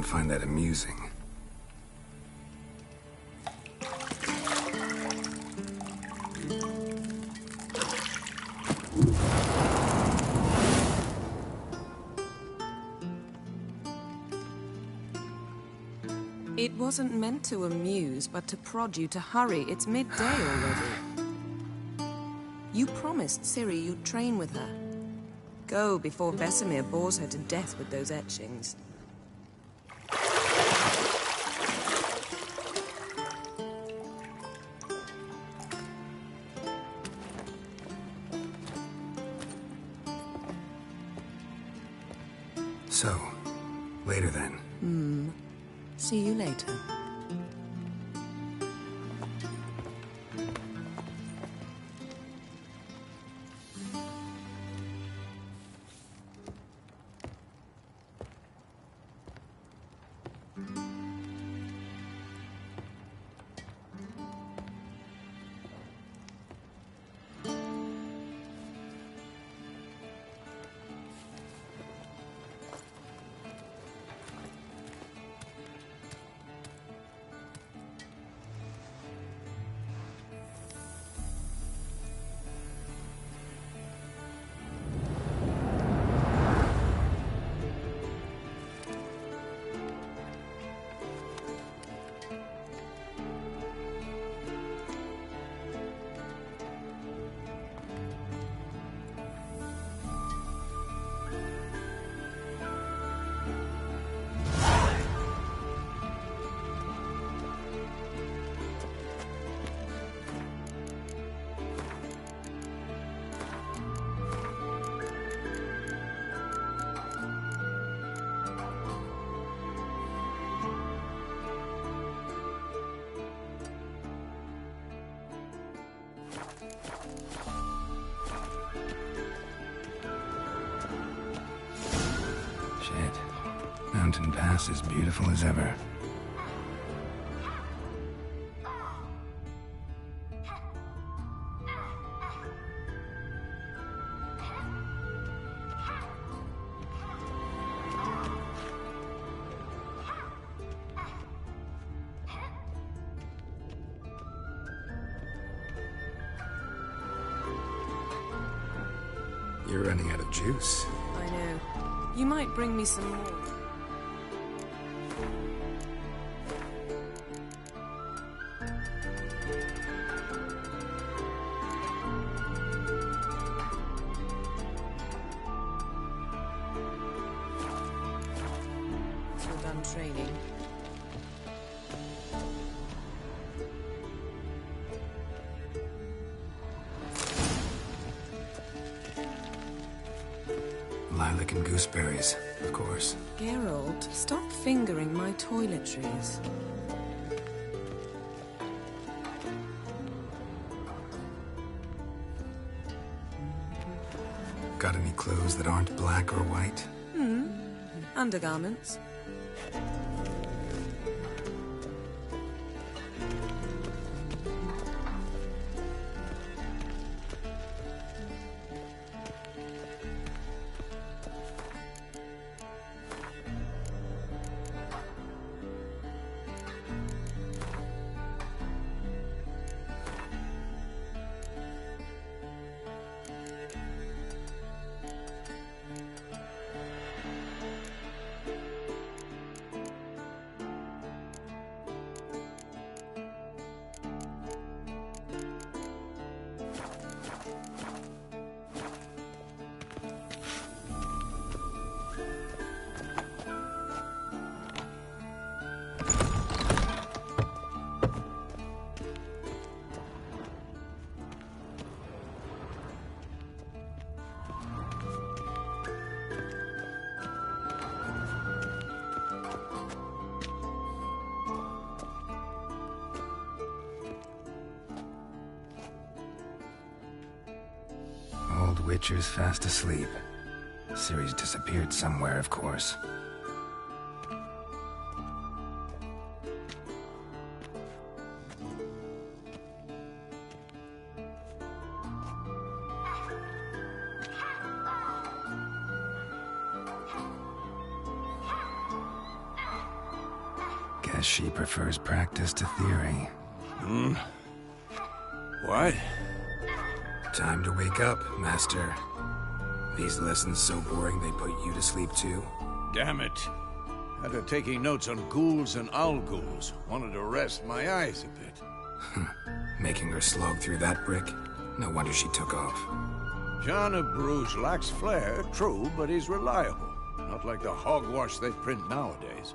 don't find that amusing. It wasn't meant to amuse, but to prod you to hurry. It's midday already. You promised Ciri you'd train with her. Go before Vesemir bores her to death with those etchings. So, later then. See you later. Mountain Pass as beautiful as ever. You're running out of juice. I know. You might bring me some more. You're done training. Lilac and gooseberries, of course. Geralt, stop fingering my toiletries. Got any clothes that aren't black or white? Undergarments. Witcher's fast asleep. Ciri's disappeared somewhere, of course. Guess she prefers practice to theory. What? Time to wake up, Master. These lessons so boring they put you to sleep too? Damn it. After taking notes on ghouls and owl ghouls, wanted to rest my eyes a bit. Making her slog through that brick? No wonder she took off. John of Bruges lacks flair, true, but he's reliable. Not like the hogwash they print nowadays.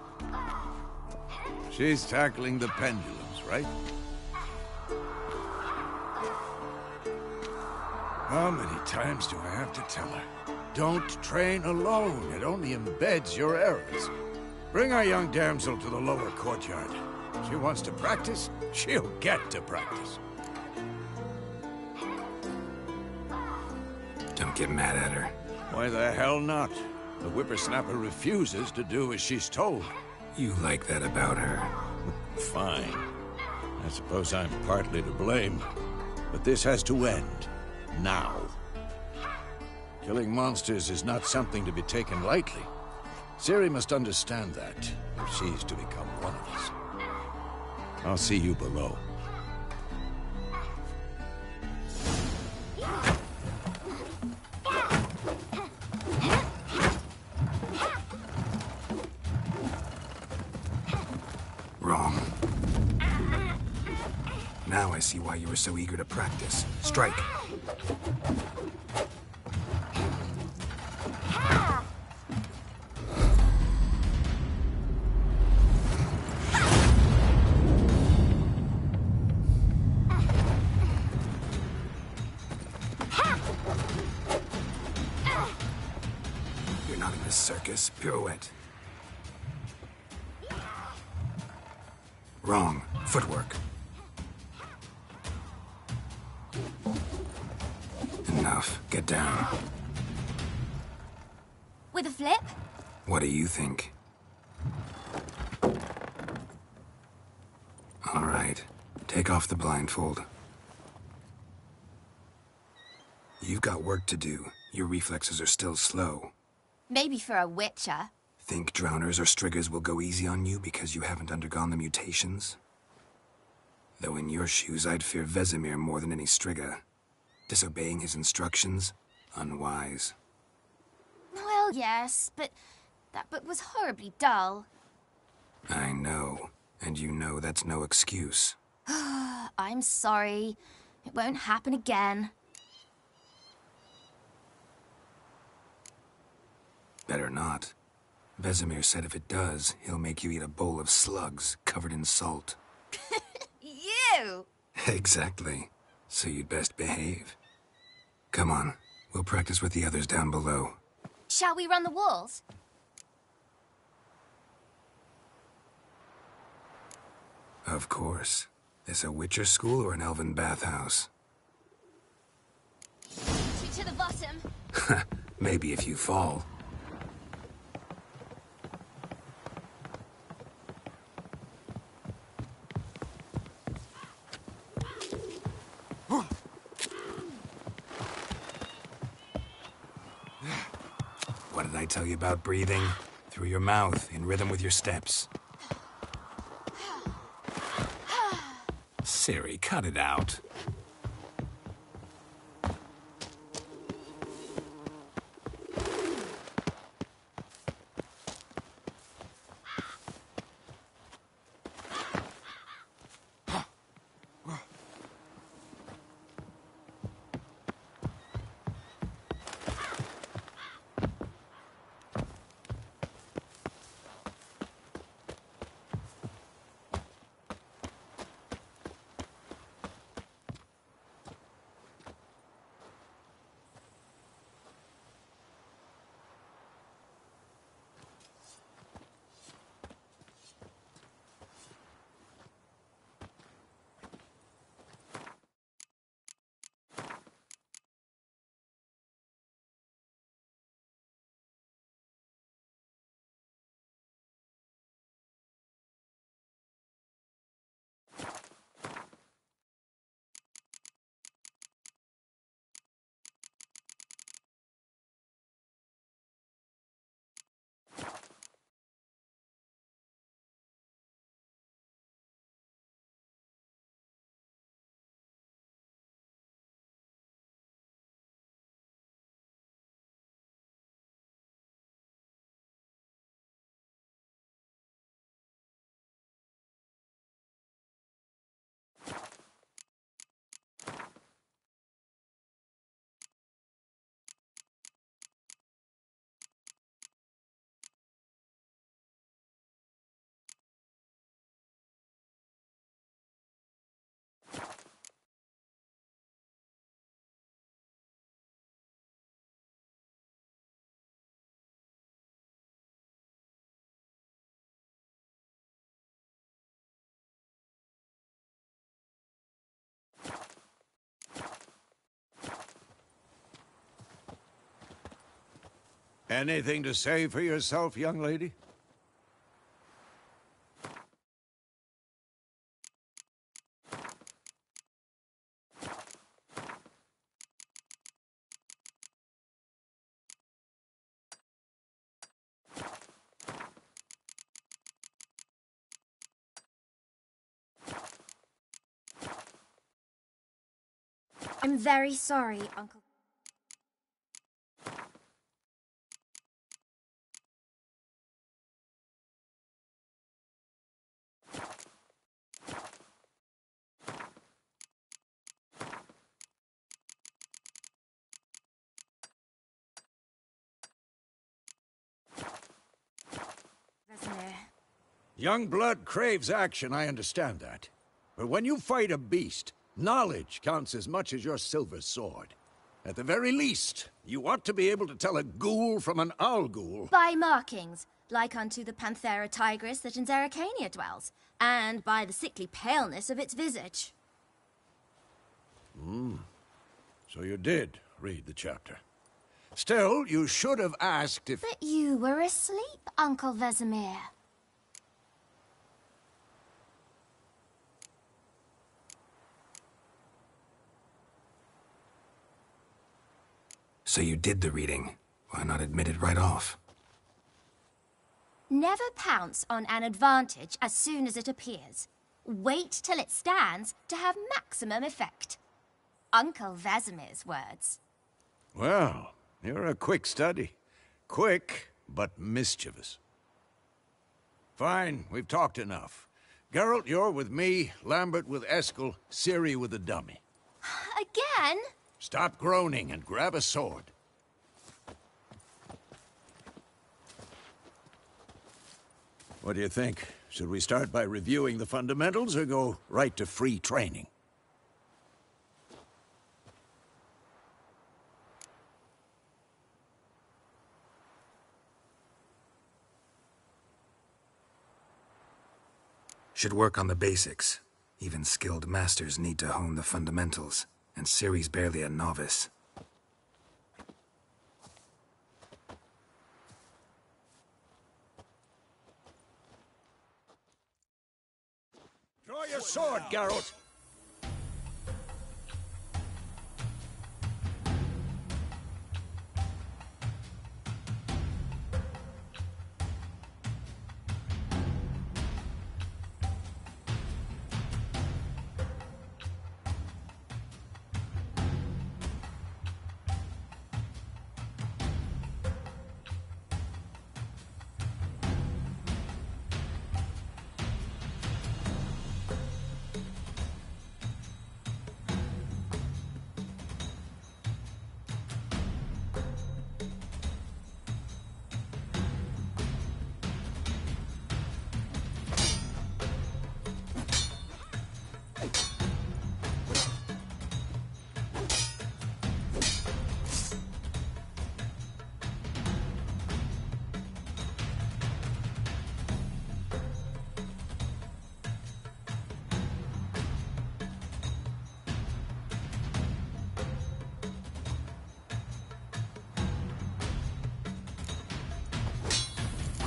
She's tackling the pendulums, right? How many times do I have to tell her? Don't train alone. It only embeds your errors. Bring our young damsel to the lower courtyard. She wants to practice, she'll get to practice. Don't get mad at her. Why the hell not? The whippersnapper refuses to do as she's told. You like that about her. Fine. I suppose I'm partly to blame. But this has to end. Now. Killing monsters is not something to be taken lightly. Ciri must understand that, if she's to become one of us. I'll see you below. Wrong. Now I see why you were so eager to practice. Strike. You're not in this circus. Pirouette. Wrong. Footwork. Enough. Get down. With a flip? What do you think? All right. Take off the blindfold. You've got work to do. Your reflexes are still slow. Maybe for a witcher. Think drowners or striggers will go easy on you because you haven't undergone the mutations? Though in your shoes, I'd fear Vesemir more than any strigger. Disobeying his instructions? Unwise. Well, yes, but that book was horribly dull. I know. And you know that's no excuse. I'm sorry. It won't happen again. Better not. Vesemir said if it does, he'll make you eat a bowl of slugs covered in salt. You! Exactly. So you'd best behave. Come on. We'll practice with the others down below. Shall we run the walls? Of course. This a Witcher school or an elven bathhouse? To the bottom. Maybe if you fall. What did I tell you about breathing? Through your mouth, in rhythm with your steps. Ciri, cut it out. Anything to say for yourself, young lady? I'm very sorry, Uncle. Vesemir. Young blood craves action, I understand that. But when you fight a beast, knowledge counts as much as your silver sword. At the very least, you ought to be able to tell a ghoul from an owl ghoul. By markings, like unto the Panthera tigris that in Zerrikania dwells, and by the sickly paleness of its visage. So you did read the chapter. Still, you should have asked if... But you were asleep, Uncle Vesemir. So you did the reading. Why not admit it right off? Never pounce on an advantage as soon as it appears. Wait till it stands to have maximum effect. Uncle Vesemir's words. Well, you're a quick study. Quick, but mischievous. Fine, we've talked enough. Geralt, you're with me, Lambert with Eskel, Ciri with the dummy. Again? Stop groaning and grab a sword. What do you think? Should we start by reviewing the fundamentals or go right to free training? Should work on the basics. Even skilled masters need to hone the fundamentals, and Ciri's barely a novice. Draw your sword, Geralt!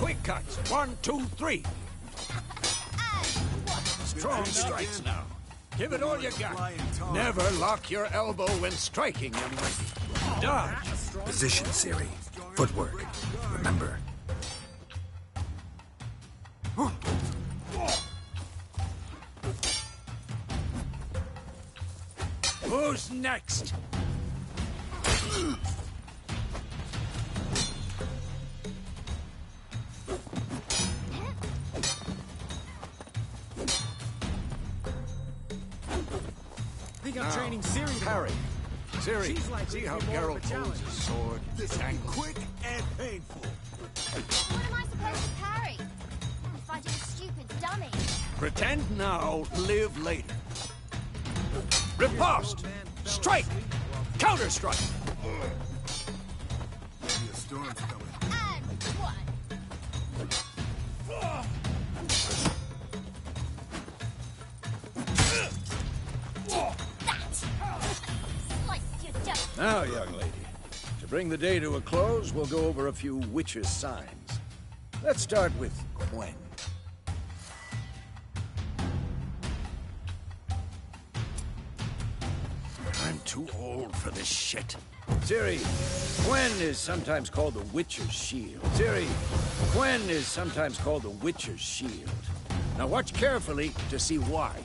Quick cuts. 1, 2, 3. Strong strikes now. Give it all you got. Never lock your elbow when striking, young lady. Dodge. Position, Ciri. Footwork. Remember. Who's next? I'm training Ciri to Parry. Ciri, She's likely see to how be more of a Geralt holds challenge. his sword? This will be quick and painful. What am I supposed to parry? I'm fighting a stupid dummy. Pretend now, live later. Riposte! Strike! Counter-strike! Maybe a storm's coming. And one. That! Slice you just... Now, young lady, to bring the day to a close, we'll go over a few witches' signs. Let's start with Quen. I'm too old for this shit. Ciri, Quen is sometimes called the Witcher's Shield. Ciri, Quen is sometimes called the Witcher's Shield. Now watch carefully to see why.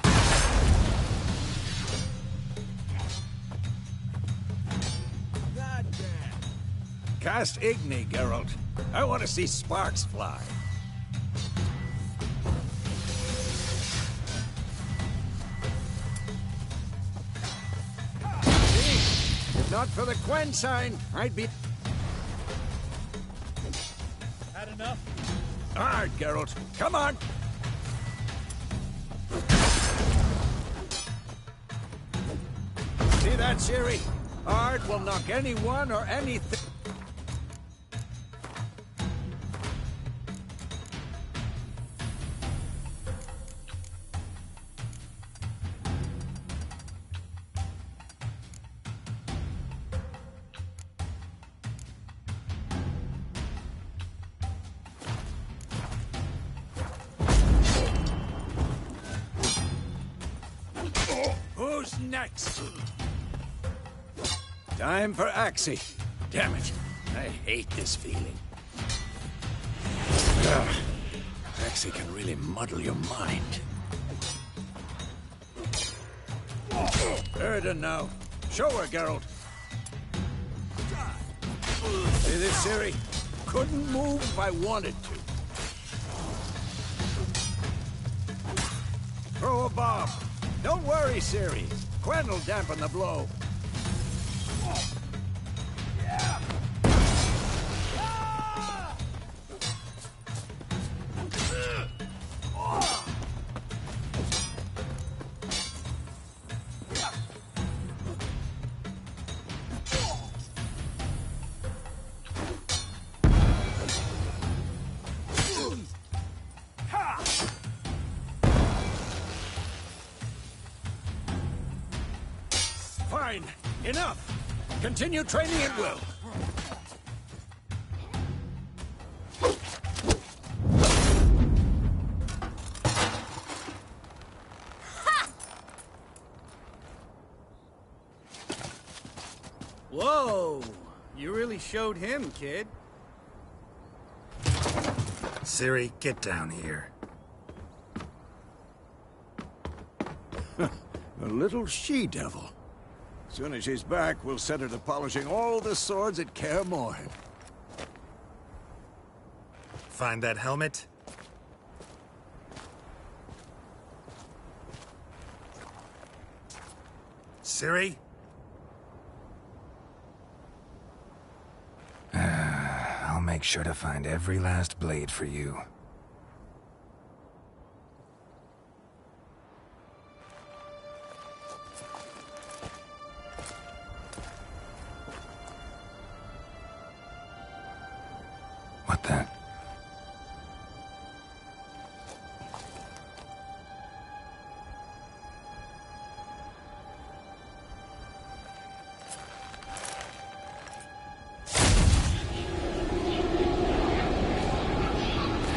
Cast Igni, Geralt. I want to see sparks fly. See? If not for the Quen sign, I'd be... Had enough? All right, Geralt. Come on! See that, Ciri? Art will knock anyone or anything... Who's next? Time for Axie. Damn it. I hate this feeling. Ugh. Axie can really muddle your mind. Erden now. Show her, Geralt. See this, Ciri? Couldn't move if I wanted to. Throw a bomb. Don't worry, Ciri. Quen will dampen the blow. Fine. Enough. Continue training at will. Whoa! You really showed him, kid. Ciri, get down here. A little she-devil. Soon as she's back, we'll set her to polishing all the swords at Kaer Morhen. Find that helmet? Ciri? I'll make sure to find every last blade for you. What the?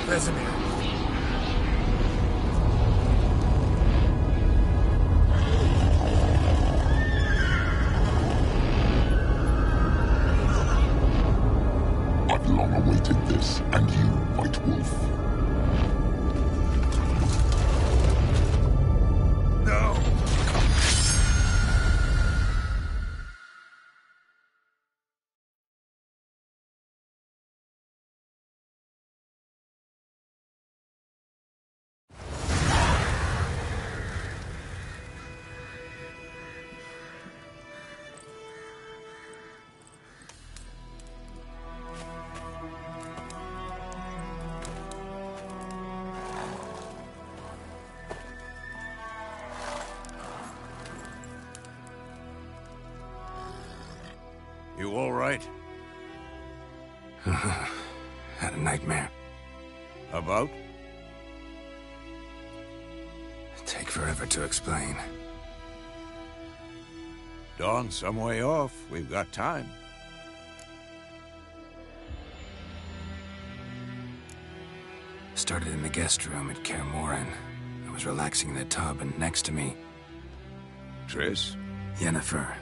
Vesemir. I've long awaited this, and you, White Wolf. No! You all right? Had a nightmare. About? Take forever to explain. Dawn's some way off. We've got time. started in the guest room at Kaer Morhen. I was relaxing in the tub, and next to me... Triss? Yennefer.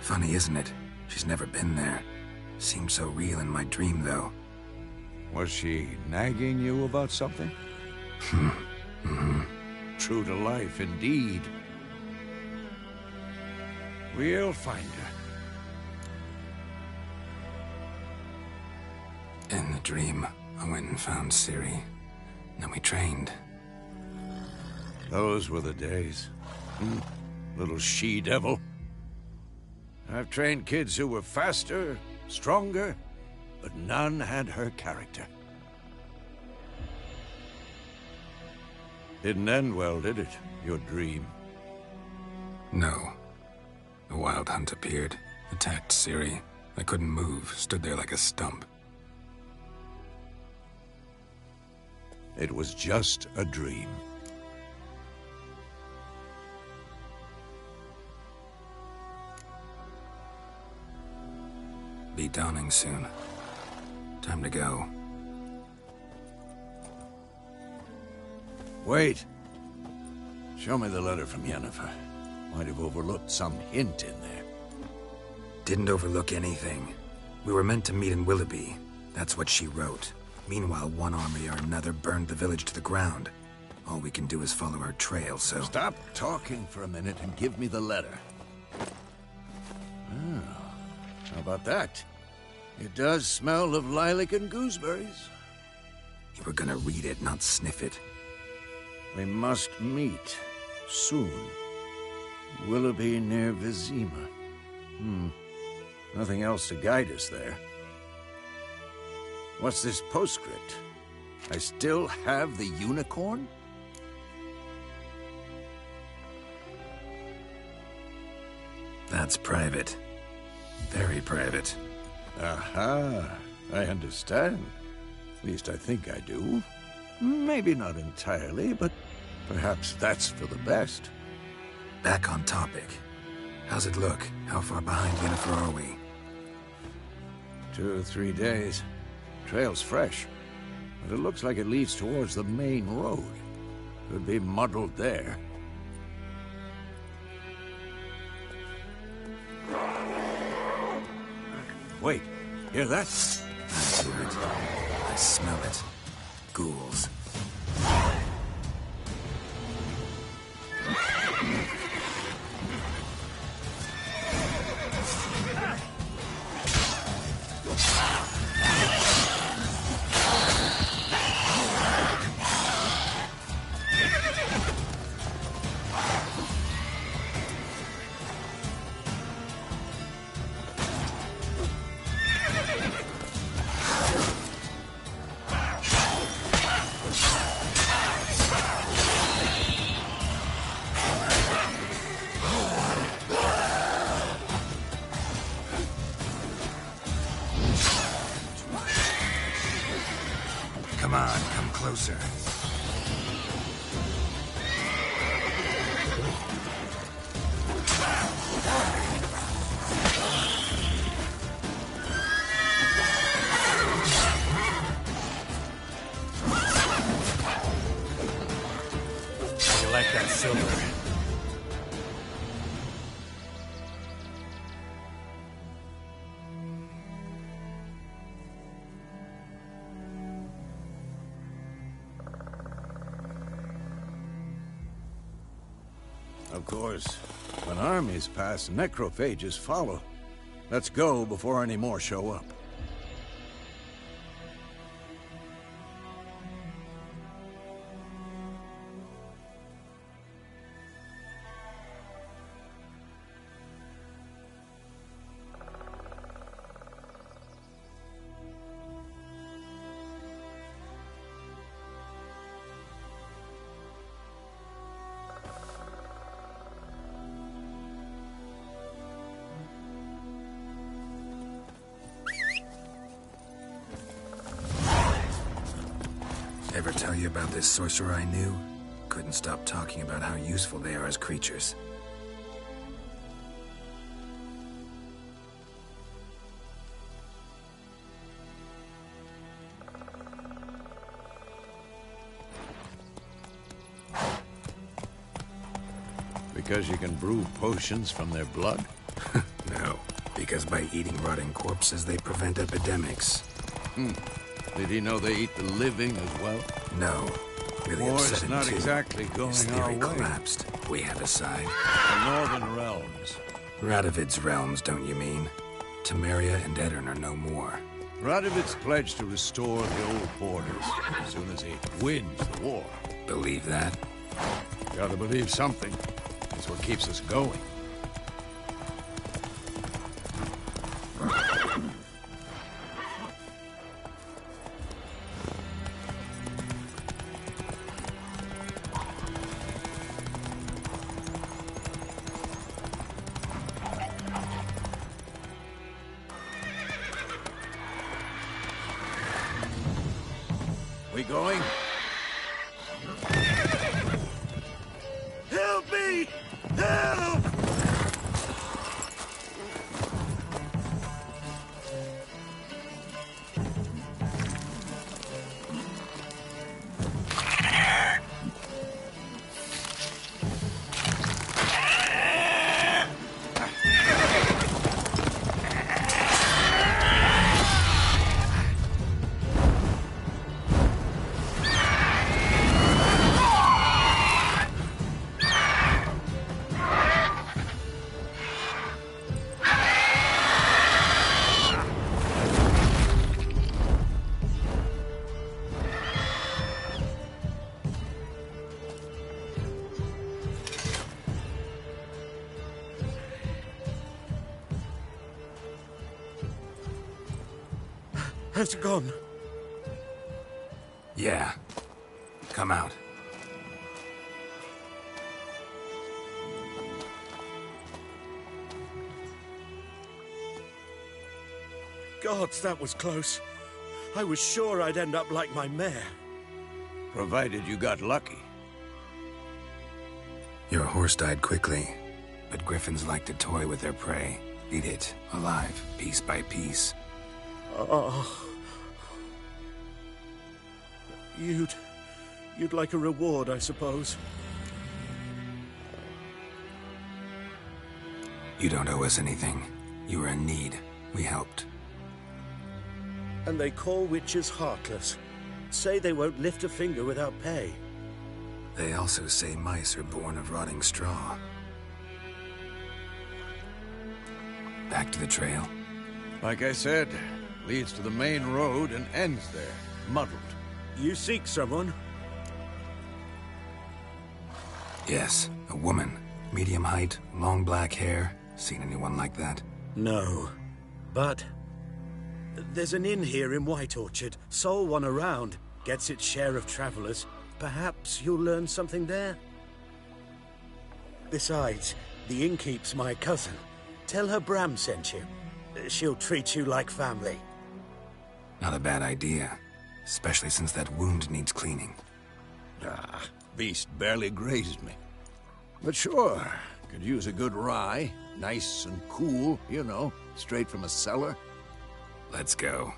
Funny, isn't it? She's never been there. Seemed so real in my dream, though. Was she nagging you about something? True to life, indeed. We'll find her. In the dream, I went and found Ciri. Then we trained. Those were the days. Little she-devil. I've trained kids who were faster, stronger, but none had her character. Didn't end well, did it? Your dream? No. The Wild Hunt appeared, attacked Ciri. I couldn't move, stood there like a stump. It was just a dream. Be dawning soon. Time to go. Wait. Show me the letter from Yennefer. Might have overlooked some hint in there. Didn't overlook anything. We were meant to meet in Willoughby. That's what she wrote. Meanwhile, one army or another burned the village to the ground. All we can do is follow our trail, so... Stop talking for a minute and give me the letter. How about that? It does smell of lilac and gooseberries. You were gonna read it, not sniff it. We must meet soon. Willoughby near Vizima. Nothing else to guide us there. What's this postscript? I still have the unicorn? That's private. Very private. Aha, I understand. At least I think I do. Maybe not entirely, but perhaps that's for the best. Back on topic. How's it look? How far behind Yennefer are we? 2 or 3 days. Trail's fresh, but it looks like it leads towards the main road. Could be muddled there. Wait, hear that? I hear it. I smell it. Ghouls. Come on, come closer. You like that silver? Of course, when armies pass, necrophages follow. Let's go before any more show up. Ever tell you about this sorcerer I knew? Couldn't stop talking about how useful they are as creatures. Because you can brew potions from their blood? No, because by eating rotting corpses, they prevent epidemics. Did he know they eat the living as well? No. Really War's upset him not too. exactly going His our theory way. collapsed. We had a side. The Northern Realms. Radovid's realms, don't you mean? Temeria and Edirn are no more. Radovid's pledged to restore the old borders as soon as he wins the war. Believe that? Gotta believe something. That's what keeps us going. We going? Help me! Help! Has it gone? Yeah. Come out. Gods, that was close. I was sure I'd end up like my mare. Provided you got lucky. Your horse died quickly, but griffins like to toy with their prey. Eat it, alive, piece by piece. Oh. You'd like a reward, I suppose. You don't owe us anything. You were in need. We helped. And they call witches heartless. Say they won't lift a finger without pay. They also say mice are born of rotting straw. Back to the trail. Like I said, leads to the main road and ends there, muddled. You seek someone? Yes, a woman. Medium height, long black hair. Seen anyone like that? No. But there's an inn here in White Orchard. Sole one around. Gets its share of travelers. Perhaps you'll learn something there? Besides, the innkeep's my cousin. Tell her Bram sent you. She'll treat you like family. Not a bad idea. Especially since that wound needs cleaning. Ah, beast barely grazed me. But sure, could use a good rye. Nice and cool, you know, straight from a cellar. Let's go.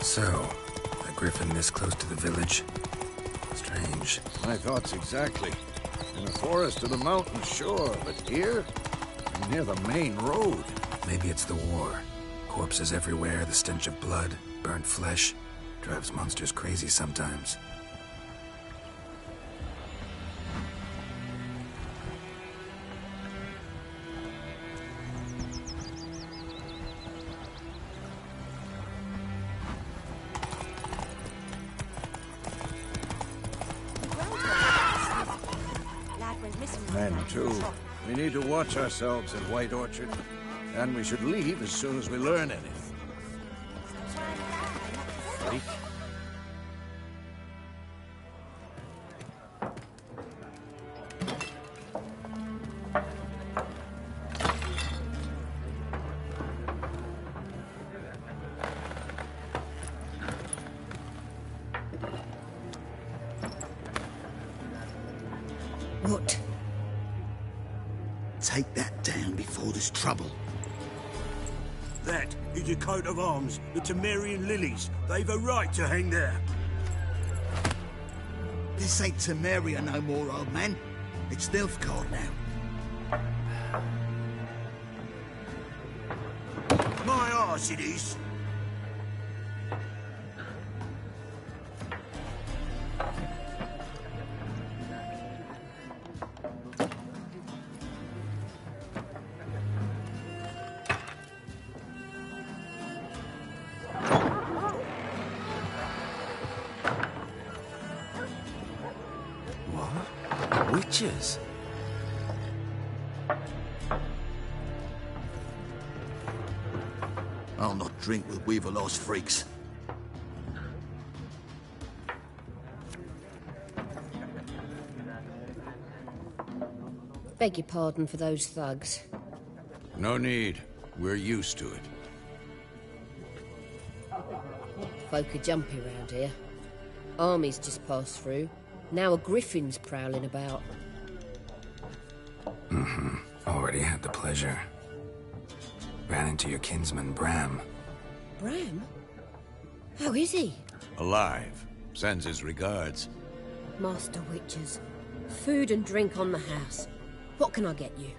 So, a griffin this close to the village? Strange. My thoughts exactly. In the forest or the mountains, sure, but here? Near the main road. Maybe it's the war. Corpses everywhere, the stench of blood, burnt flesh. Drives monsters crazy sometimes. Men, too. We need to watch ourselves in White Orchard. And we should leave as soon as we learn anything. Freak. What? Take that down before there's trouble. That is a coat of arms, the Temerian lilies. They've a right to hang there. This ain't Temeria no more, old man. It's Nilfgaard now. My arse it is. Witches? I'll not drink with Weaverlost freaks. Beg your pardon for those thugs. No need. We're used to it. Folk are jumpy round here. Armies just passed through. Now a griffin's prowling about. Already had the pleasure. Ran into your kinsman, Bram. Bram? How is he? Alive. Sends his regards. Master Witches. Food and drink on the house. What can I get you?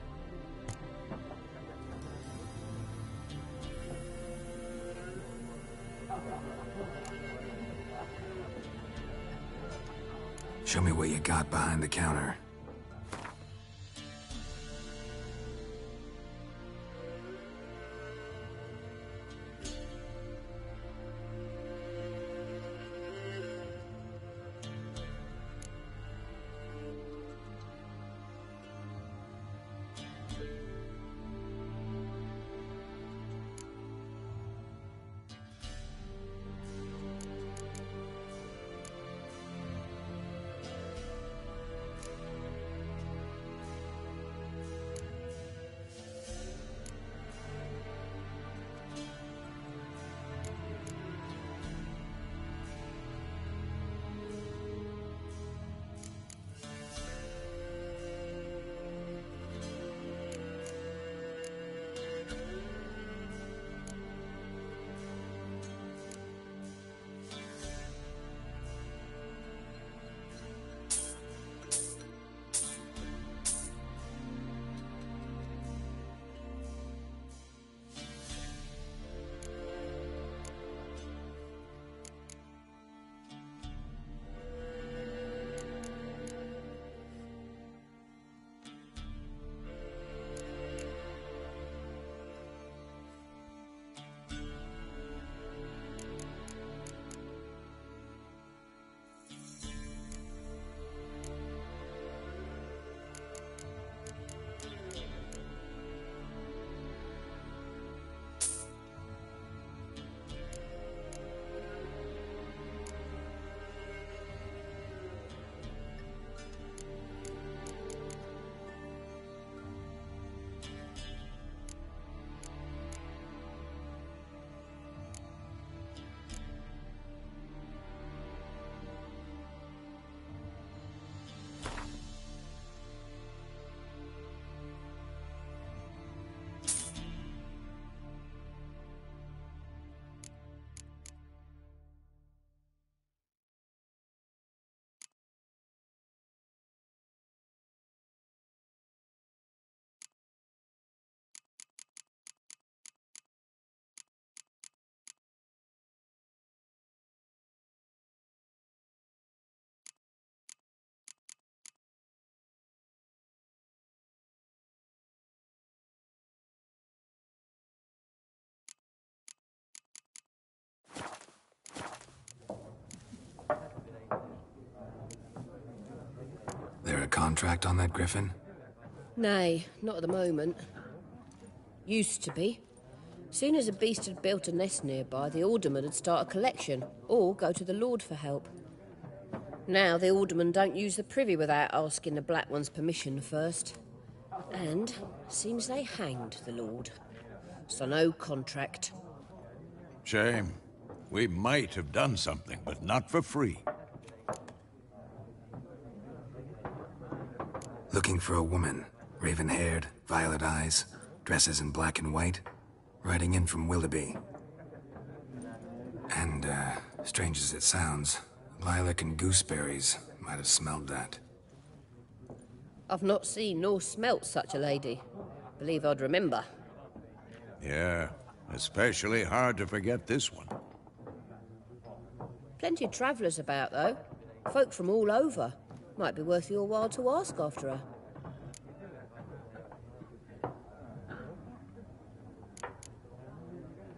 Show me what you got behind the counter. There a contract on that griffin? Nay, not at the moment. Used to be. Soon as a beast had built a nest nearby, the alderman would start a collection, or go to the Lord for help. Now the aldermen don't use the privy without asking the Black One's permission first. And seems they hanged the Lord. So no contract. Shame. We might have done something, but not for free. Looking for a woman. Raven-haired, violet eyes, dresses in black and white. Riding in from Willoughby. And, strange as it sounds, lilac and gooseberries might have smelled that. I've not seen nor smelt such a lady. Believe I'd remember. Yeah, especially hard to forget this one. Plenty of travellers about, though. Folk from all over. Might be worth your while to ask after her.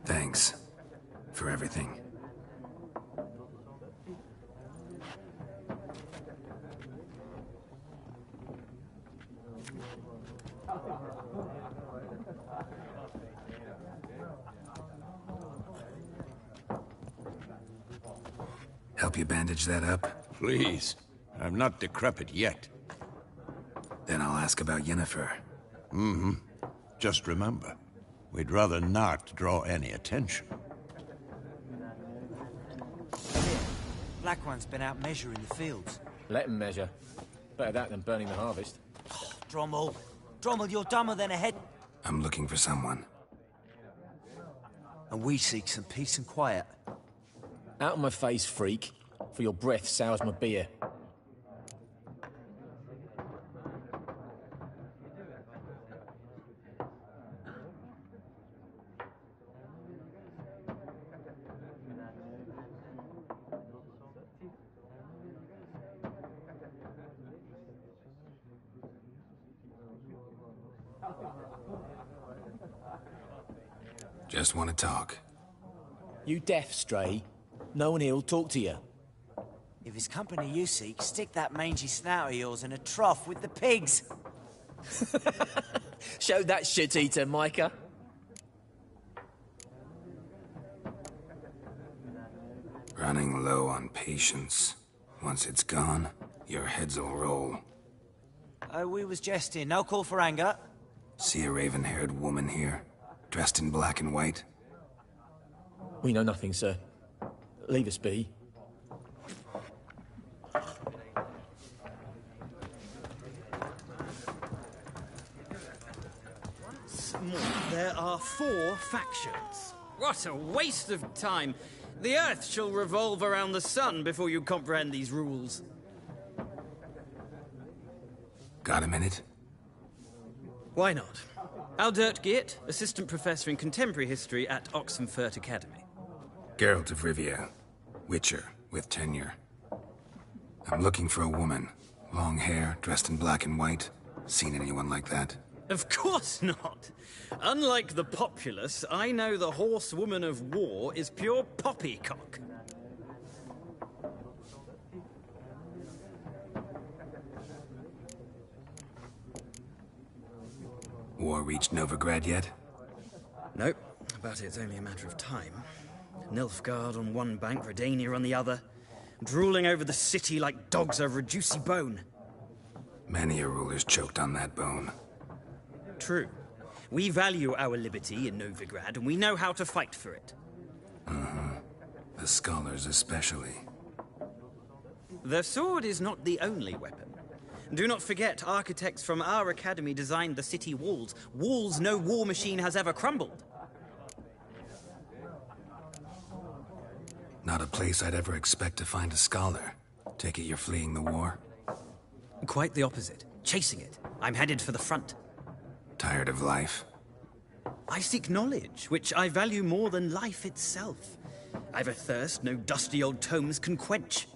Thanks for everything. Help you bandage that up? Please. I'm not decrepit yet. Then I'll ask about Yennefer. Mm-hmm. Just remember, we'd rather not draw any attention. Black One's been out measuring the fields. Let him measure. Better that than burning the harvest. Oh, Drommel. Drommel, you're dumber than a head. I'm looking for someone. And we seek some peace and quiet. Out of my face, freak. For your breath sours my beer. Just want to talk. You deaf, Stray? No one here'll talk to you. If it's company you seek, stick that mangy snout of yours in a trough with the pigs. Show that shit-eater, Micah. Running low on patience. Once it's gone, your heads will roll. Oh, we was jesting. No call for anger. See a raven-haired woman here, dressed in black and white? We know nothing, sir. Leave us be. There are 4 factions. What a waste of time. The Earth shall revolve around the sun before you comprehend these rules. Got a minute? Why not? Aldert Geert, Assistant Professor in Contemporary History at Oxenfurt Academy. Geralt of Rivia, Witcher, with tenure. I'm looking for a woman. Long hair, dressed in black and white. Seen anyone like that? Of course not. Unlike the populace, I know the horsewoman of war is pure poppycock. War reached Novigrad yet? Nope, but it's only a matter of time. Nilfgaard on one bank, Redania on the other, drooling over the city like dogs over a juicy bone. Many a ruler's choked on that bone. True. We value our liberty in Novigrad, and we know how to fight for it. The scholars especially. The sword is not the only weapon. Do not forget, architects from our academy designed the city walls. Walls no war machine has ever crumbled. Not a place I'd ever expect to find a scholar. Take it you're fleeing the war? Quite the opposite. Chasing it. I'm headed for the front. Tired of life? I seek knowledge, which I value more than life itself. I've a thirst no dusty old tomes can quench.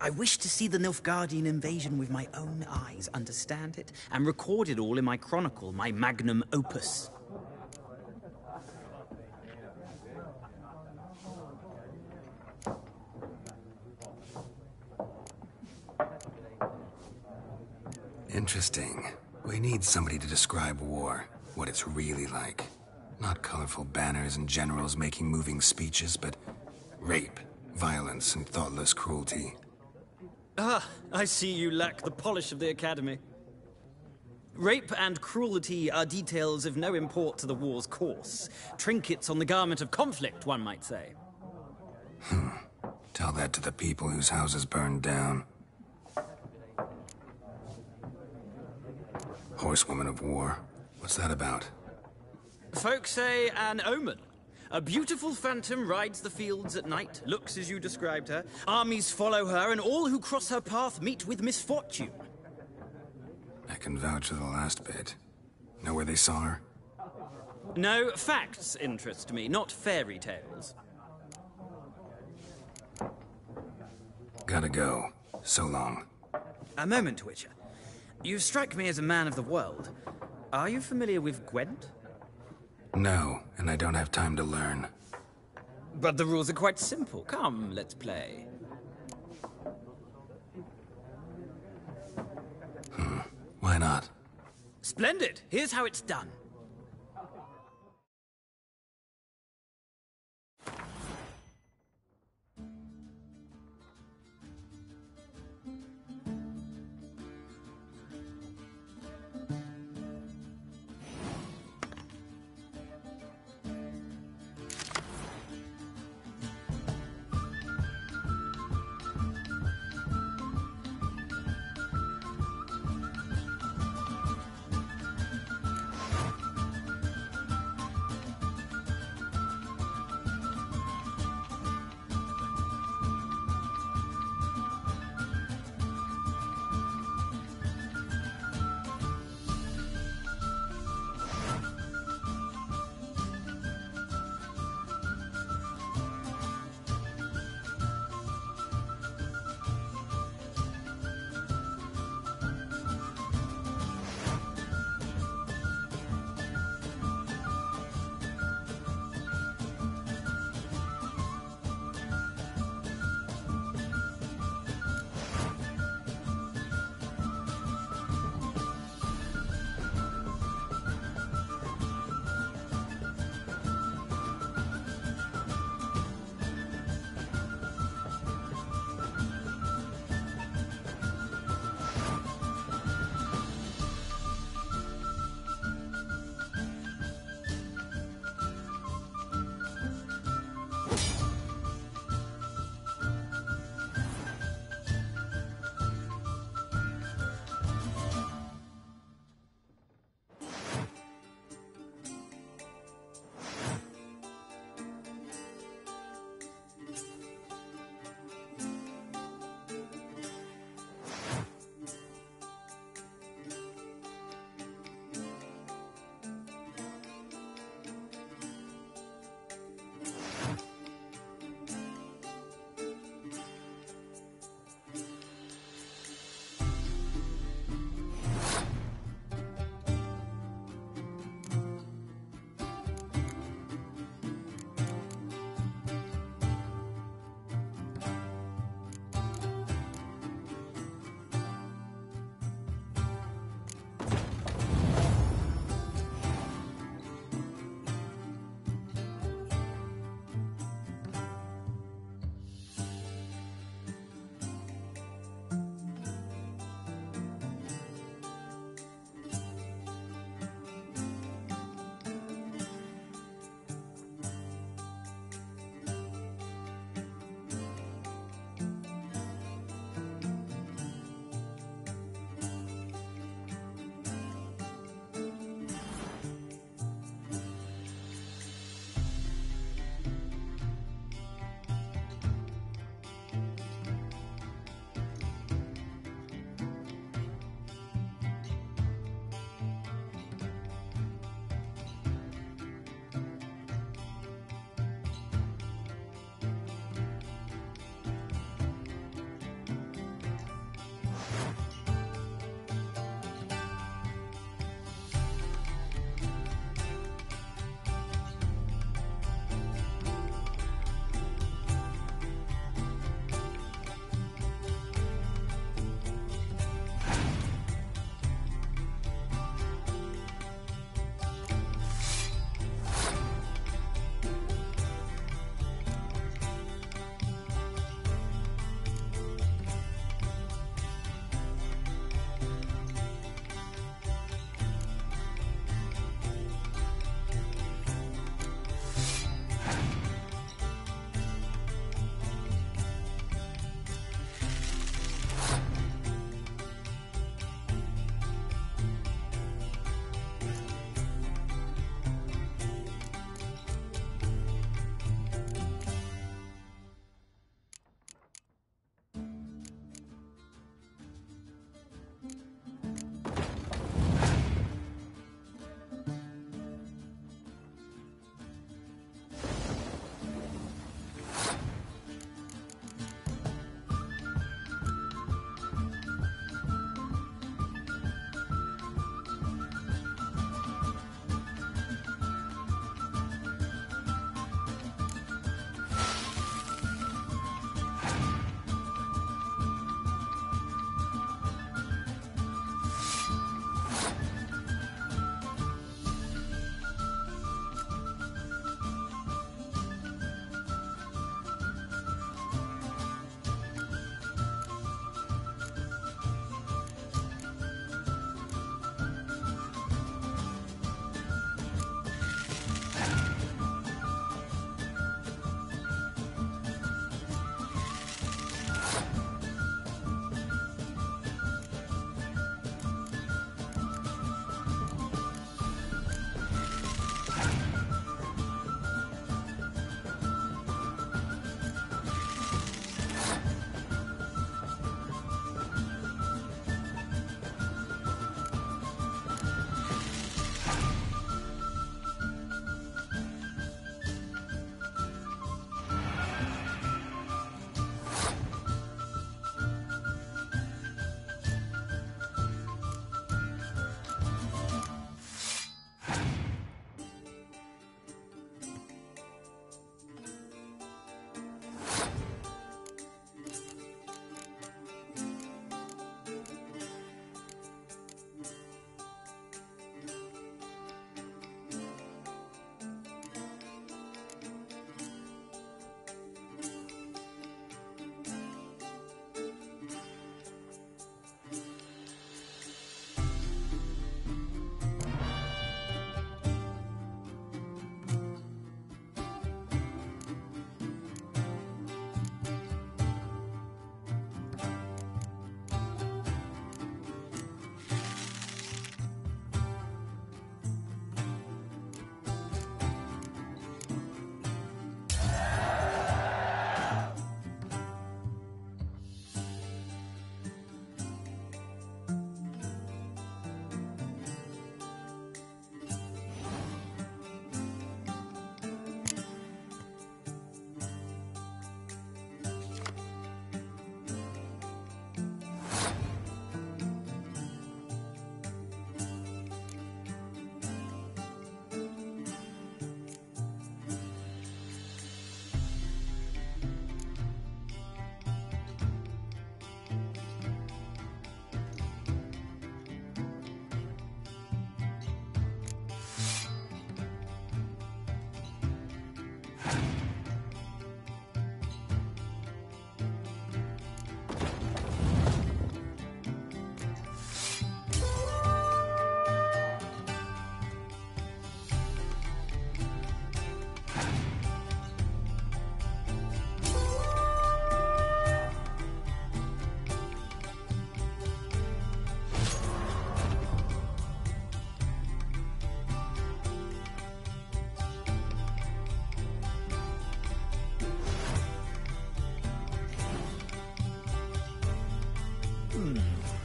I wish to see the Nilfgaardian invasion with my own eyes, understand it, and record it all in my chronicle, my magnum opus. Interesting. We need somebody to describe war, what it's really like. Not colorful banners and generals making moving speeches, but rape, violence, and thoughtless cruelty. Ah, I see you lack the polish of the Academy. Rape and cruelty are details of no import to the war's course. Trinkets on the garment of conflict, one might say. Tell that to the people whose houses burned down. Horsewoman of War. What's that about? Folk say an omen. A beautiful phantom rides the fields at night, looks as you described her. Armies follow her, and all who cross her path meet with misfortune. I can vouch for the last bit. Know where they saw her? No, facts interest me, not fairy tales. Gotta go. So long. A moment, Witcher. You strike me as a man of the world. Are you familiar with Gwent? No, and I don't have time to learn. But the rules are quite simple. Come, let's play. Why not? Splendid. Here's how it's done.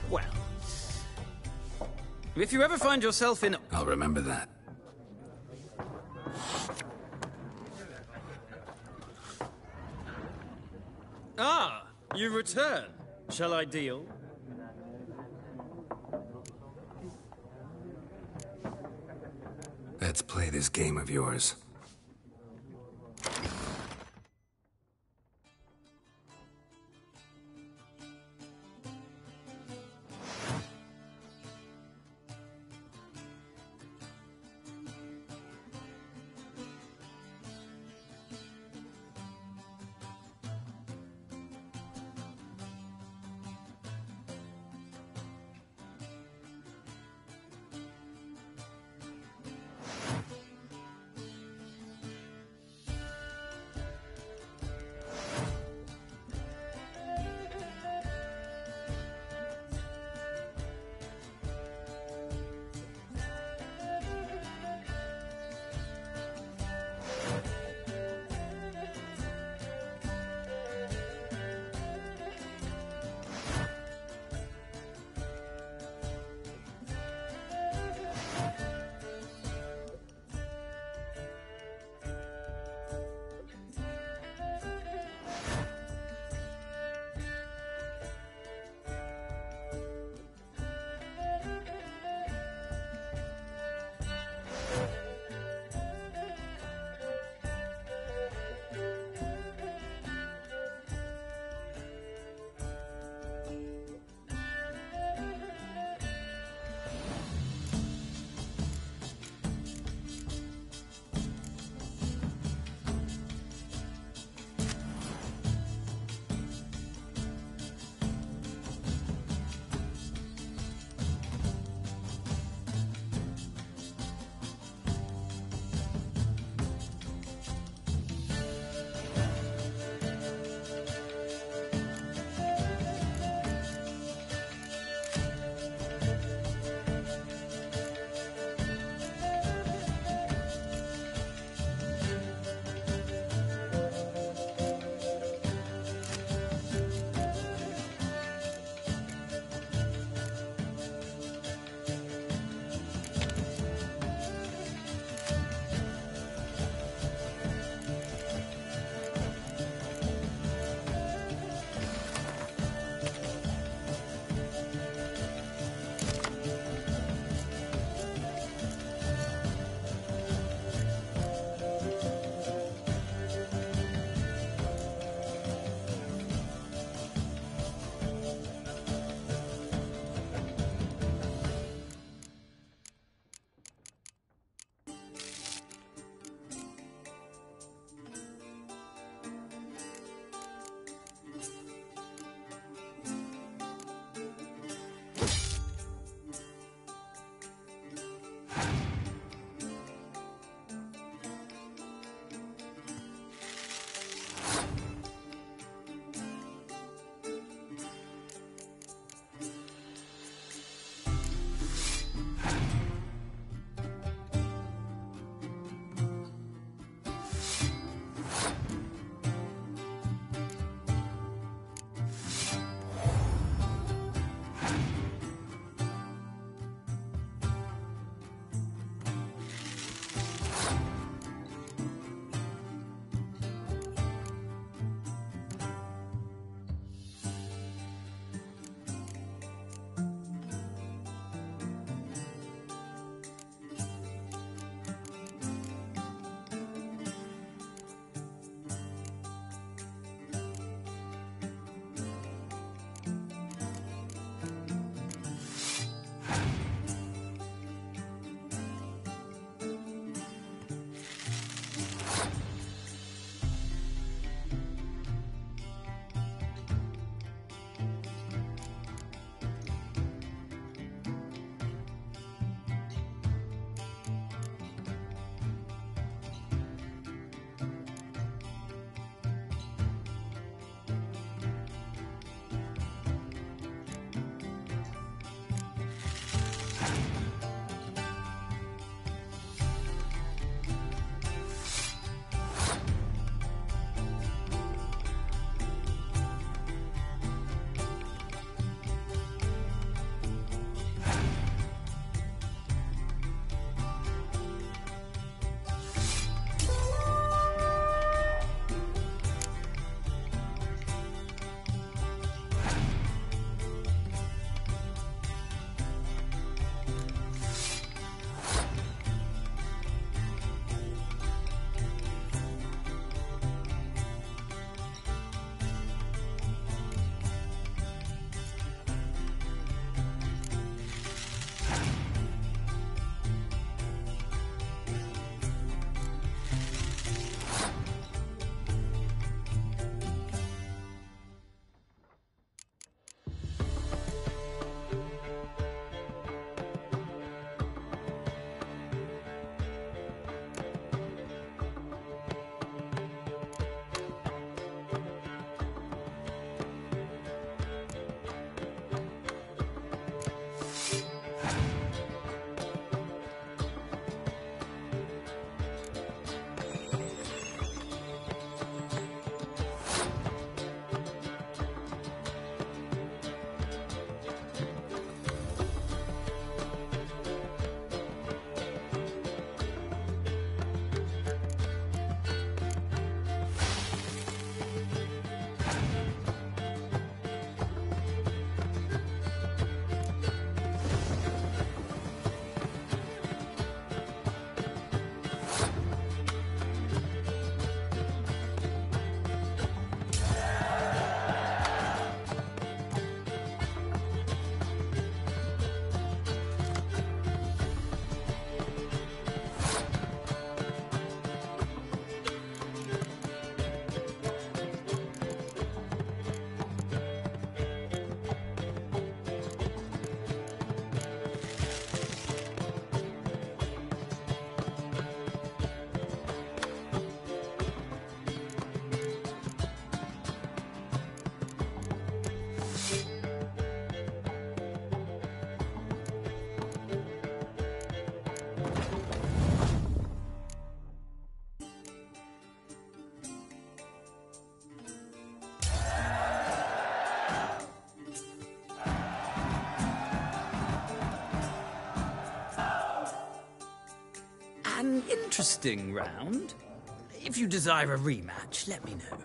Well, if you ever find yourself in... I'll remember that. Ah, you return. Shall I deal? Let's play this game of yours. An interesting round. If you desire a rematch, let me know.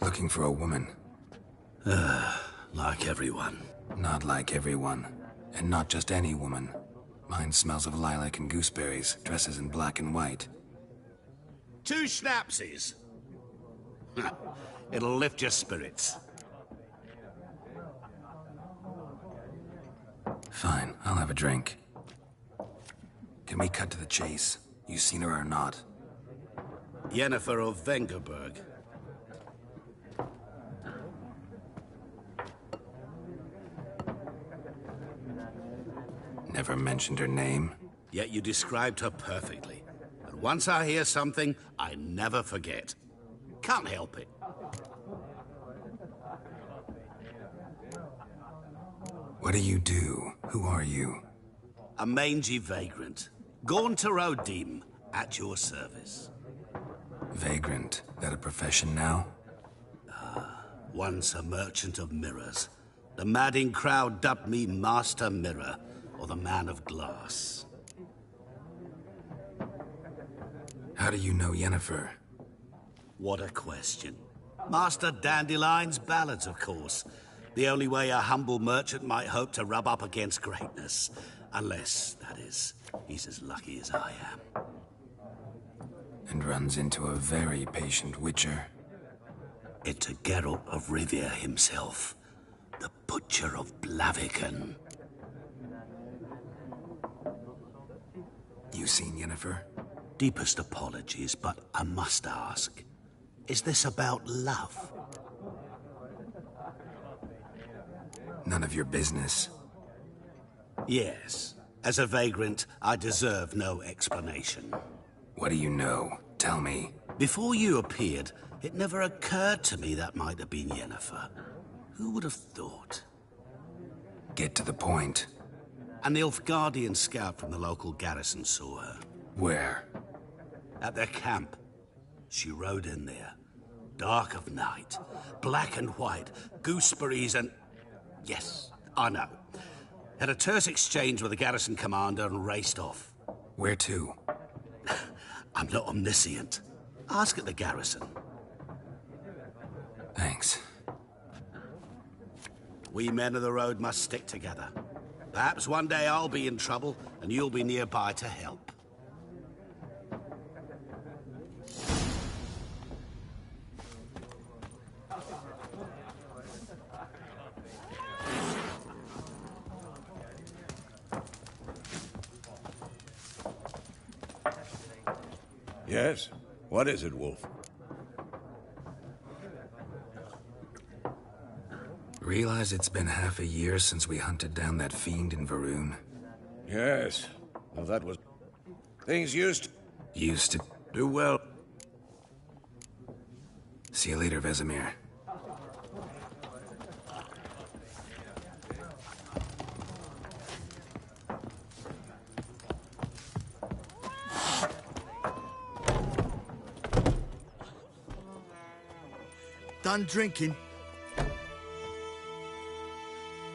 Looking for a woman. Like everyone. Not like everyone. And not just any woman. Mine smells of lilac and gooseberries, dresses in black and white. 2 schnapsies. It'll lift your spirits. Fine, I'll have a drink. Can we cut to the chase? You seen her or not? Yennefer of Vengerberg. Never mentioned her name. Yet you described her perfectly. And once I hear something, I never forget. Can't help it. What do you do? Who are you? A mangy vagrant. Gone to Rodim, at your service. Vagrant? That a profession now? Once a merchant of mirrors. The madding crowd dubbed me Master Mirror, or the Man of Glass. How do you know Yennefer? What a question. Master Dandelion's ballads, of course. The only way a humble merchant might hope to rub up against greatness. Unless, that is, he's as lucky as I am. And runs into a very patient witcher. Into Geralt of Rivia himself. The Butcher of Blaviken. You seen Yennefer? Deepest apologies, but I must ask. Is this about love? None of your business. Yes. As a vagrant, I deserve no explanation. What do you know? Tell me. Before you appeared, it never occurred to me that might have been Yennefer. Who would have thought? Get to the point. An Nilfgaardian scout from the local garrison saw her. Where? At their camp. She rode in there. Dark of night. Black and white. Gooseberries and... Yes, I know. Had a terse exchange with the garrison commander and raced off. Where to? I'm not omniscient. Ask at the garrison. Thanks. We men of the road must stick together. Perhaps one day I'll be in trouble, and you'll be nearby to help. Yes? What is it, Wolf? Realize it's been half a year since we hunted down that fiend in Varun? Yes. Well, that was... Things used to do well. See you later, Vesemir. Done drinking?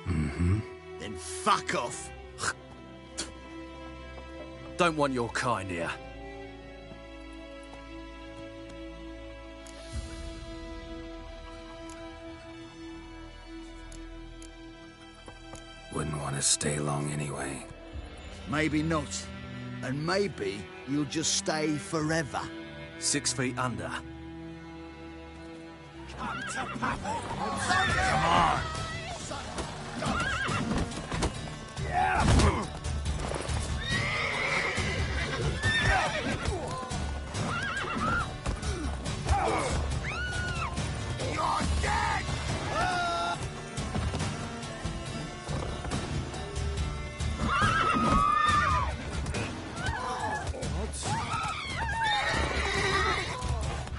Mm-hmm. Then fuck off. Don't want your kind here. Wouldn't want to stay long anyway. Maybe not. And maybe you'll just stay forever. 6 feet under. Come on! You're dead!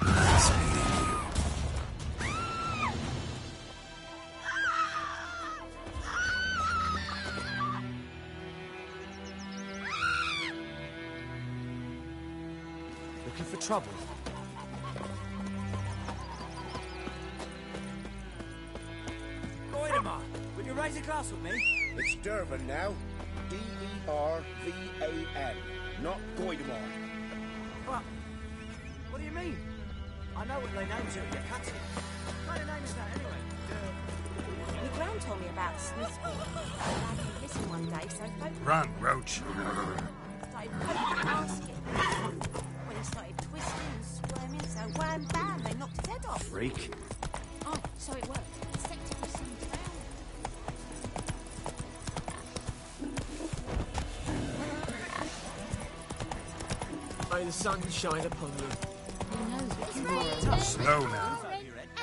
Nice meeting you. Looking for trouble? Goidemar, will you raise a glass with me? It's Dervan now. D-E-R-V-A-N. Not Goidemar. What do you mean? I know what they named you at your cutting. What kind of name is that anyway? The ground told me about Smith's Pool. I was missing one day, so I spoke. Run, Roach. Started poking asking. When he started twisting and squirming, so wham bam, they knocked his head off. Freak. Oh, so it worked. The sector was soon found. May the sun shine upon you. Who knows what tomorrow? Slow now.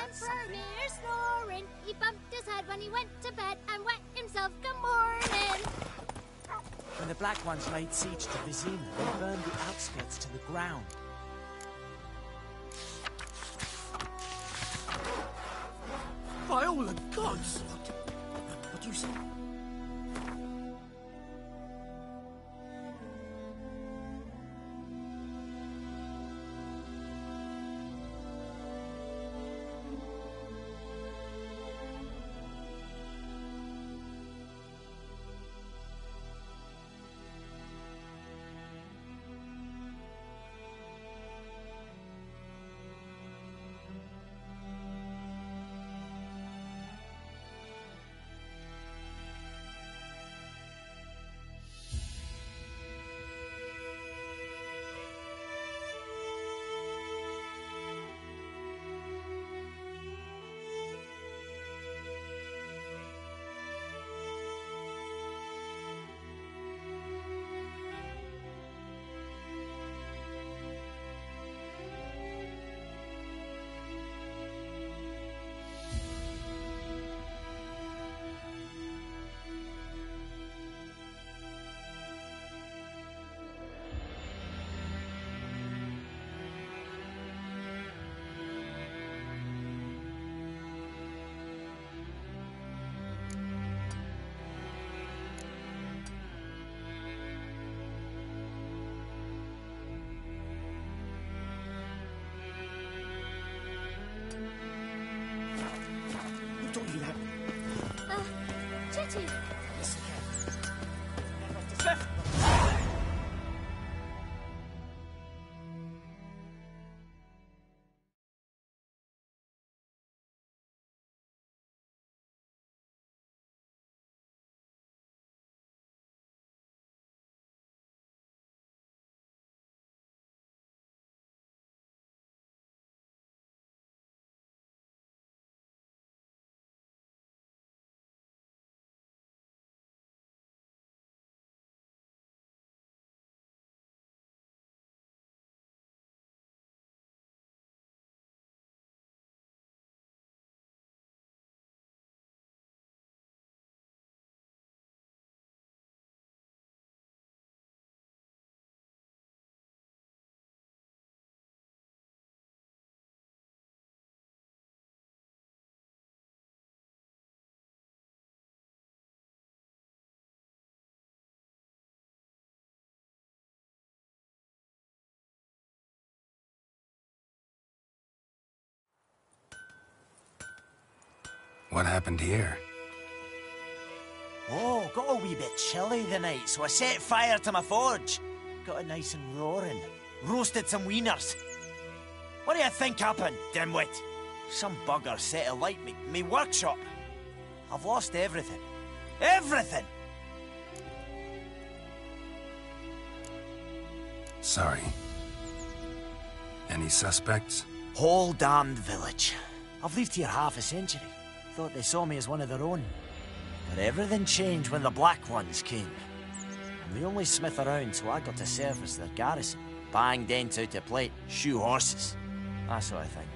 And Furmir snoring. He bumped his head when he went to bed and wet himself good morning. When the Black Ones laid siege to Vizima, they burned the outskirts to the ground. By all the gods! What do you say? What happened here? Oh, got a wee bit chilly the night, so I set fire to my forge. Got it nice and roaring. Roasted some wieners. What do you think happened, dimwit? Some bugger set alight me workshop. I've lost everything. Everything! Sorry. Any suspects? Whole damned village. I've lived here half a century. Thought they saw me as one of their own. But everything changed when the Black Ones came. I'm the only smith around, so I got to service their garrison. Bang dents out of plate, shoe horses. That sort of thing.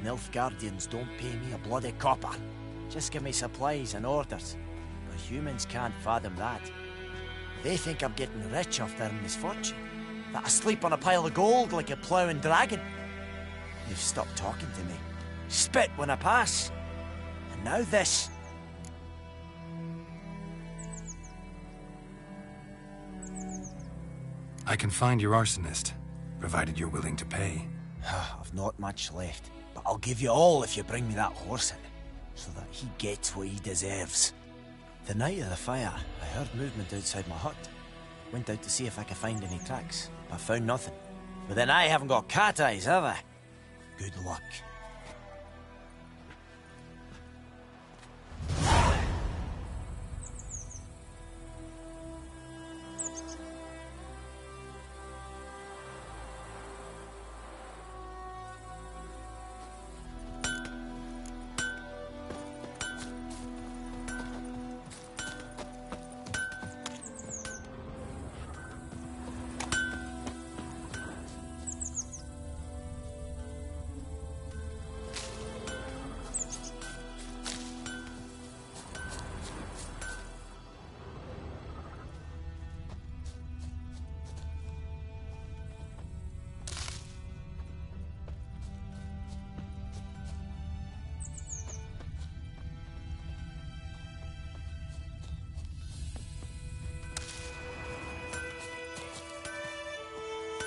Nilfgaardians don't pay me a bloody copper. Just give me supplies and orders. But humans can't fathom that. They think I'm getting rich off their misfortune. That I sleep on a pile of gold like a ploughing dragon. They've stopped talking to me. Spit when I pass. And now this. I can find your arsonist, provided you're willing to pay. I've not much left, but I'll give you all if you bring me that horse in, so that he gets what he deserves. The night of the fire, I heard movement outside my hut. Went out to see if I could find any tracks, but found nothing. But then I haven't got cat eyes, have I? Good luck.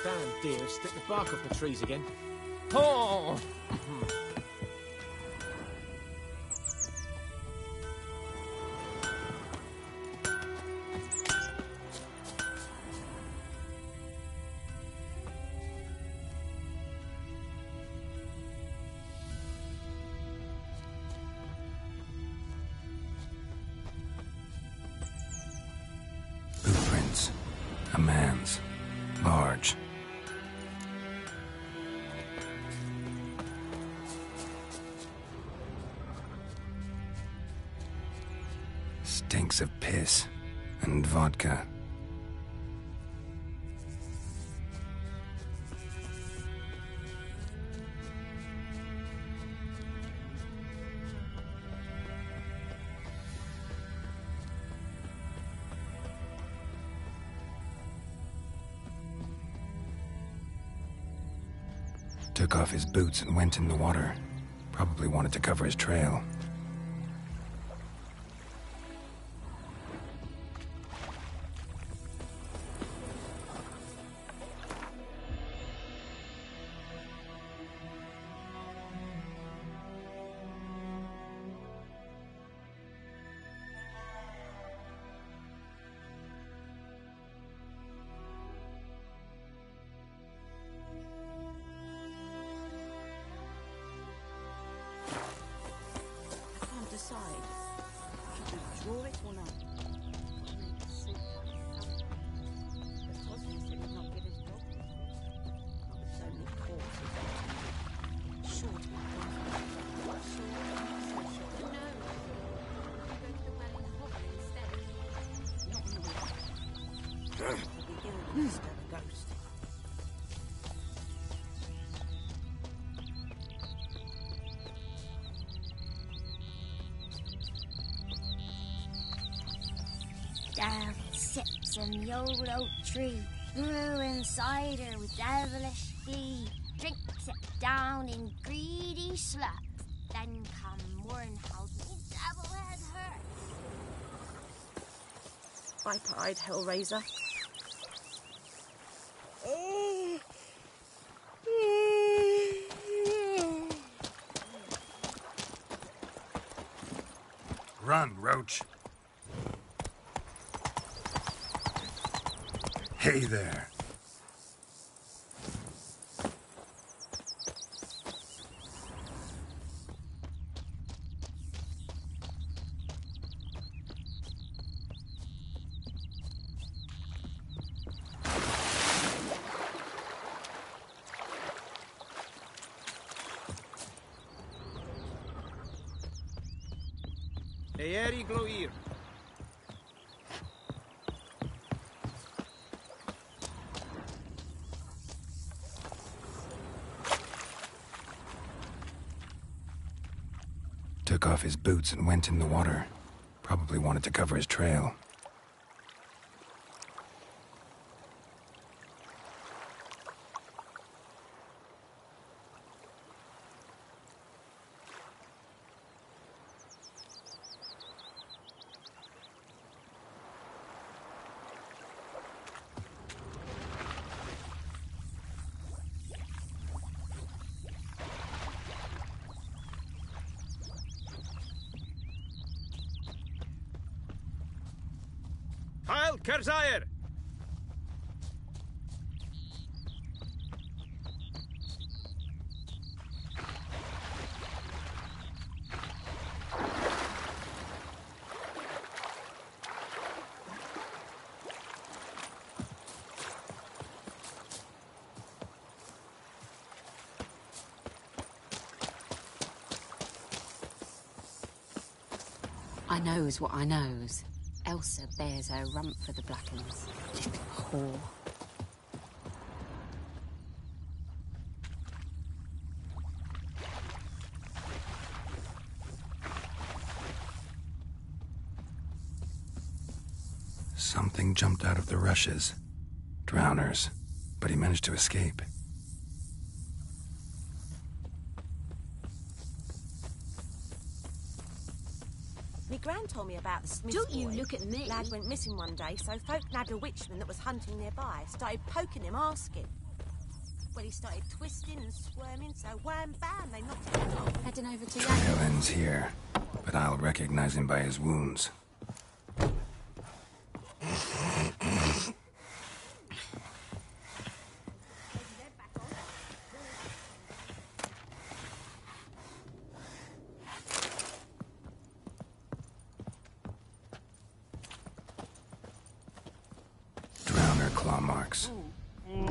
Damn deer, stick the bark off the trees again. Oh! Footprints. A man's. Large. Stinks of piss and vodka. Took off his boots and went in the water. Probably wanted to cover his trail. Devil sips in the old oak tree, brewing cider with devilish glee, drinks it down in greedy sluts, then come morn how the devil head hurts. Pipe-eyed Hellraiser. Run, Roach. Hey there. Eeri Gloir. Took off his boots and went in the water. Probably wanted to cover his trail. Heil Kerzair! I knows what I knows. Elsa bears her rump for the Blackens. Little whore. Something jumped out of the rushes. Drowners. But he managed to escape. Me gran told me about the Smiths. Don't you boy. look at me. Lad went missing one day, so folk nabbed a witchman that was hunting nearby. Started poking him, asking. Well, he started twisting and squirming, so wham bam, they knocked him off. Heading over to Trail ends here, but I'll recognize him by his wounds. Claw marks.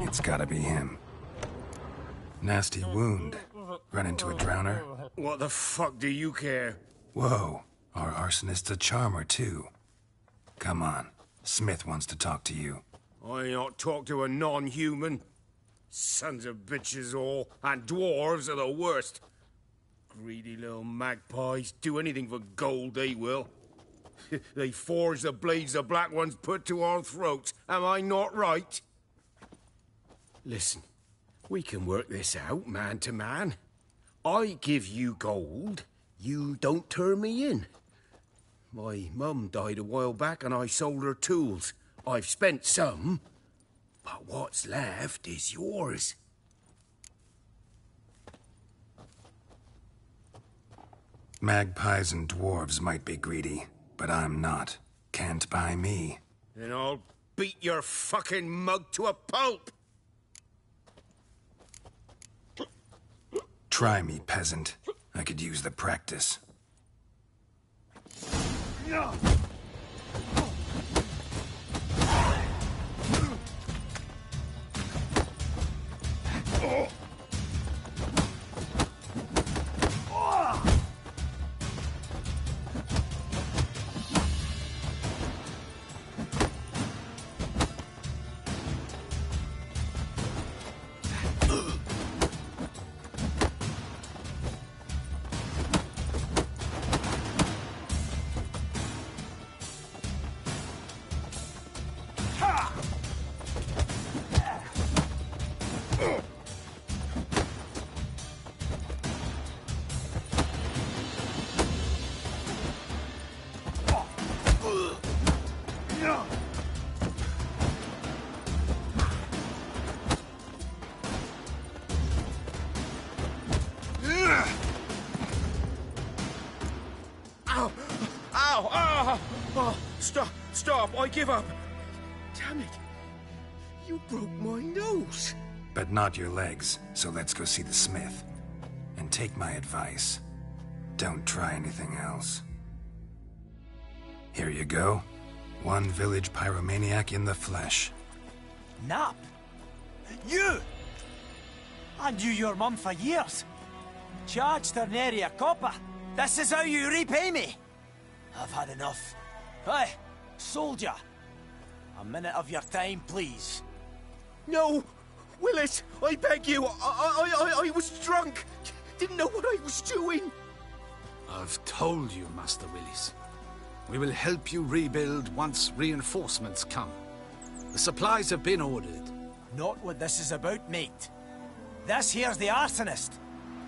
It's gotta be him. Nasty wound. Run into a drowner? What the fuck do you care? Whoa, our arsonist's a charmer, too. Come on, Smith wants to talk to you. I not talk to a non-human. Sons of bitches all, and dwarves are the worst. Greedy little magpies, do anything for gold, they will. They forge the blades the Black Ones put to our throats. Am I not right? Listen, we can work this out, man to man. I give you gold, you don't turn me in. My mum died a while back and I sold her tools. I've spent some, but what's left is yours. Magpies and dwarves might be greedy, but I'm not. Can't buy me. Then I'll beat your fucking mug to a pulp! Try me, peasant. I could use the practice. Oh, stop, I give up. Damn it. You broke my nose. But not your legs, so let's go see the smith. And take my advice. Don't try anything else. Here you go. One village pyromaniac in the flesh. Nap? You! I knew your mum for years. Charged her nary a copper. This is how you repay me. I've had enough. Hey, soldier. A minute of your time, please. No! Willis, I beg you. I was drunk. Didn't know what I was doing. I've told you, Master Willis. We will help you rebuild once reinforcements come. The supplies have been ordered. Not what this is about, mate. This here's the arsonist.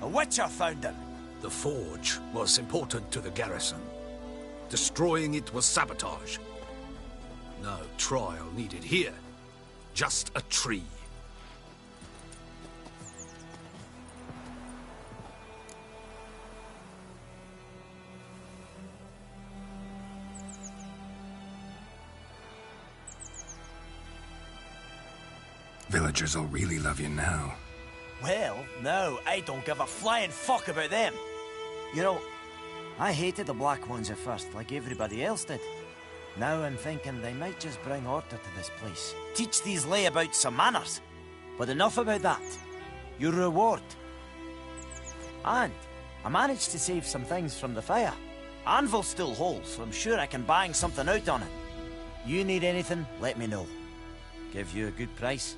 A witcher found him. The forge was important to the garrison. Destroying it was sabotage. No trial needed here. Just a tree. Villagers will really love you now. Well, no, I don't give a flying fuck about them. You know, I hated the Black Ones at first, like everybody else did. Now I'm thinking they might just bring order to this place. Teach these layabouts some manners. But enough about that. Your reward. And I managed to save some things from the fire. Anvil still holds, so I'm sure I can bang something out on it. You need anything, let me know. Give you a good price.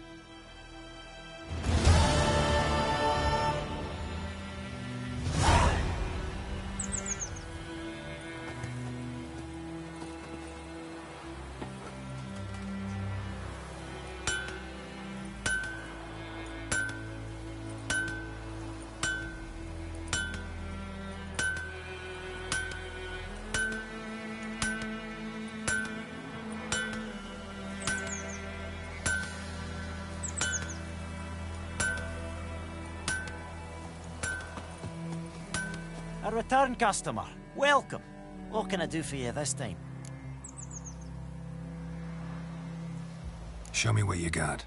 A return customer. Welcome. What can I do for you this time? Show me what you got.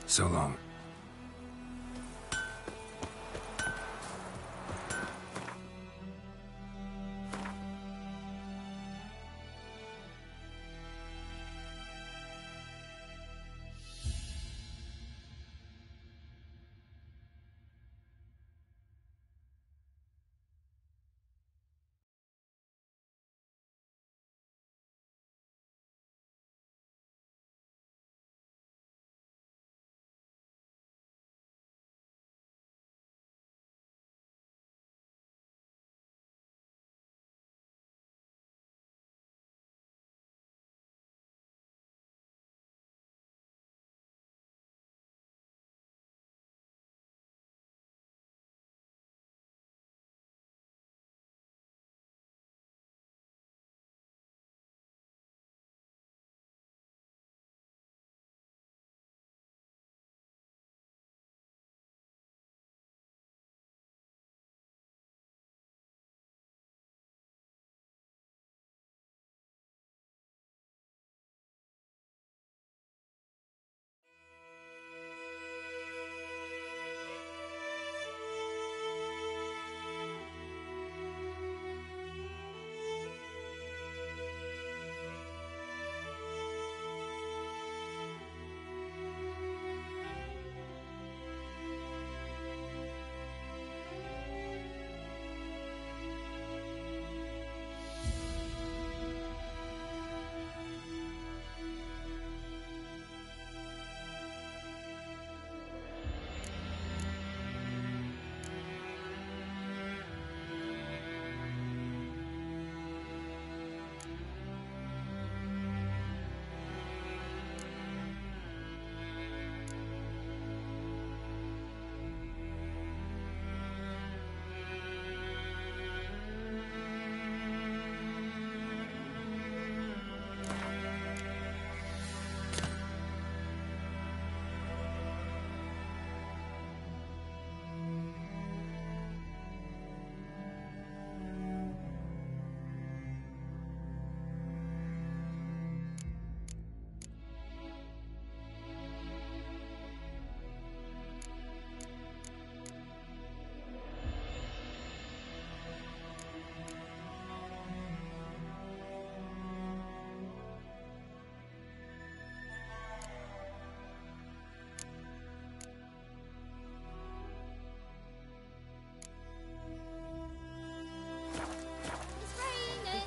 So long.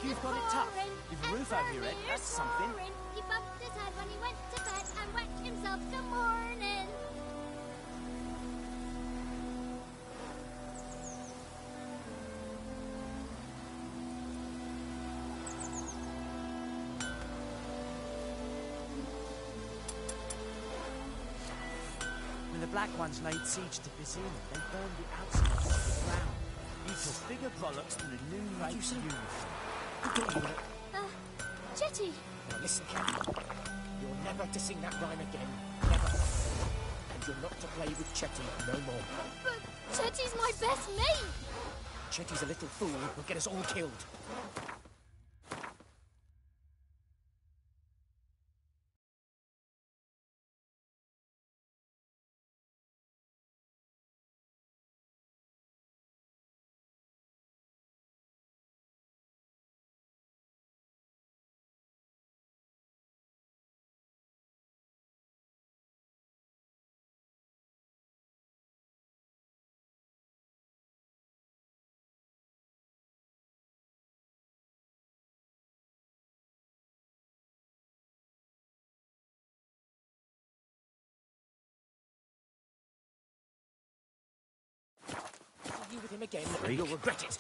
you've got it tough. You've a roof over your head, that's something. He bumped his head when he went to bed and whacked himself till morning. When the Black Ones laid siege to Vizima, they burned the outskirts to the ground. You took bigger bollocks than a new race uniform. Jetty! Now listen, you're never to sing that rhyme again. Never. And you're not to play with Chetty no more. But Chetty's my best mate! Chetty's a little fool who'll get us all killed. You with him again, and you'll regret it.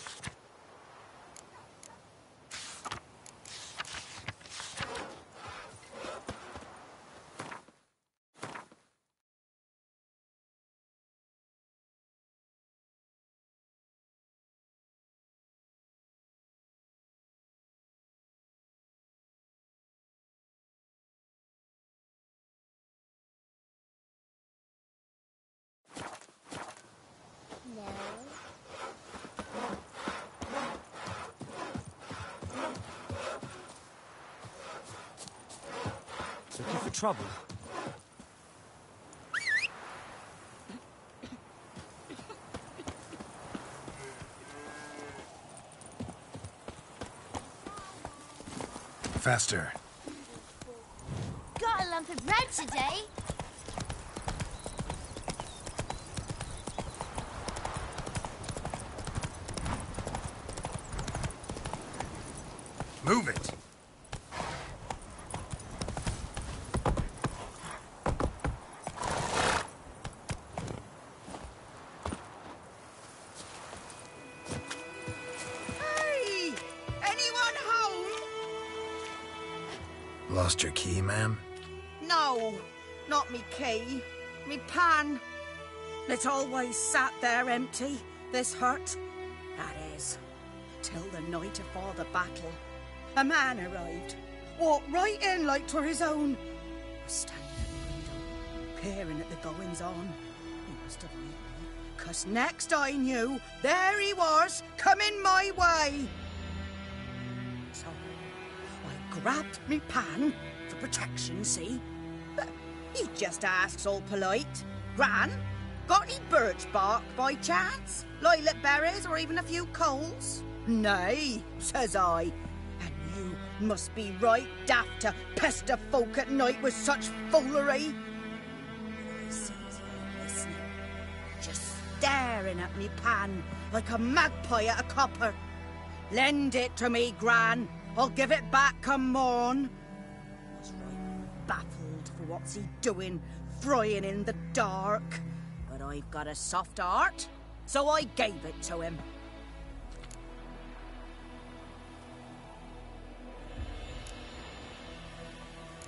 No. Looking for trouble? Faster. Got a lump of bread today. Move it. Hey! Anyone home? Lost your key, ma'am? No, not me key. Me pan. It always sat there empty, this hut. That is, till the night afore the battle. A man arrived, walked right in like 'twere his own. Was standing at the window, peering at the goings-on. He must have heard me, 'cause next I knew, there he was, coming my way. So, I grabbed me pan, for protection, see? But he just asks all polite, Gran, got any birch bark by chance? Lilac berries or even a few coals? Nay, says I. And you must be right daft to pester folk at night with such foolery. I sees her listening, just staring at me pan like a magpie at a copper. Lend it to me, Gran. I'll give it back come morn. I was right baffled for what's he doing, frying in the dark. But I've got a soft heart, so I gave it to him.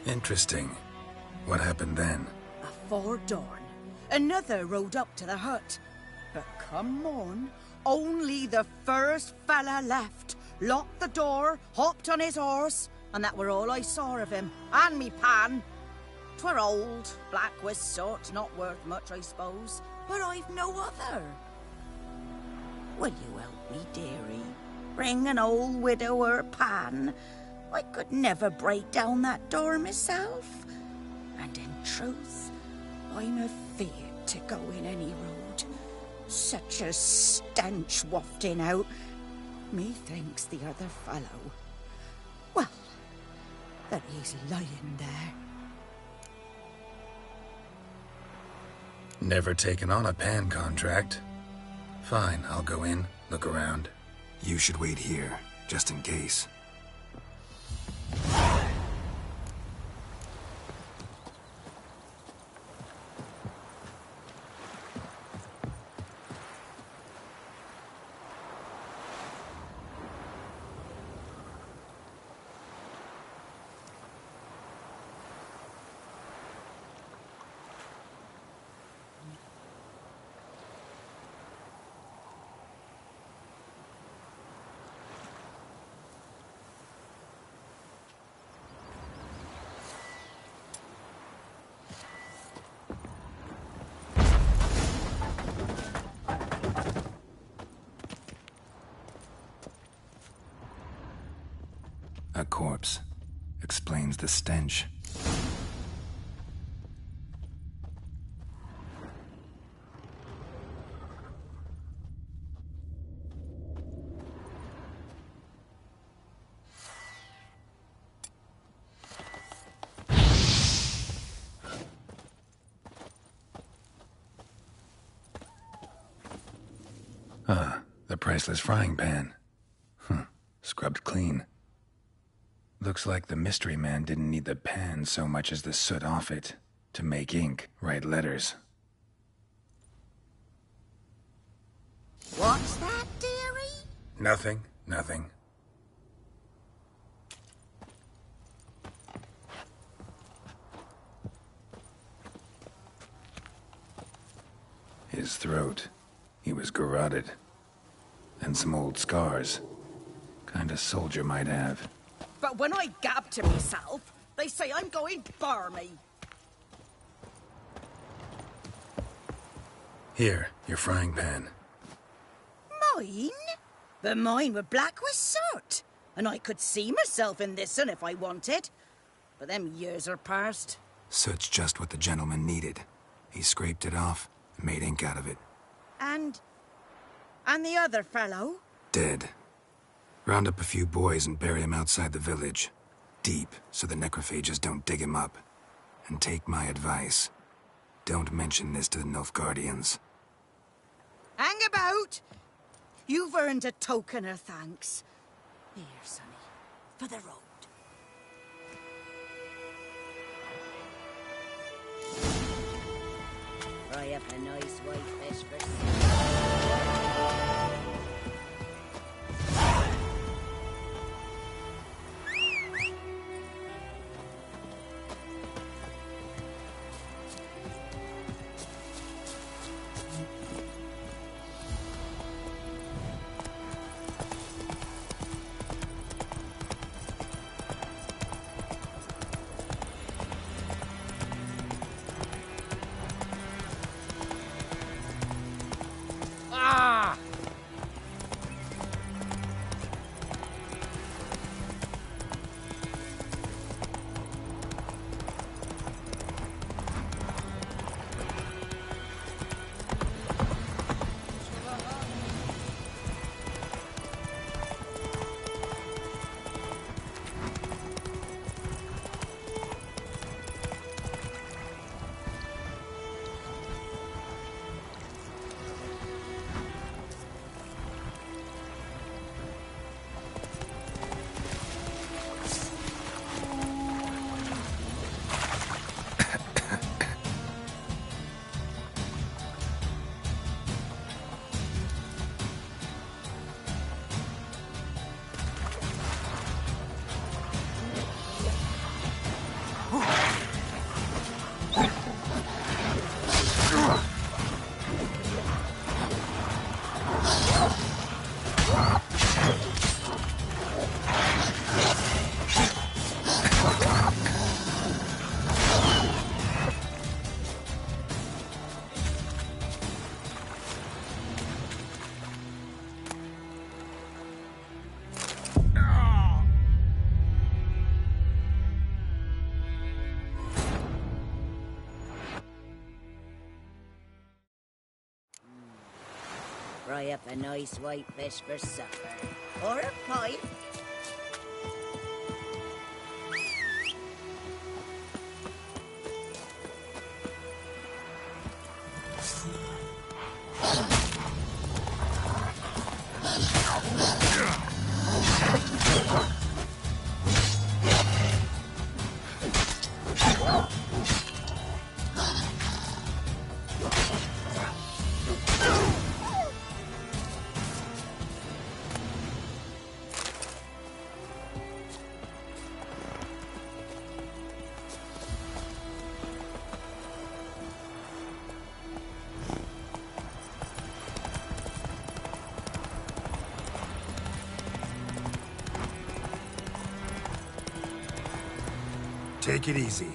Interesting. What happened then? Afore dawn, another rode up to the hut. But come morn, only the first fella left, locked the door, hopped on his horse, and that were all I saw of him, and me pan. 'Twere old, black with soot, not worth much, I suppose, but I've no other. Will you help me, dearie? Bring an old widower pan. I could never break down that door myself. And in truth, I'm afeard to go in any road. Such a stench wafting out. Methinks the other fellow, well, that he's lying there. Never taken on a pan contract. Fine, I'll go in, look around. You should wait here, just in case. A corpse. Explains the stench. The priceless frying pan. Scrubbed clean. Looks like the mystery man didn't need the pan so much as the soot off it to make ink, write letters. What's that, dearie? Nothing. His throat. He was garroted. And some old scars. Kind a soldier might have. But when I gab to myself, they say I'm going barmy. Here, your frying pan. Mine? But mine were black with soot. And I could see myself in this one if I wanted. But them years are past. Soot's just what the gentleman needed. He scraped it off and made ink out of it. And the other fellow? Dead. Round up a few boys and bury him outside the village. Deep, so the necrophages don't dig him up. And take my advice. Don't mention this to the Nilfgaardians. Hang about! You've earned a token of thanks. Here, sonny, for the road. Fry up a nice white fish for Fry up a nice white fish for supper. Or a pipe. Take it easy.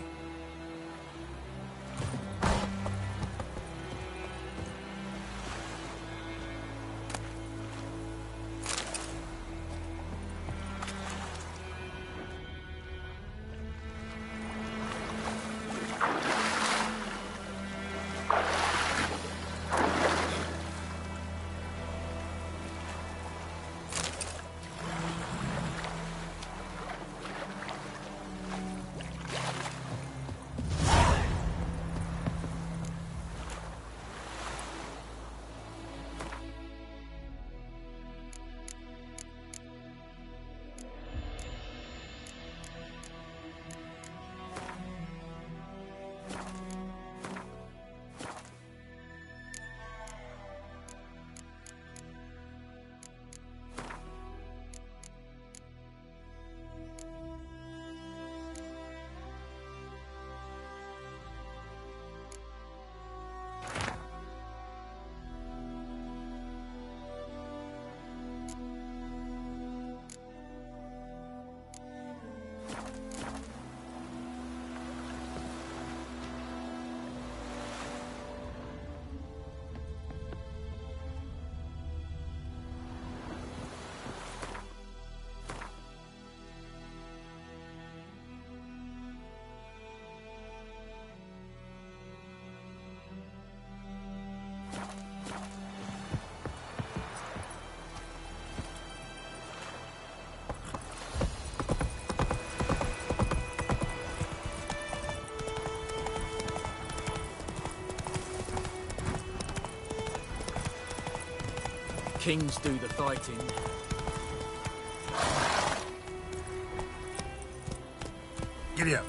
kings do the fighting. Giddy up.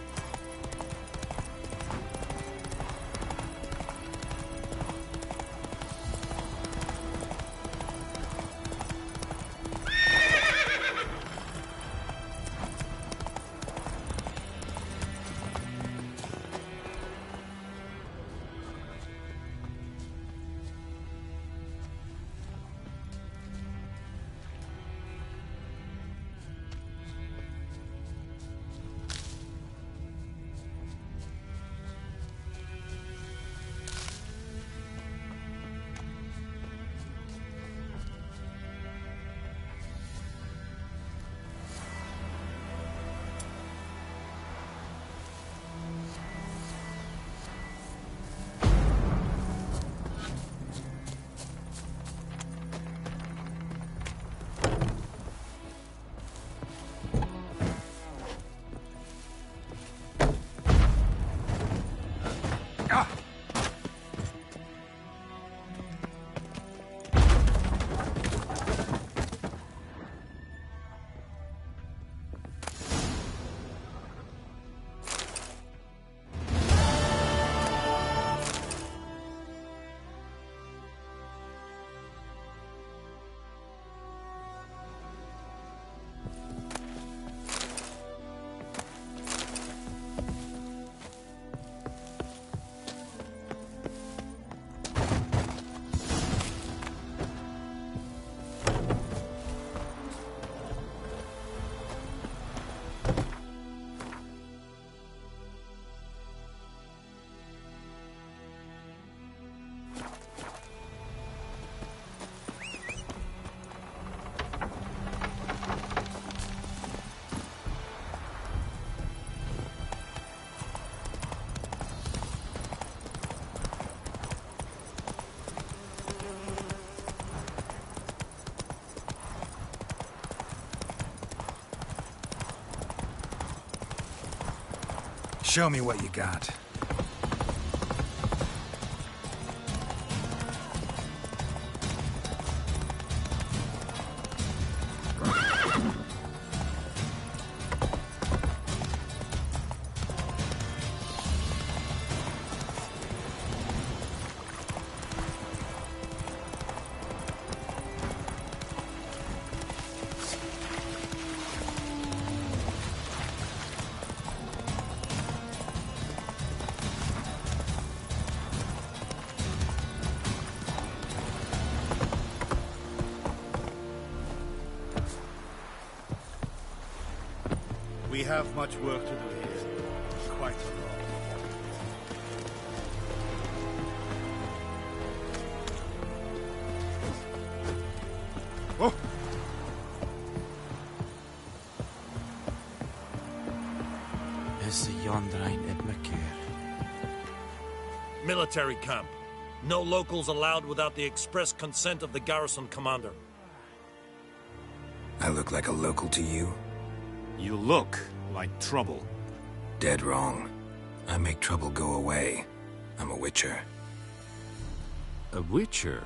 Show me what you got. We have much work to do here. Quite a lot. Oh! Is the Yondrain Ibmakir? Military camp. No locals allowed without the express consent of the garrison commander. I look like a local to you? You look like trouble. Dead wrong. I make trouble go away. I'm a witcher. A witcher?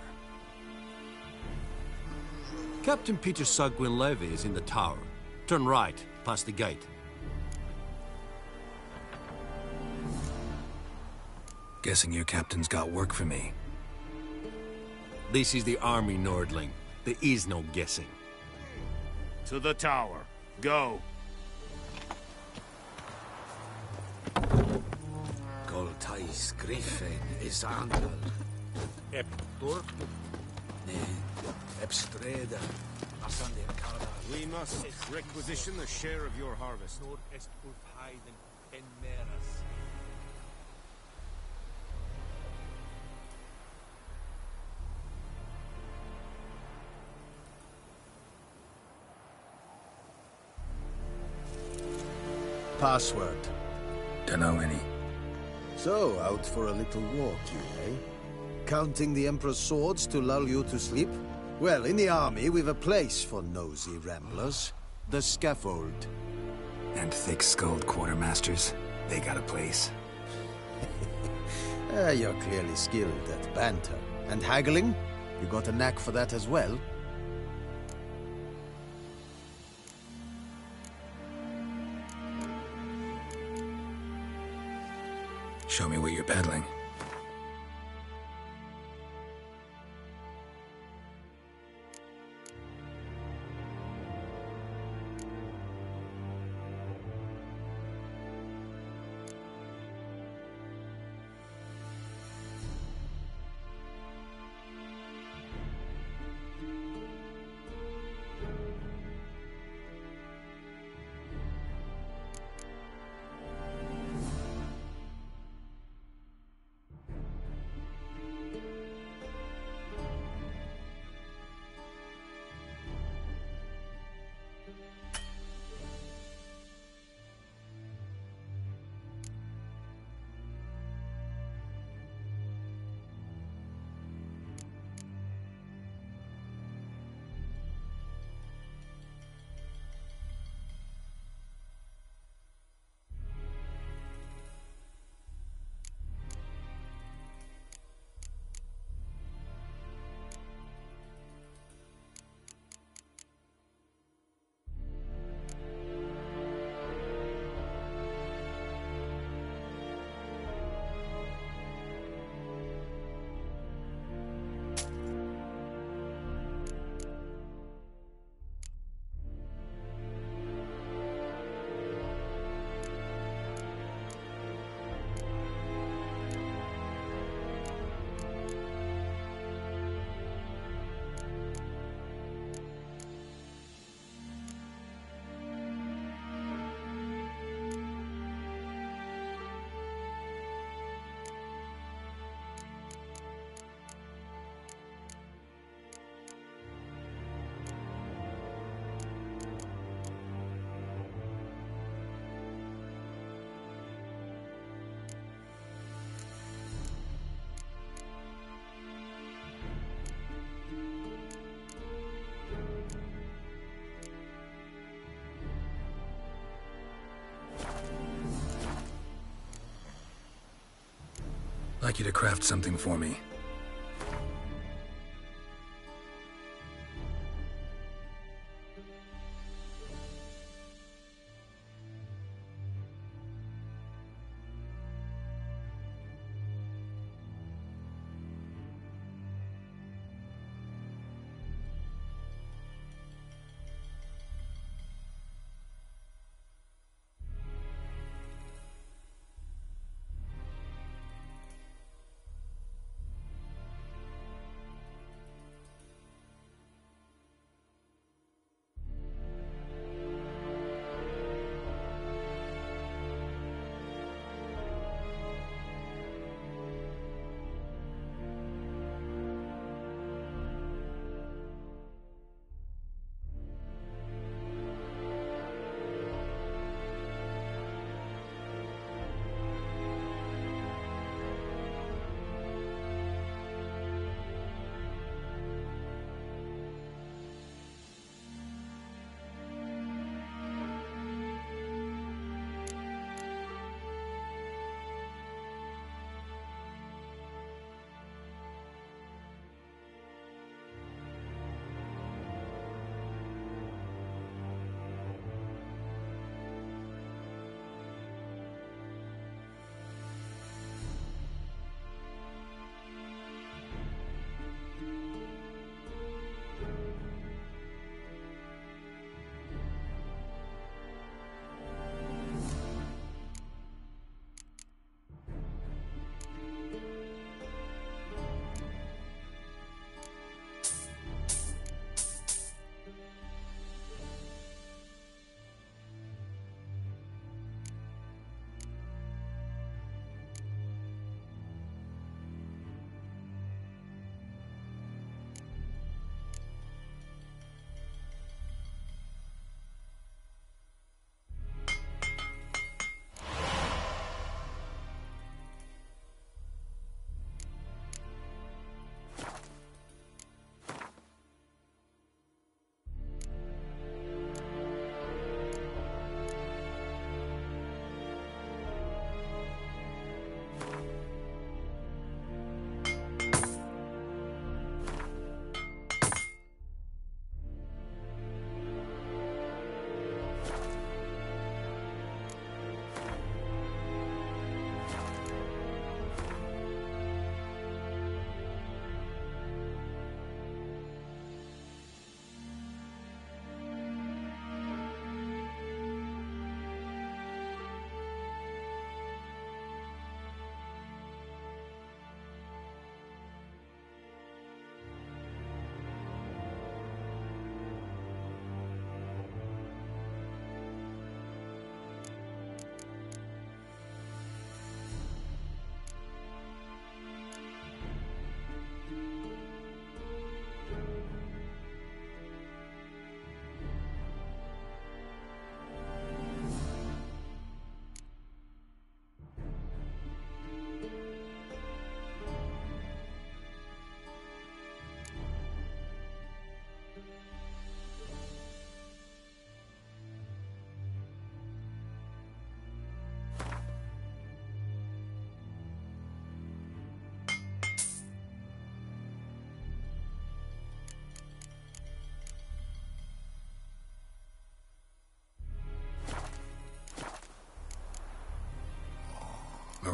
Captain Peter Sagwin Levy is in the tower. Turn right, past the gate. Guessing your captain's got work for me. This is the army, Nordling. There is no guessing. To the tower. Go. Goltais Griffin is Angel. Eptor? Ne, Epstreda. We must requisition a share of your harvest. Password? Dunno any. So, out for a little walk, you eh? Counting the Emperor's swords to lull you to sleep? Well, in the army, we've a place for nosy ramblers. The scaffold. And thick-skulled quartermasters? They got a place. You're clearly skilled at banter. And haggling? You got a knack for that as well? Show me what you're peddling. I'd like you to craft something for me.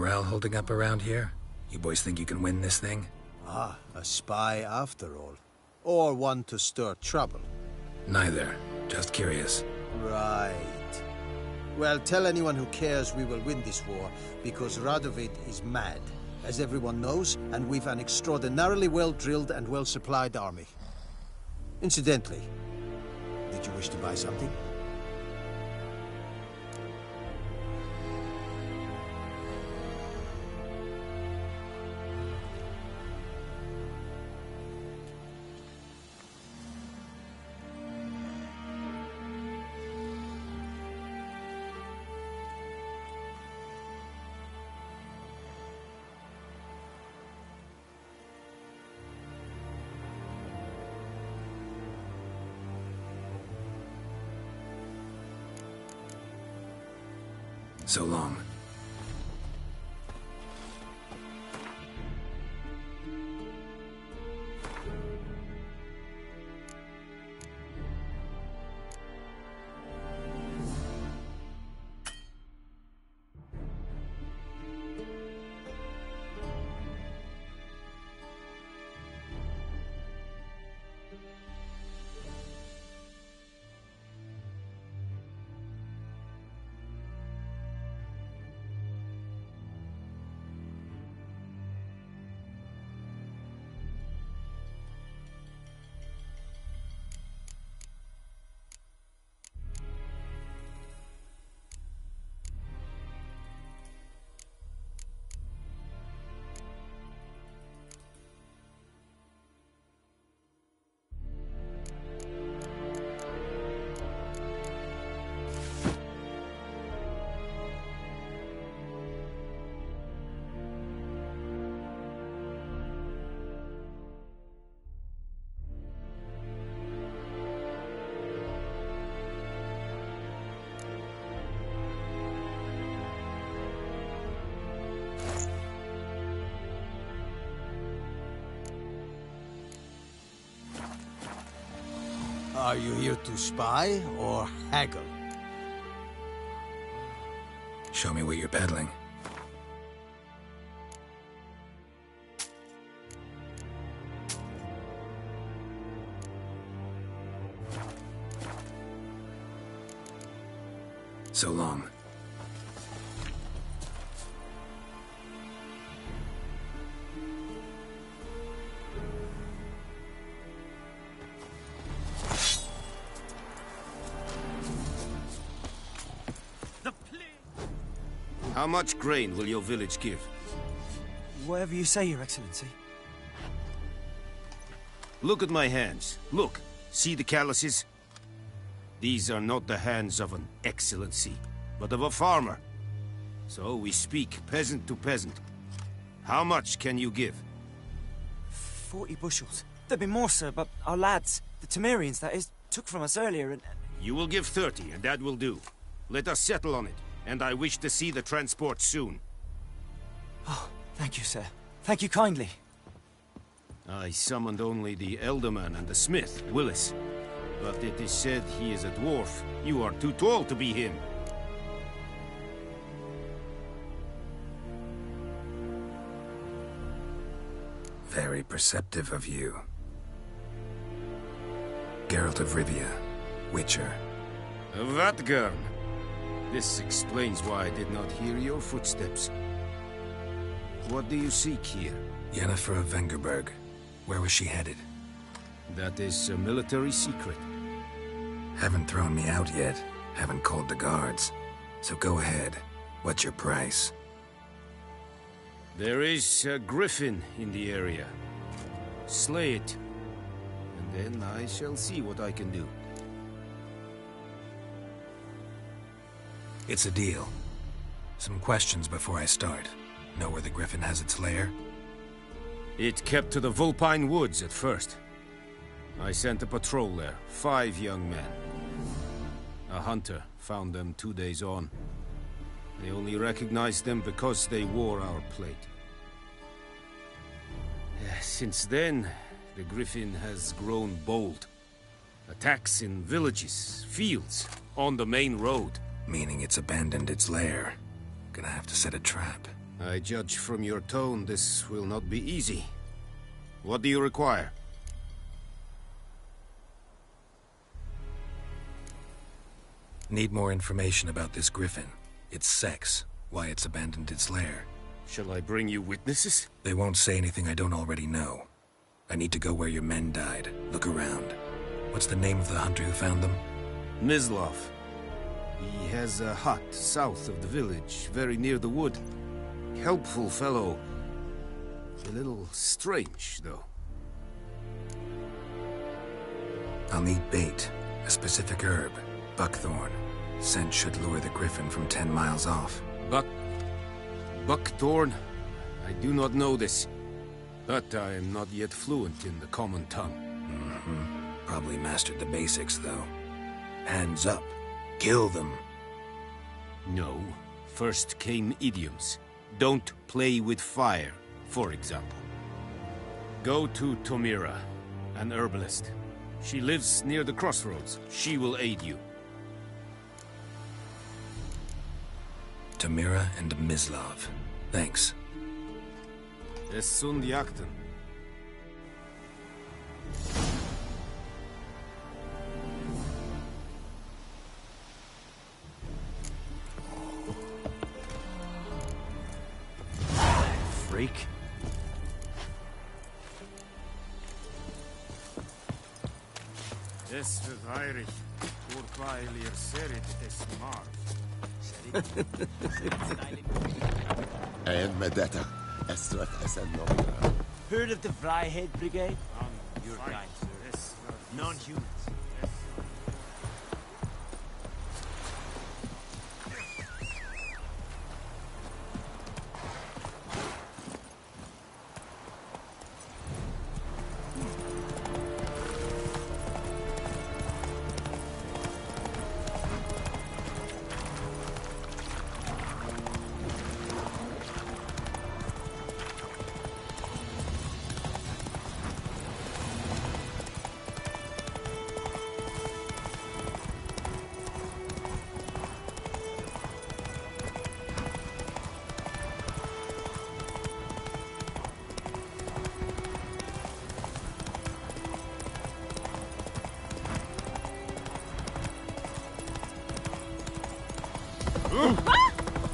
Morale holding up around here? You boys think you can win this thing? Ah, a spy after all. Or one to stir trouble. Neither. Just curious. Right. Well, tell anyone who cares we will win this war, because Radovid is mad, as everyone knows, and we've an extraordinarily well-drilled and well-supplied army. Incidentally, did you wish to buy something? So long. Are you here to spy or haggle? Show me what you're peddling. So long. How much grain will your village give? Whatever you say, Your Excellency. Look at my hands. Look. See the calluses? These are not the hands of an excellency, but of a farmer. So we speak peasant to peasant. How much can you give? 40 bushels. There'd be more, sir, but our lads, the Temerians, that is, took from us earlier and... You will give 30, and that will do. Let us settle on it, and I wish to see the transport soon. Oh, thank you, sir. Thank you kindly. I summoned only the Elderman and the smith, Willis. But it is said he is a dwarf. You are too tall to be him. Very perceptive of you. Geralt of Rivia, Witcher. Vatgarn. This explains why I did not hear your footsteps. What do you seek here? Yennefer of Vengerberg. Where was she headed? That is a military secret. Haven't thrown me out yet. Haven't called the guards. So go ahead. What's your price? There is a griffin in the area. Slay it. And then I shall see what I can do. It's a deal. Some questions before I start. Know where the griffin has its lair? It kept to the Vulpine Woods at first. I sent a patrol there, 5 young men. A hunter found them 2 days on. They only recognized them because they wore our plate. Since then, the griffin has grown bold. Attacks in villages, fields, on the main road. Meaning it's abandoned its lair. Gonna have to set a trap. I judge from your tone this will not be easy. What do you require? Need more information about this griffin. Its sex, why it's abandoned its lair. Shall I bring you witnesses? They won't say anything I don't already know. I need to go where your men died. Look around. What's the name of the hunter who found them? Mislav. He has a hut south of the village, very near the wood. Helpful fellow. A little strange, though. I'll need bait. A specific herb. Buckthorn. Scent should lure the griffin from 10 miles off. Buckthorn? I do not know this. But I am not yet fluent in the common tongue. Probably mastered the basics, though. Hands up. Kill them. No. First came idioms. Don't play with fire, for example. Go to Tomira, an herbalist. She lives near the crossroads. She will aid you. Tomira and Mislav. Thanks. Es sunt jakten. Freak. Es verweirig. Urquailier serit es mar. And Medetta, Estrath Esenora. Heard of the Vryhead Brigade? You're right. Non-humans.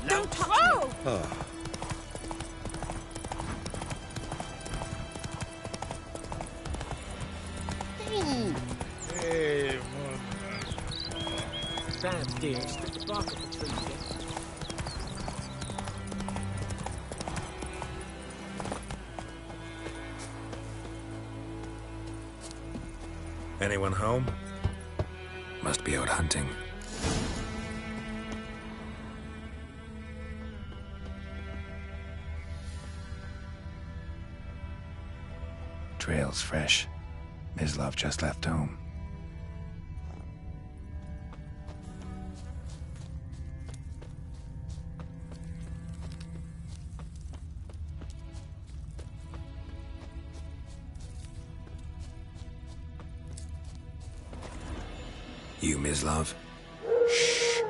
Don't touch me! Hey, damn dear, stick the bark of the tree again. Anyone home? Must be out hunting. Trail's fresh. Mislav just left home. You, Mislav? Shh.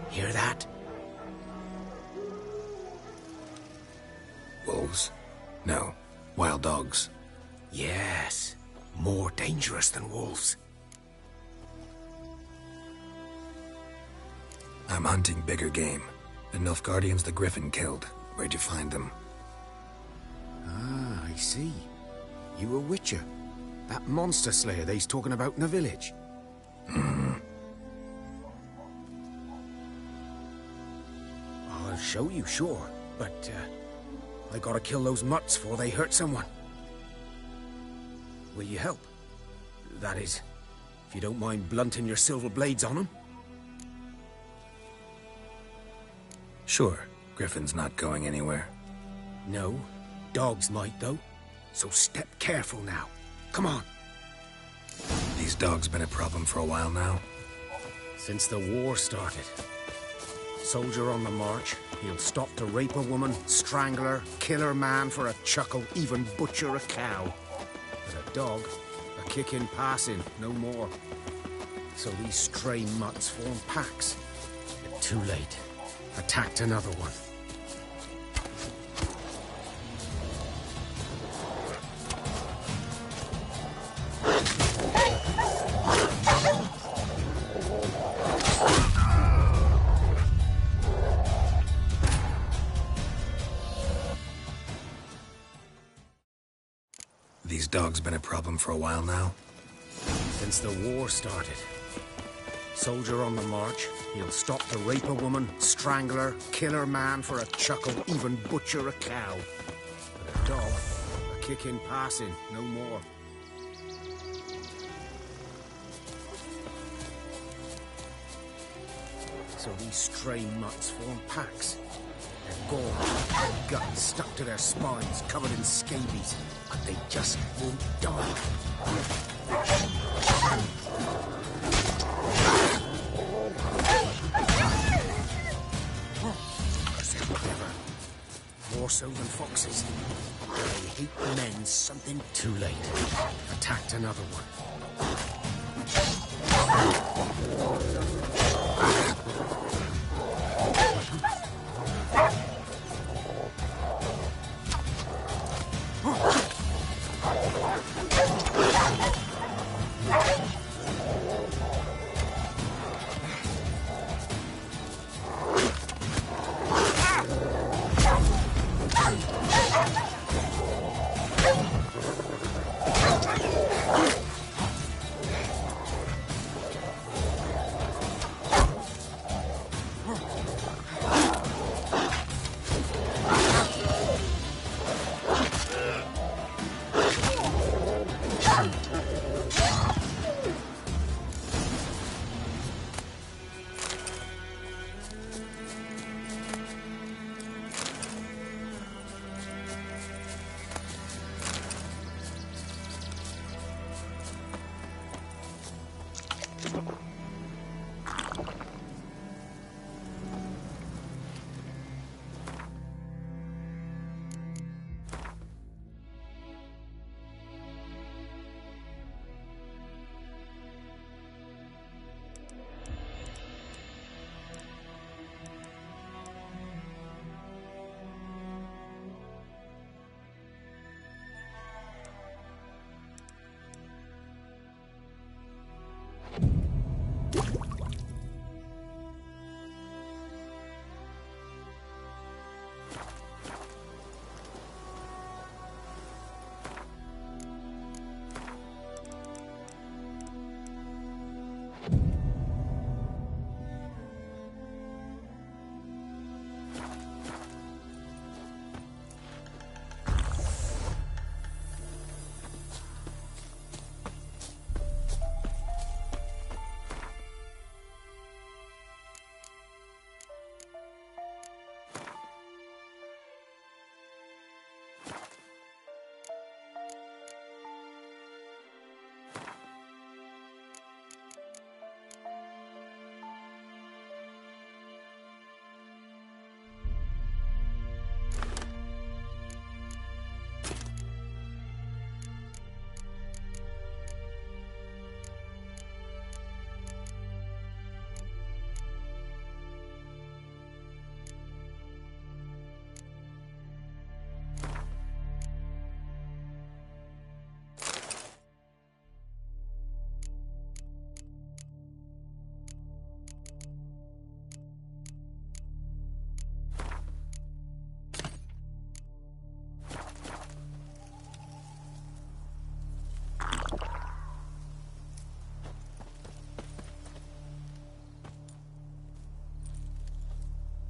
Hear that? Wolves? No. Wild dogs. Yes. More dangerous than wolves. I'm hunting bigger game. The Nilfgaardians the Griffin killed. Where'd you find them? Ah, I see. You a witcher. That monster slayer they's talking about in the village. I'll show you, sure. But, I gotta kill those mutts before they hurt someone. Will you help? That is, if you don't mind blunting your silver blades on them. Sure. Griffin's not going anywhere. No. Dogs might, though. So step careful now. Come on. These dogs been a problem for a while now? Since the war started. Soldier on the march, he'll stop to rape a woman, strangle her, kill her man for a chuckle, even butcher a cow. But a dog, a kick in passing, no more. So these stray mutts form packs. But too late. Attacked another one. dog's been a problem for a while now? Since the war started. Soldier on the march, he'll stop to rape a woman, strangle her, kill her man for a chuckle, even butcher a cow. But a dog, a kick in passing, no more. So these stray mutts form packs. Their gore, their guts stuck to their spines, covered in scabies, but they just won't die. Because they're clever. More so than foxes. They hate men something too late. Attacked another one.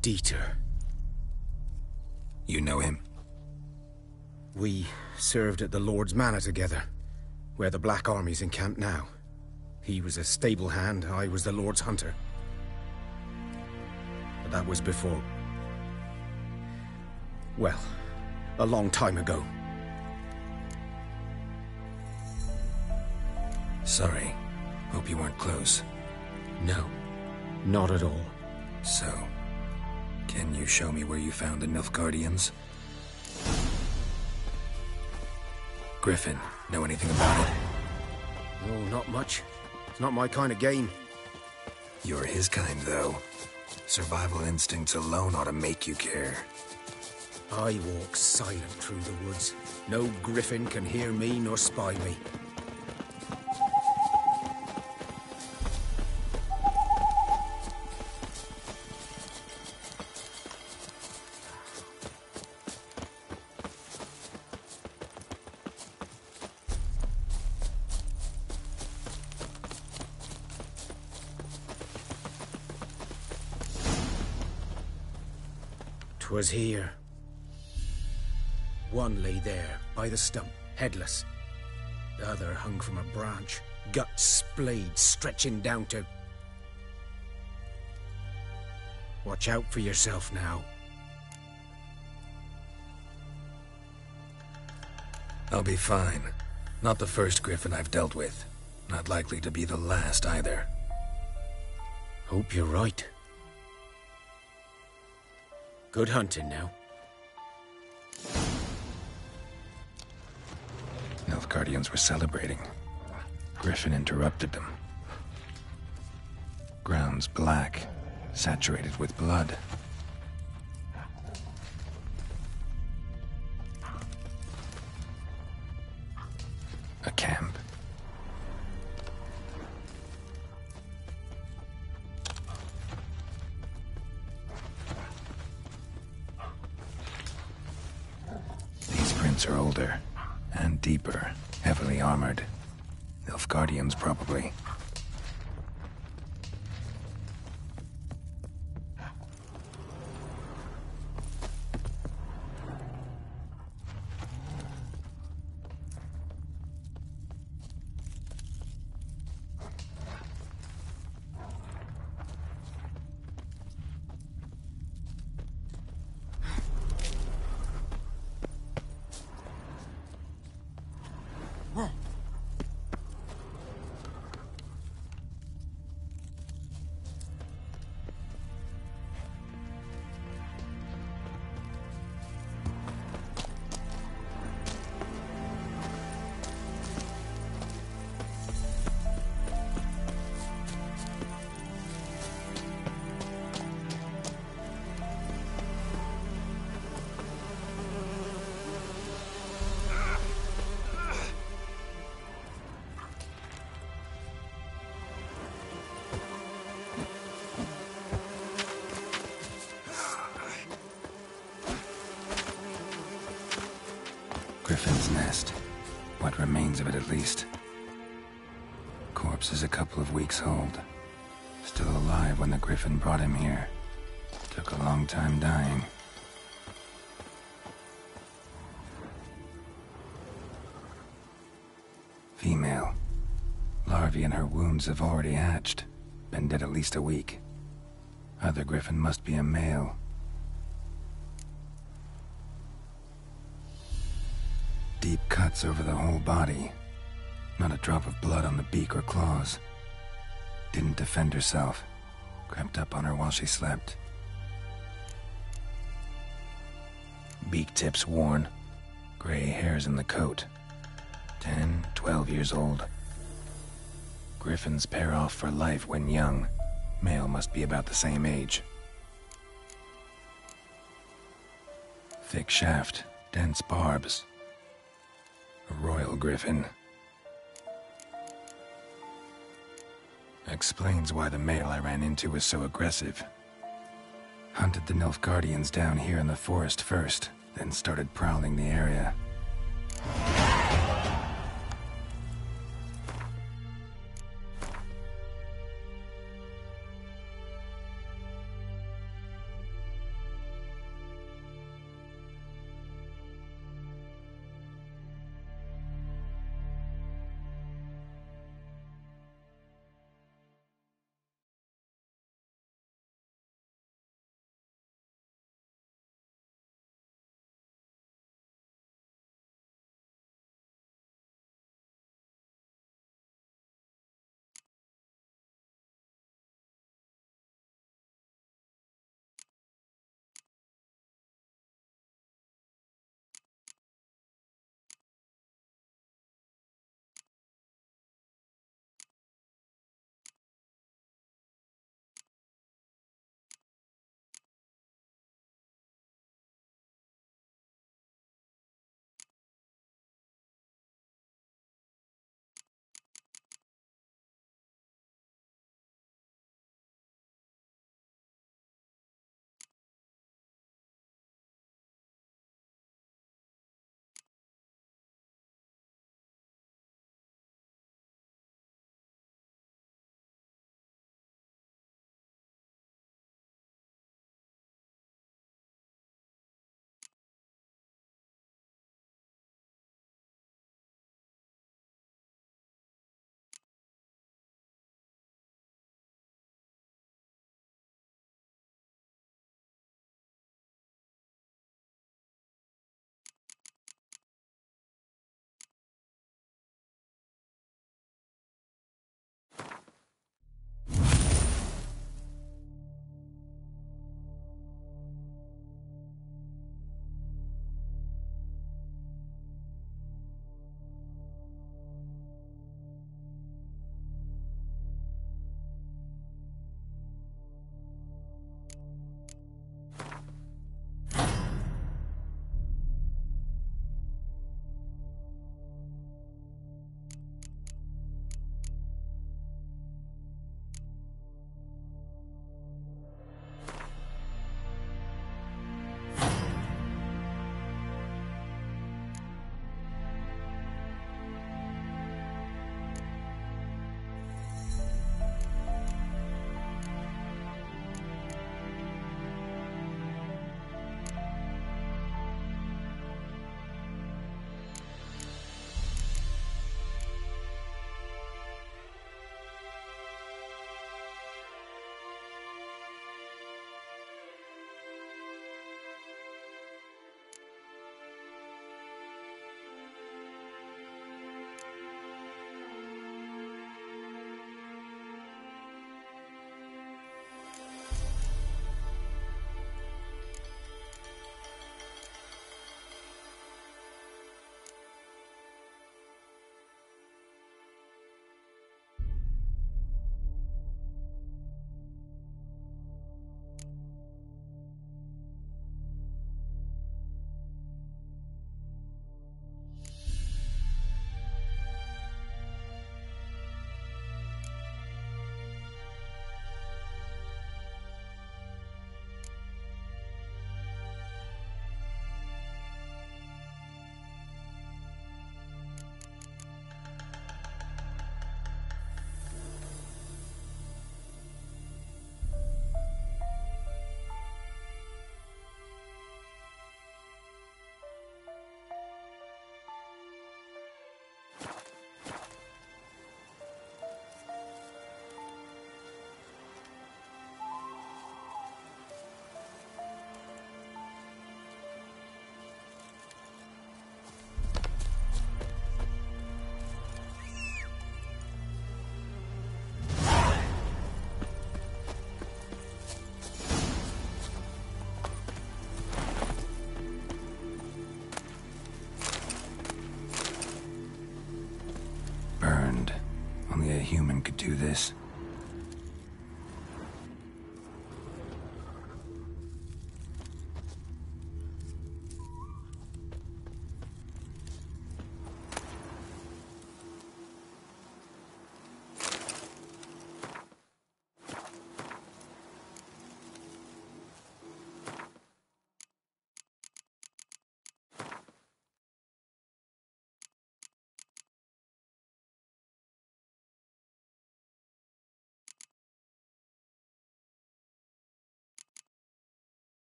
Dieter. You know him? We served at the Lord's Manor together, where the Black Army's encamped now. He was a stable hand, I was the Lord's hunter. But that was before... well, a long time ago. Sorry. Hope you weren't close. No, not at all. So, can you show me where you found the Nilfgaardians? Griffin, know anything about it? No, not much. It's not my kind of game. You're his kind, though. Survival instincts alone ought to make you care. I walk silent through the woods. No griffin can hear me nor spy me. 'Twas here. One lay there, by the stump, headless. The other hung from a branch, guts splayed, stretching down to... Watch out for yourself now. I'll be fine. Not the first griffin I've dealt with. Not likely to be the last either. Hope you're right. Good hunting now. Nilfgaardians were celebrating. Griffin interrupted them. Ground's black, saturated with blood. A camp. These prints are older and deeper, heavily armored. Nilfgaardians, probably. Griffin's nest. What remains of it, at least. Corpse is a couple of weeks old. Still alive when the Griffin brought him here. Took a long time dying. Female. Larvae in her wounds have already hatched. Been dead at least a week. Other Griffin must be a male. Deep cuts over the whole body. Not a drop of blood on the beak or claws. Didn't defend herself. Crept up on her while she slept. Beak tips worn. Gray hairs in the coat. 10, 12 years old. Griffins pair off for life when young. Male must be about the same age. Thick shaft, dense barbs. A royal griffin. Explains why the male I ran into was so aggressive. Hunted the Nilfgaardians down here in the forest first, then started prowling the area.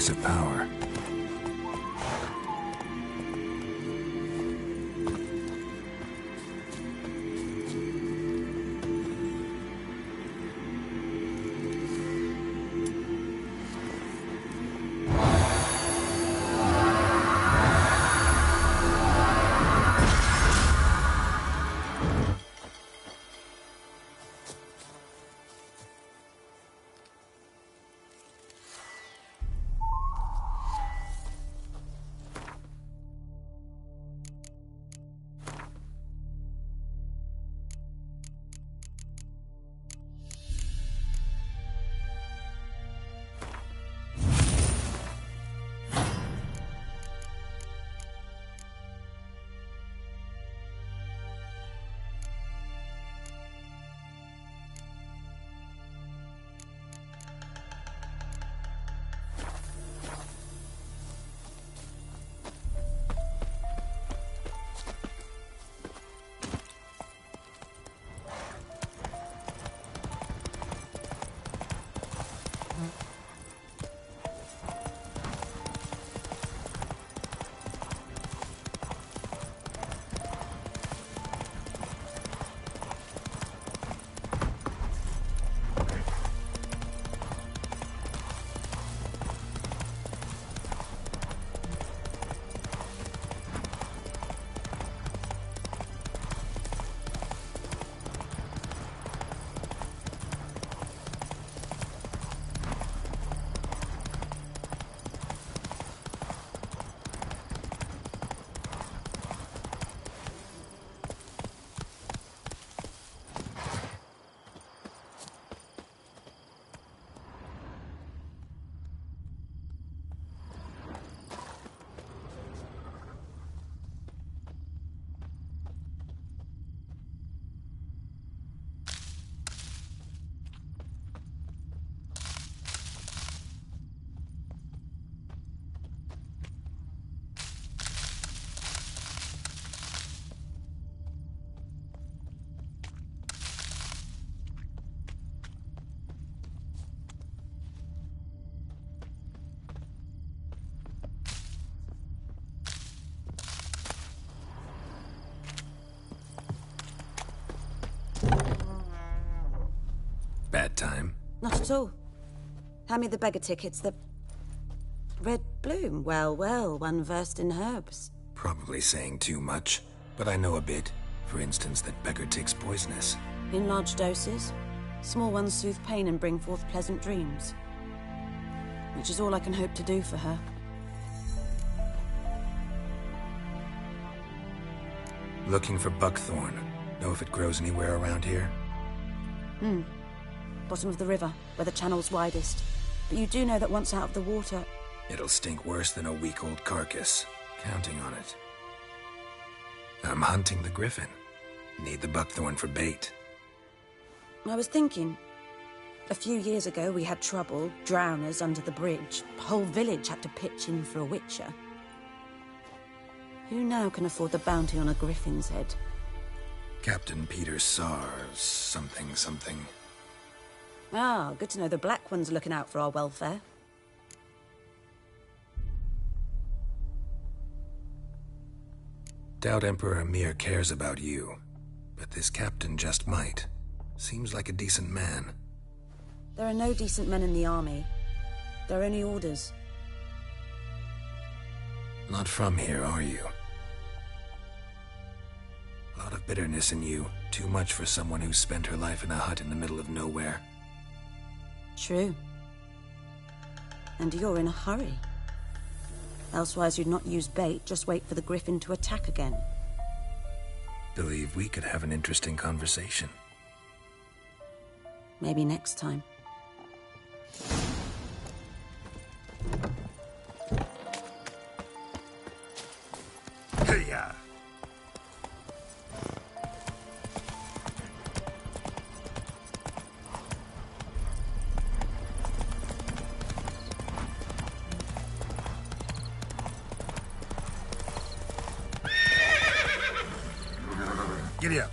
abuse of power. Bad time? Not at all. Hand me the beggar tickets, the... Red bloom. Well, well, one versed in herbs. Probably saying too much, but I know a bit. For instance, that beggar tick's poisonous. In large doses. Small ones soothe pain and bring forth pleasant dreams. Which is all I can hope to do for her. Looking for buckthorn. Know if it grows anywhere around here? Bottom of the river, where the channel's widest. But you do know that once out of the water... It'll stink worse than a week-old carcass. Counting on it. I'm hunting the griffin. Need the buckthorn for bait. I was thinking... A few years ago, we had trouble, drowners under the bridge. The whole village had to pitch in for a witcher. Who now can afford the bounty on a griffin's head? Captain Peter Sars, something. Ah, good to know the Black One's looking out for our welfare. Doubt Emperor Amir cares about you, but this captain just might. Seems like a decent man. There are no decent men in the army. There are only orders. Not from here, are you? A lot of bitterness in you. Too much for someone who spent her life in a hut in the middle of nowhere. True. And you're in a hurry. Elsewise you'd not use bait, just wait for the griffin to attack again. Believe we could have an interesting conversation. Maybe next time. Hey-ya! Giddy up.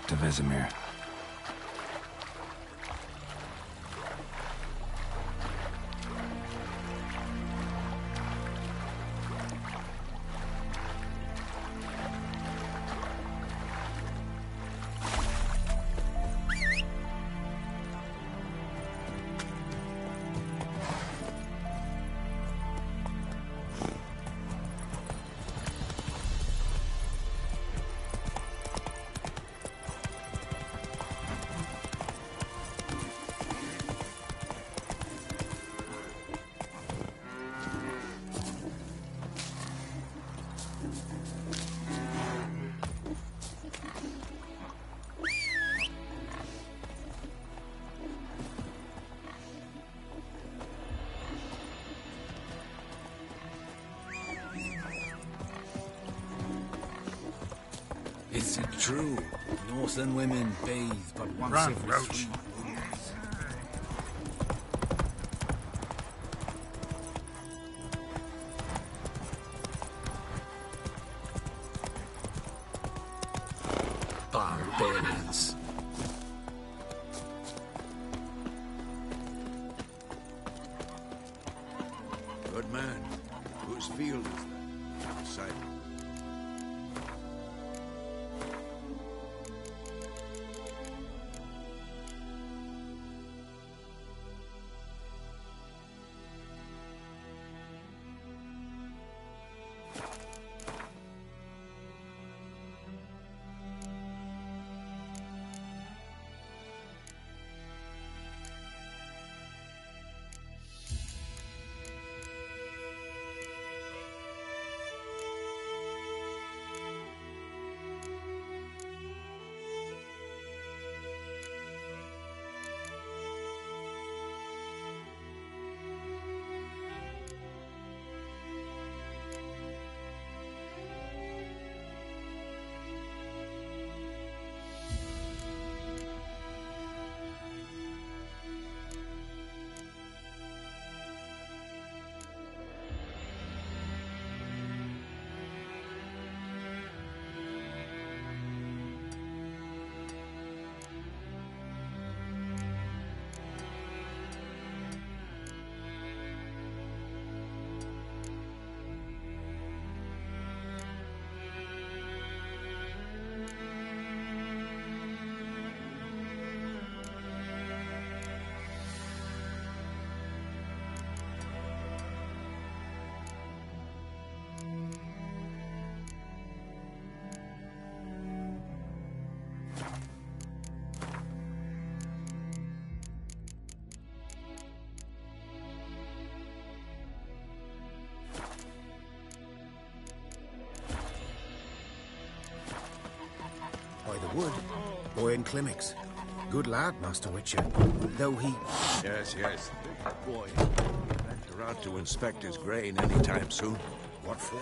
talk to Vesemir. Is it true? Northern women bathe but once Run, every Roach. 3 weeks. Barbarians. Good man. Whose field is that? Outside. By the wood, Boyan Klimmix. Good lad, Master Witcher. Though he... Yes, yes. Boy. You're out to inspect his grain anytime soon. What for?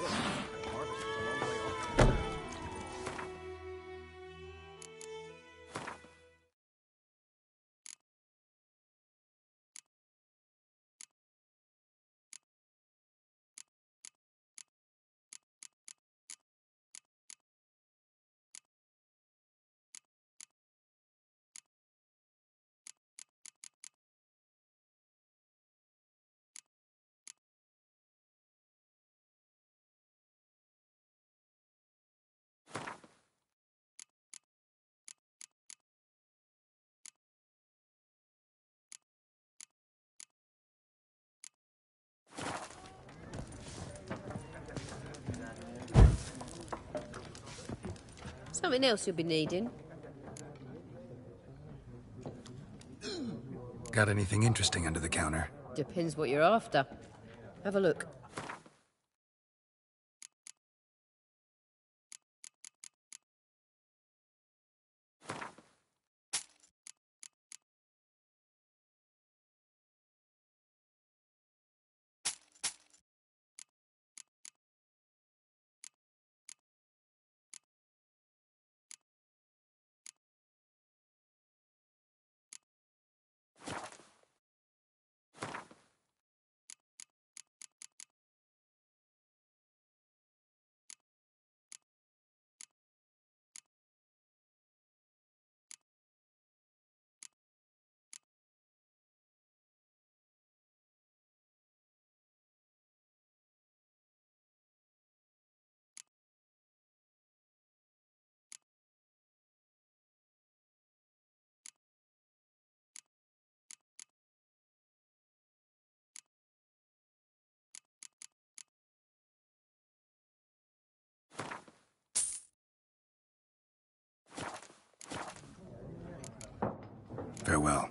Something else you'll be needing? Got anything interesting under the counter? Depends what you're after. Have a look. Farewell.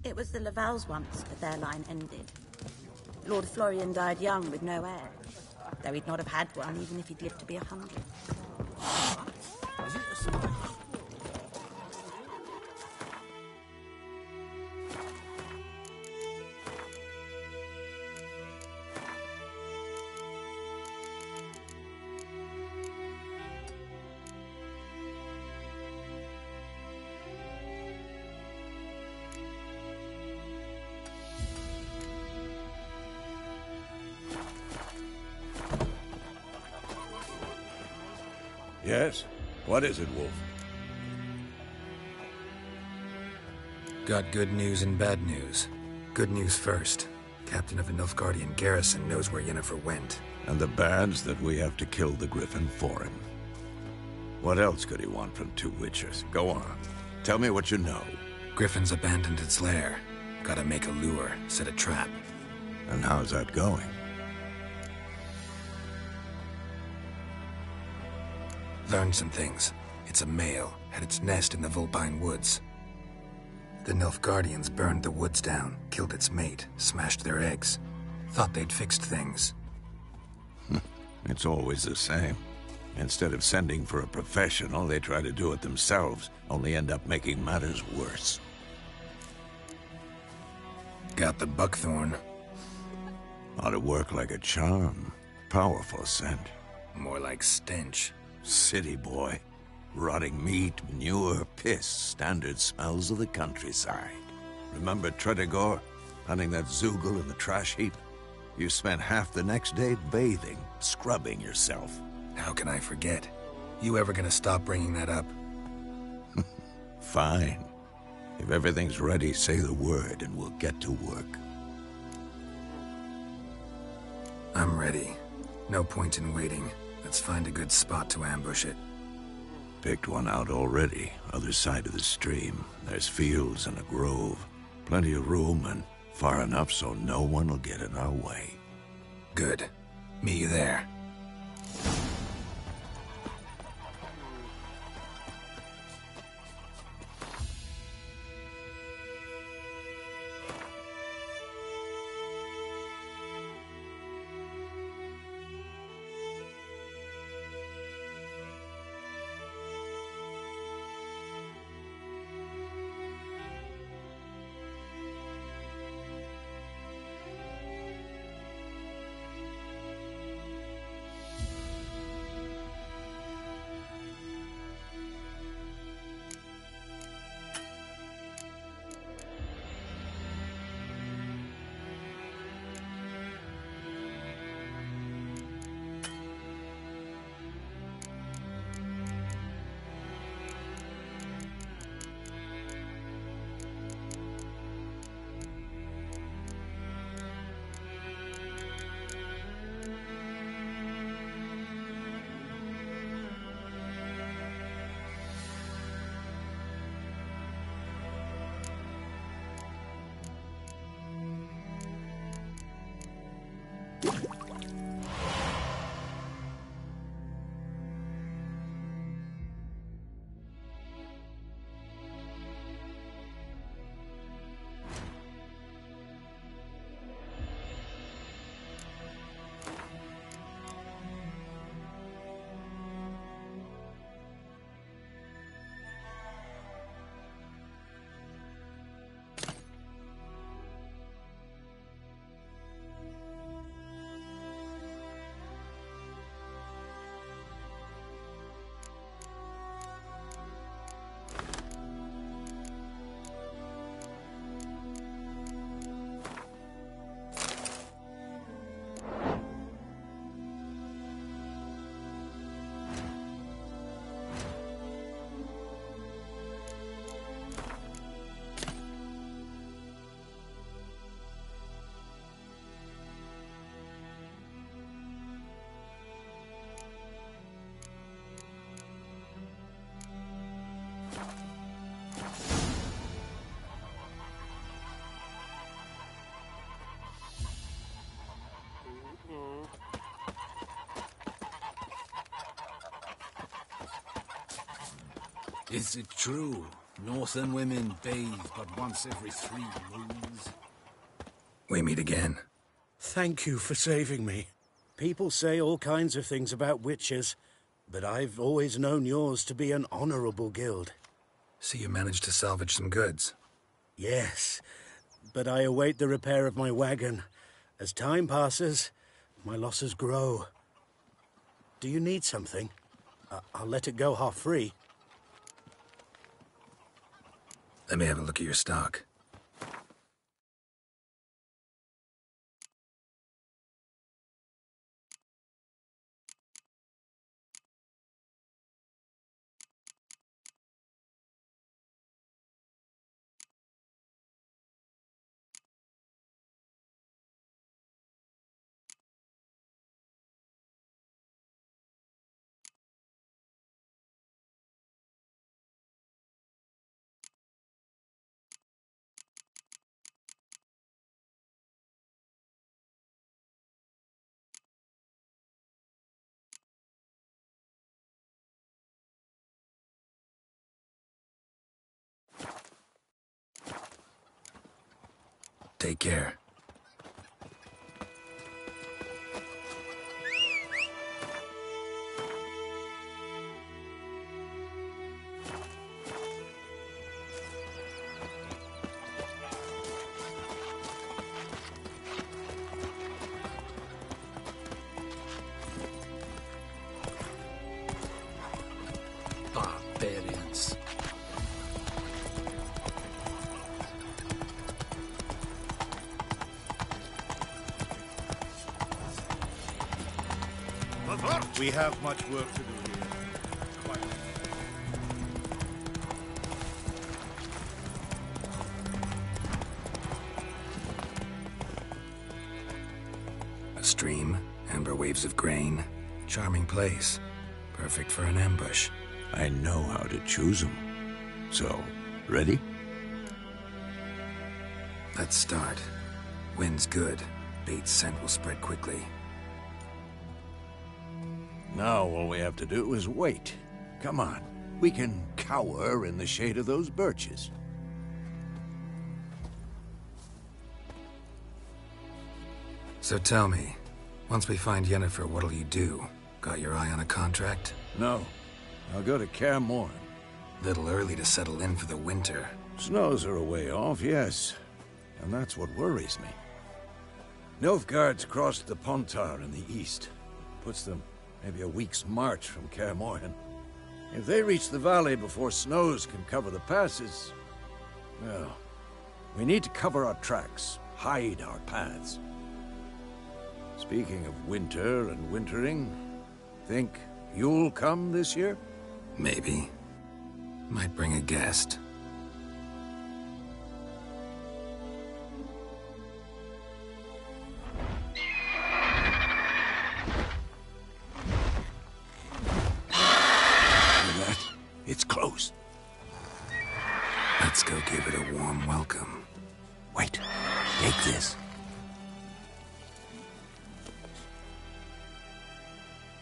It was the Lavals once, but their line ended. Lord Florian died young with no heir, though he'd not have had one even if he'd lived to be 100. Yes? What is it, Wolf? Got good news and bad news. Good news first. Captain of the Nilfgaardian garrison knows where Yennefer went. And the bad's that we have to kill the Griffin for him. What else could he want from two witchers? Go on. Tell me what you know. Griffin's abandoned its lair. Gotta make a lure, set a trap. And how's that going? Learned some things. It's a male, had its nest in the Vulpine Woods. The Nilfgaardians burned the woods down, killed its mate, smashed their eggs. Thought they'd fixed things. It's always the same. Instead of sending for a professional, they try to do it themselves, only end up making matters worse. Got the buckthorn. Ought to work like a charm. Powerful scent. More like stench. City boy. Rotting meat, manure, piss, standard smells of the countryside. Remember Tredegor? Hunting that Zoogle in the trash heap? You spent half the next day bathing, scrubbing yourself. How can I forget? You ever gonna stop bringing that up? Fine. If everything's ready, say the word and we'll get to work. I'm ready. No point in waiting. Let's find a good spot to ambush it. Picked one out already, other side of the stream. There's fields and a grove. Plenty of room and far enough so no one will get in our way. Good. Meet you there. Is it true? Northern women bathe but once every 3 moons? We meet again. Thank you for saving me. People say all kinds of things about witches, but I've always known yours to be an honorable guild. So you managed to salvage some goods? Yes, but I await the repair of my wagon. As time passes, my losses grow. Do you need something? I'll let it go half-free. Let me have a look at your stock. Take care. Barbarians. We have much work to do here. A stream, amber waves of grain. Charming place. Perfect for an ambush. I know how to choose them. So, ready? Let's start. Wind's good. Bait's scent will spread quickly. Now all we have to do is wait. Come on. We can cower in the shade of those birches. So tell me, once we find Yennefer, what'll you do? Got your eye on a contract? No. I'll go to Kaer Morhen. Little early to settle in for the winter. Snows are a way off, yes. And that's what worries me. Nilfgaard's crossed the Pontar in the east. Puts them maybe a week's march from Kaer Morhen. If they reach the valley before snows can cover the passes, well, we need to cover our tracks, hide our paths. Speaking of winter and wintering, think you'll come this year? Maybe. Might bring a guest. It's close. Let's go give it a warm welcome. Wait, take this.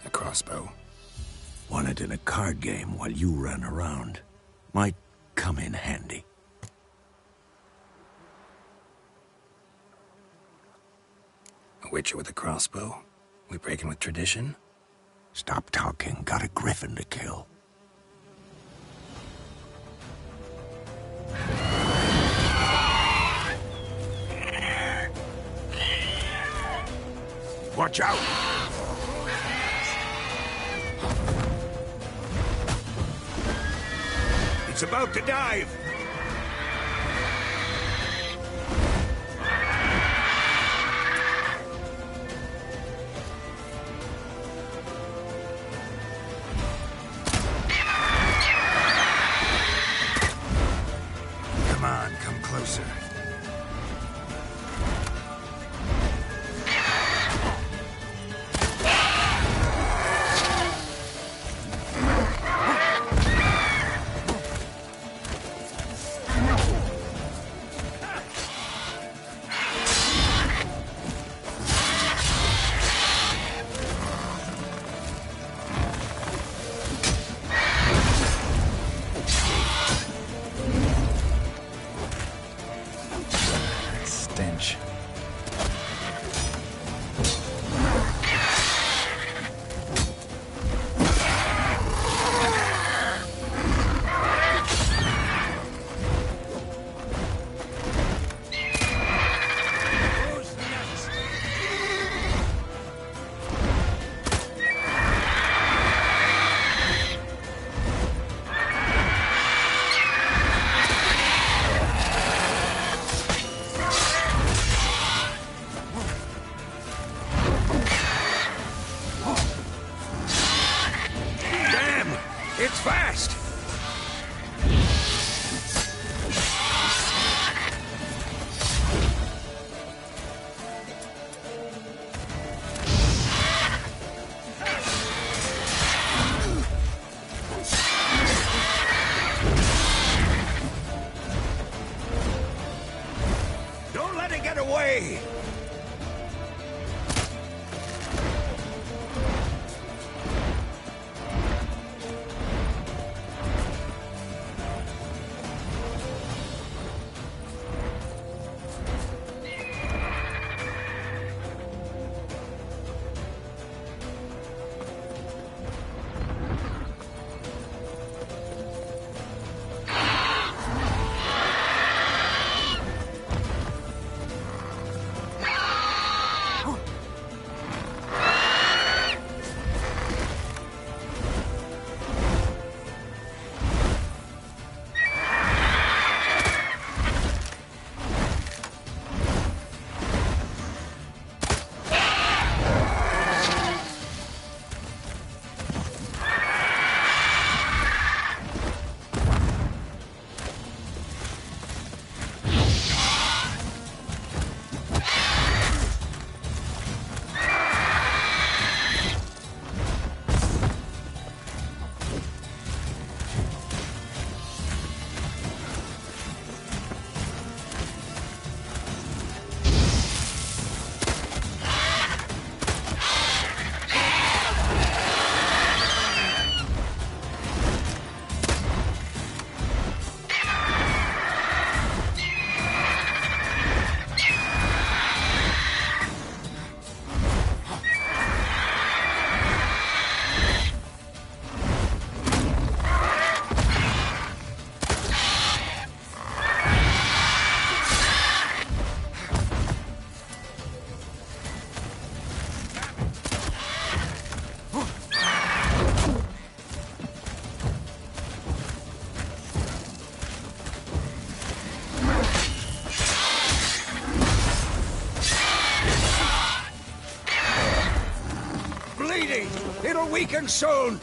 A crossbow. Won it in a card game while you ran around. Might come in handy. A witcher with a crossbow? We breaking with tradition? Stop talking. Got a griffin to kill. Watch out! It's about to dive! Come on, come closer. greedy! It'll weaken soon!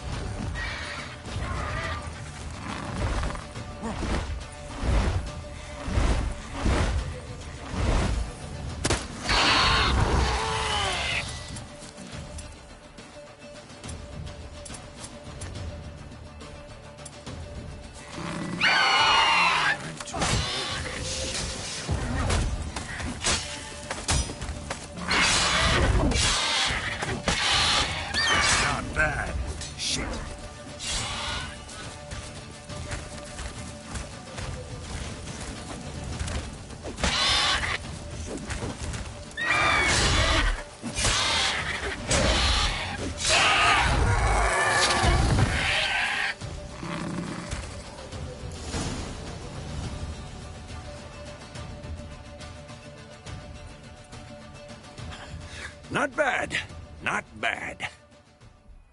Not bad. Not bad.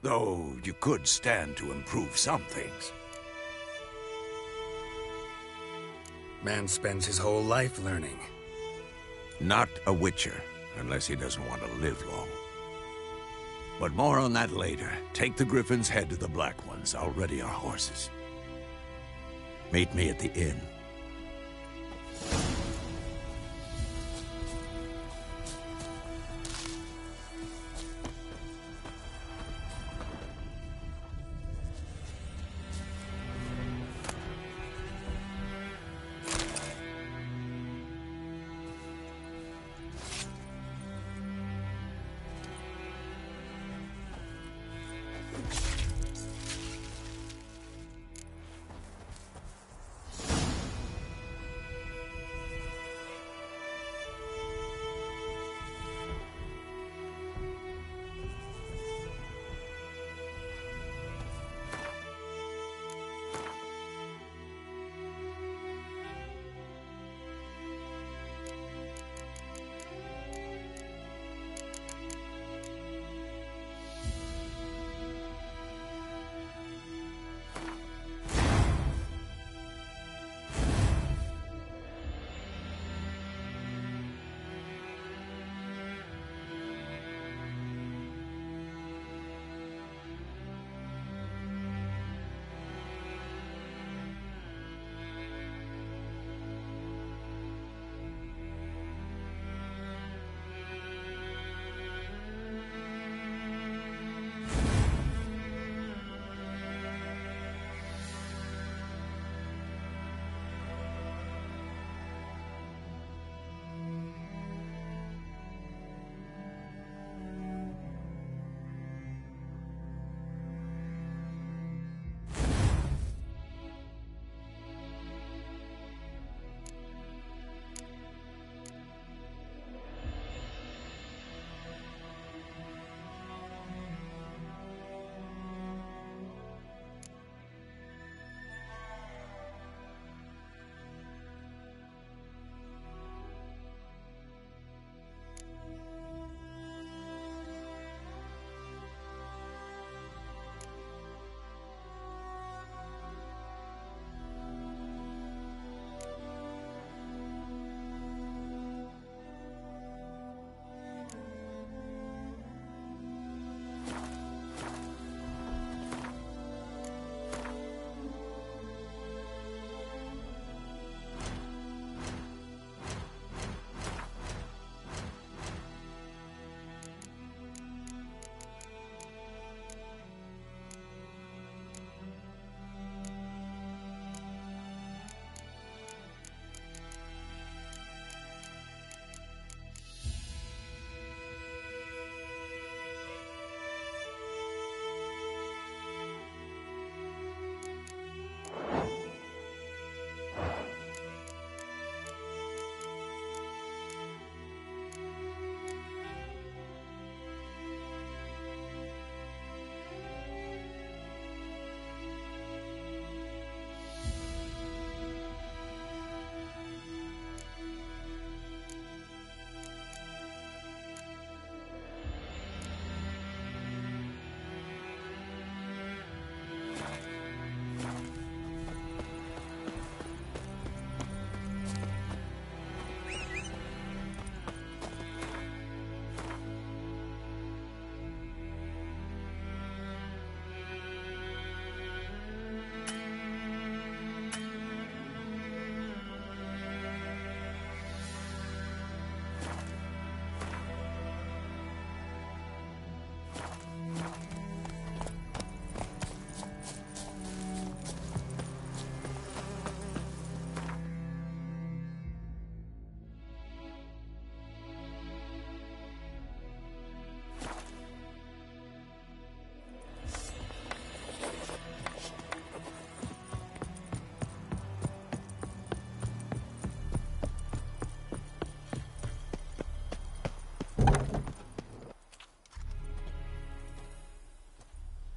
Though you could stand to improve some things. Man spends his whole life learning. Not a witcher, unless he doesn't want to live long. But more on that later. Take the Griffin's head to the Black Ones. I'll ready our horses. Meet me at the inn.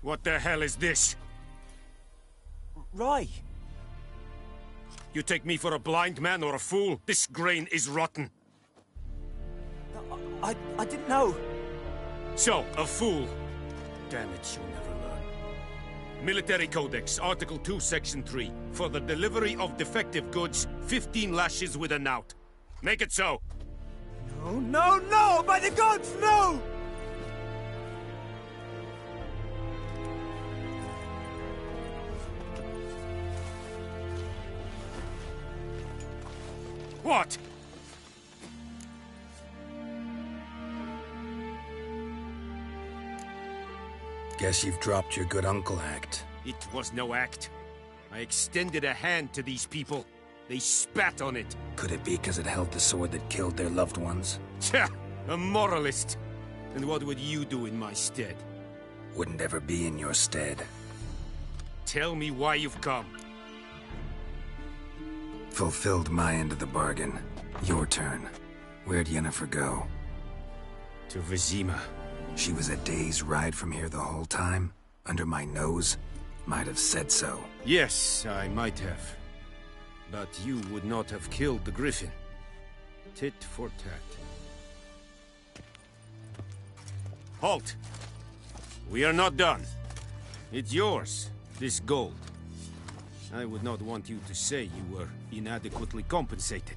What the hell is this? Roy! You take me for a blind man or a fool? This grain is rotten. I didn't know. So, a fool. Damn it, you'll never learn. Military Codex, Article 2, Section 3. For the delivery of defective goods, 15 lashes with a knout. Make it so. No, no, no! By the gods, no! What? Guess you've dropped your good uncle act. It was no act. I extended a hand to these people. They spat on it. Could it be because it held the sword that killed their loved ones? Tja, a moralist. And what would you do in my stead? Wouldn't ever be in your stead. Tell me why you've come. Fulfilled my end of the bargain. Your turn. Where'd Yennefer go? To Vizima. She was a day's ride from here the whole time? Under my nose? Might have said so. Yes, I might have. But you would not have killed the griffin. Tit for tat. Halt! We are not done. It's yours, this gold. I would not want you to say you were inadequately compensated.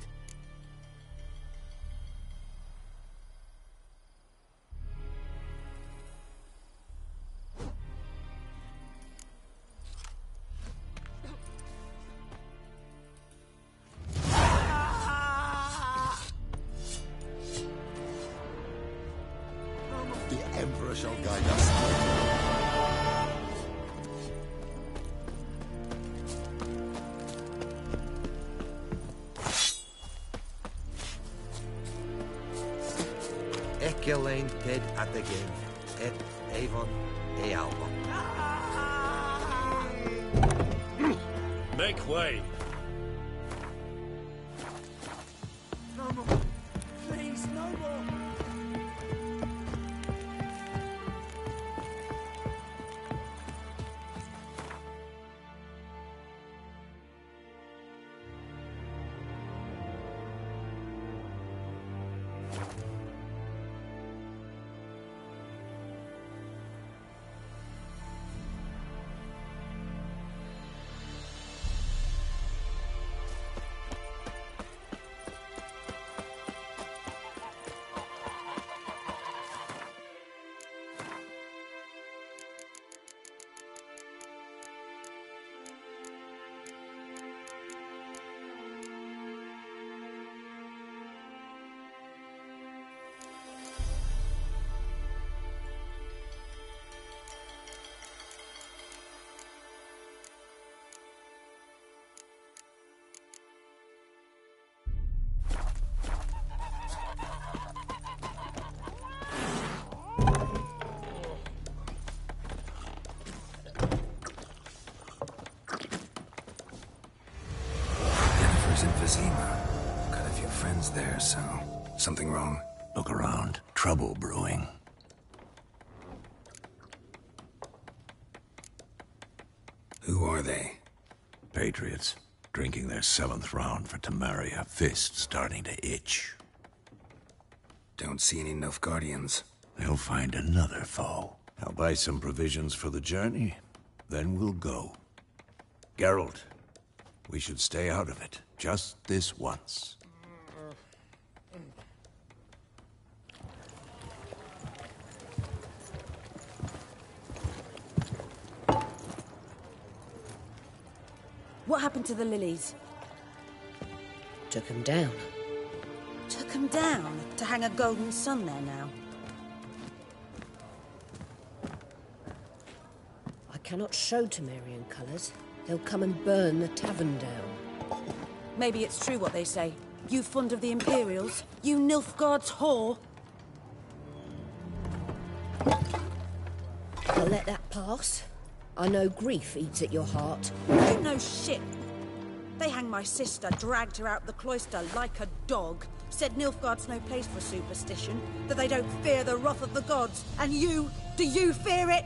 The Emperor shall guide us. Ecelain ted at the game, et Avon e Alba. Make way. No more. Please, no more. In Vizima. Got a few friends there, so... Something wrong? Look around. Trouble brewing. Who are they? Patriots. Drinking their 7th round for Temeria. Fists starting to itch. Don't see any Nilfgaardians. They'll find another foe. I'll buy some provisions for the journey. Then we'll go. Geralt, we should stay out of it. Just this once. What happened to the lilies? Took 'em down. Took 'em down to hang a golden sun there now. I cannot show Temerian colours. They'll come and burn the tavern down. Maybe it's true what they say. You fond of the Imperials? You Nilfgaard's whore? I'll let that pass. I know grief eats at your heart. You know shit. They hanged my sister, dragged her out the cloister like a dog. Said Nilfgaard's no place for superstition, that they don't fear the wrath of the gods. And you, do you fear it?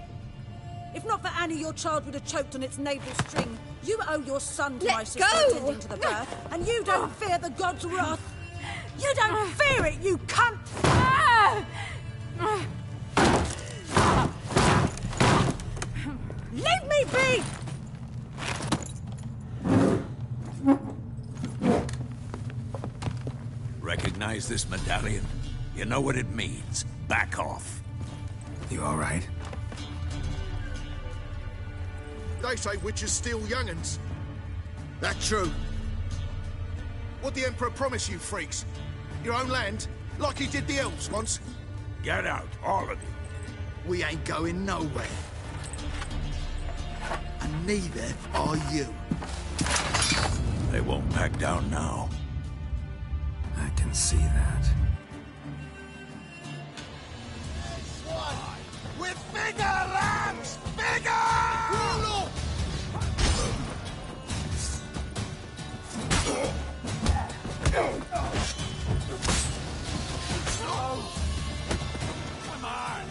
If not for Annie, your child would have choked on its navel string. You owe your son to Let my sister go! attending to the birth, and you don't fear the god's wrath. You don't fear it, you cunt! Leave me be! Recognize this medallion? You know what it means. Back off. You all right? They say witches steal young'uns. That true? What'd the Emperor promise you, freaks? Your own land? Like he did the elves once? Get out, all of you. We ain't going nowhere. And neither are you. They won't back down now. I can see that. With bigger lambs! Bigger! Come on!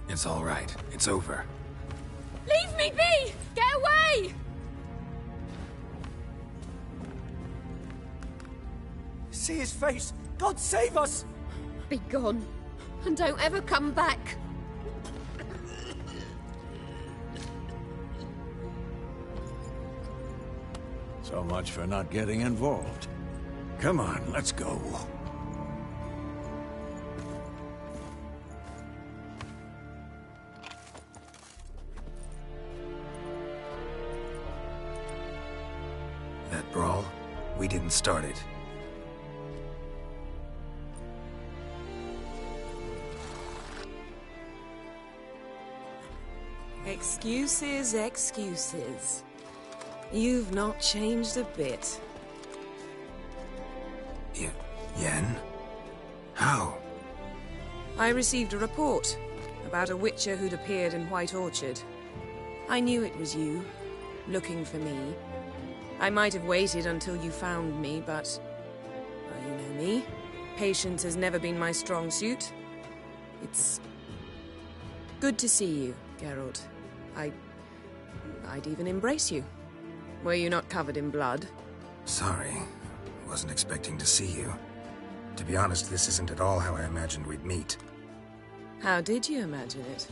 It's all right. It's over. Leave me be! Get away! See his face! God save us! Be gone, and don't ever come back. So much for not getting involved. Come on, let's go. That brawl, we didn't start it. Excuses, excuses. You've not changed a bit. Yen? How? I received a report about a witcher who'd appeared in White Orchard. I knew it was you, looking for me. I might have waited until you found me, but... well, you know me. Patience has never been my strong suit. It's... good to see you, Geralt. I'd even embrace you. Were you not covered in blood? Sorry. Wasn't expecting to see you. To be honest, this isn't at all how I imagined we'd meet. How did you imagine it?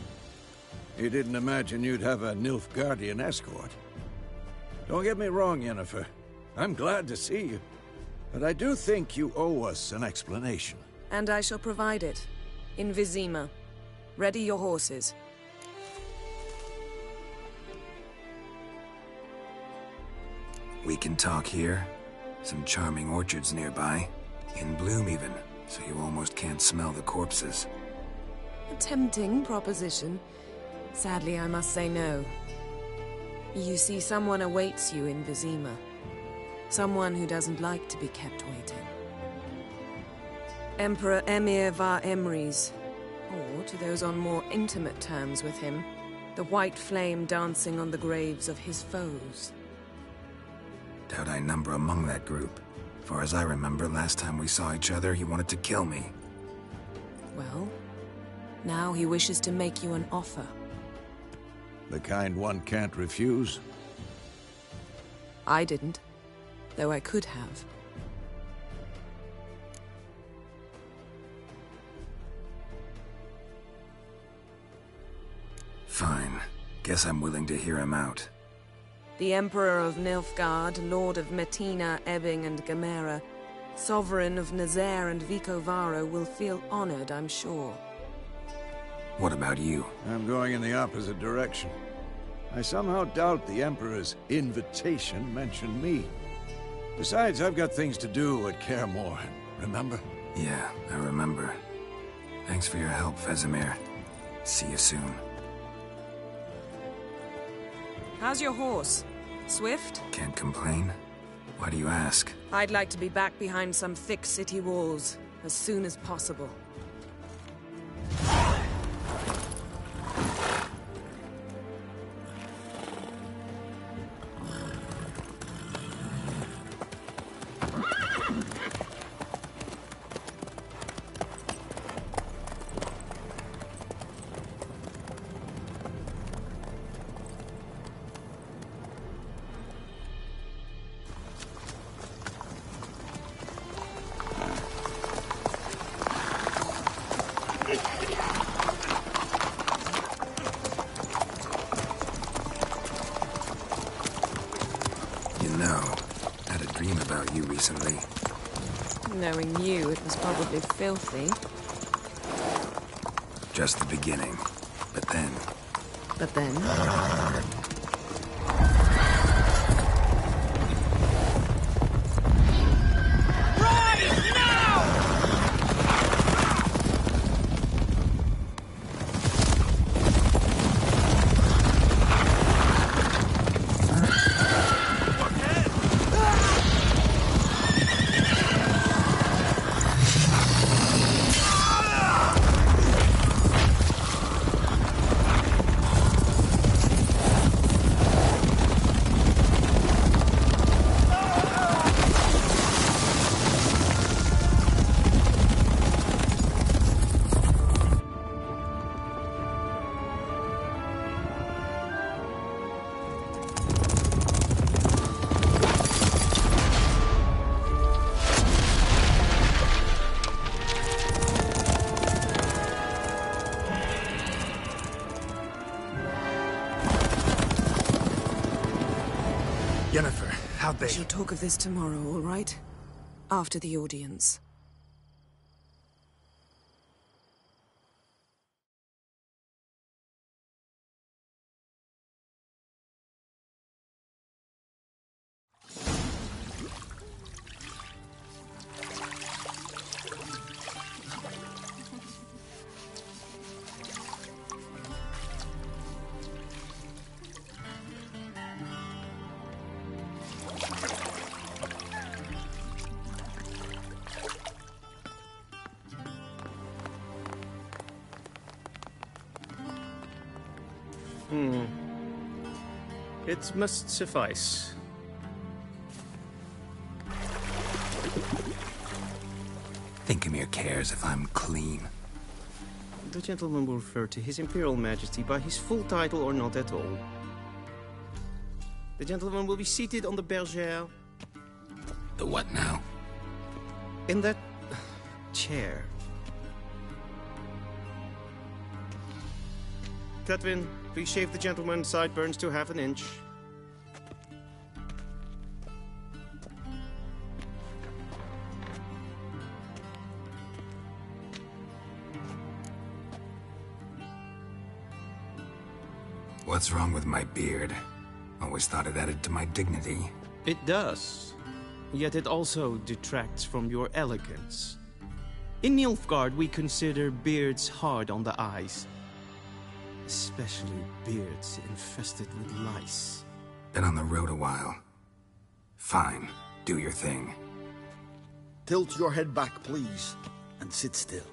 You didn't imagine you'd have a Nilfgaardian escort. Don't get me wrong, Yennefer. I'm glad to see you. But I do think you owe us an explanation. And I shall provide it. In Vizima. Ready your horses. We can talk here. Some charming orchards nearby. In bloom even, so you almost can't smell the corpses. A tempting proposition. Sadly, I must say no. You see, someone awaits you in Vizima. Someone who doesn't like to be kept waiting. Emperor Emir var Emrys. Or, to those on more intimate terms with him, the white flame dancing on the graves of his foes. Doubt I number among that group. Far as I remember, last time we saw each other, he wanted to kill me. Well, now he wishes to make you an offer. The kind one can't refuse? I didn't, though I could have. Fine. Guess I'm willing to hear him out. The Emperor of Nilfgaard, Lord of Metina, Ebbing and Gamera, Sovereign of Nazaire and Vicovaro will feel honored, I'm sure. What about you? I'm going in the opposite direction. I somehow doubt the Emperor's invitation mentioned me. Besides, I've got things to do at Kaer Morhen, remember? Yeah, I remember. Thanks for your help, Vesemir. See you soon. How's your horse? Swift? Can't complain. Why do you ask? I'd like to be back behind some thick city walls as soon as possible. Recently. Knowing you, it was probably filthy. Just the beginning. But then... But then? We shall talk of this tomorrow, all right? After the audience. It must suffice. Thinkamere cares if I'm clean. The gentleman will refer to His Imperial Majesty by his full title or not at all. The gentleman will be seated on the bergère. The what now? In that... chair. Cletwin, please shave the gentleman's sideburns to half an inch. What's wrong with my beard? Always thought it added to my dignity. It does. Yet it also detracts from your elegance. In Nilfgaard, we consider beards hard on the eyes. Especially beards infested with lice. Been on the road a while. Fine, do your thing. Tilt your head back, please, and sit still.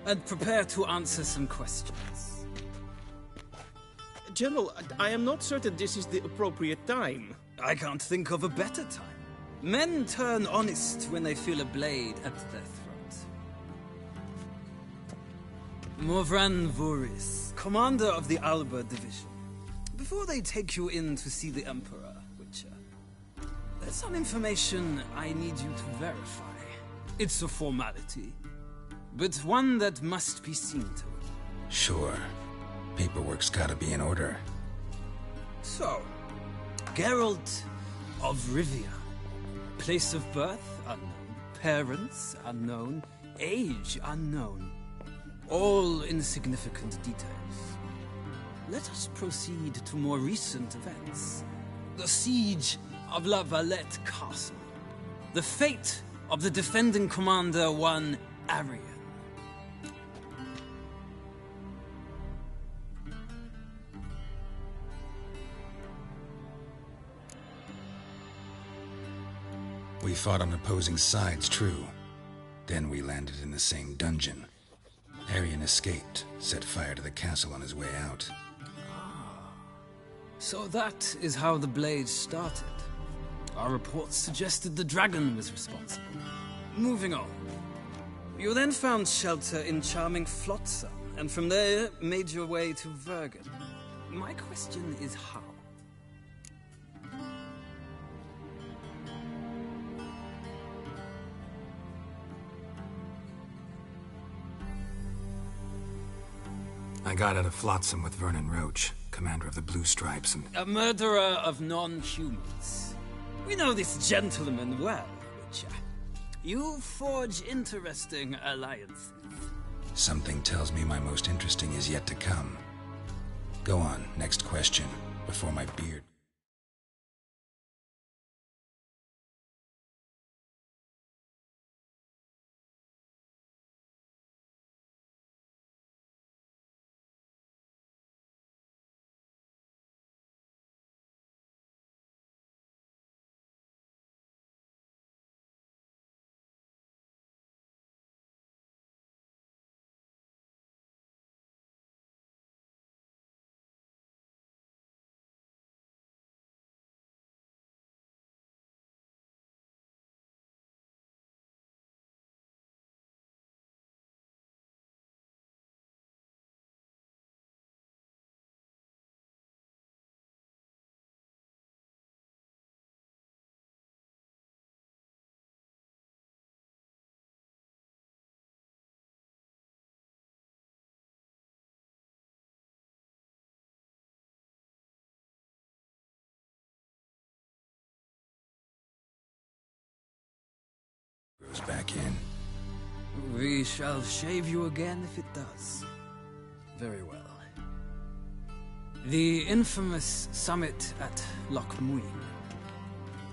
And prepare to answer some questions. General, I am not certain this is the appropriate time. I can't think of a better time. Men turn honest when they feel a blade at their throat. Morvran Voris, commander of the Alba Division. Before they take you in to see the Emperor, Witcher, there's some information I need you to verify. It's a formality, but one that must be seen to. Sure. Paperwork's gotta be in order. So, Geralt of Rivia. Place of birth unknown, parents unknown, age unknown. All insignificant details. Let us proceed to more recent events. The siege of La Valette Castle. The fate of the defending commander, one Arian. We fought on opposing sides, true. Then we landed in the same dungeon. Arian escaped, set fire to the castle on his way out. So that is how the Blade started. Our reports suggested the dragon was responsible. Moving on. You then found shelter in charming Flotsam, and from there made your way to Vergen. My question is how? I got out of Flotsam with Vernon Roach, commander of the Blue Stripes, and... A murderer of non-humans. We know this gentleman well, Witcher. You forge interesting alliances. Something tells me my most interesting is yet to come. Go on, next question, before my beard... goes back in. We shall shave you again if it does. Very well. The infamous summit at Loch Muin.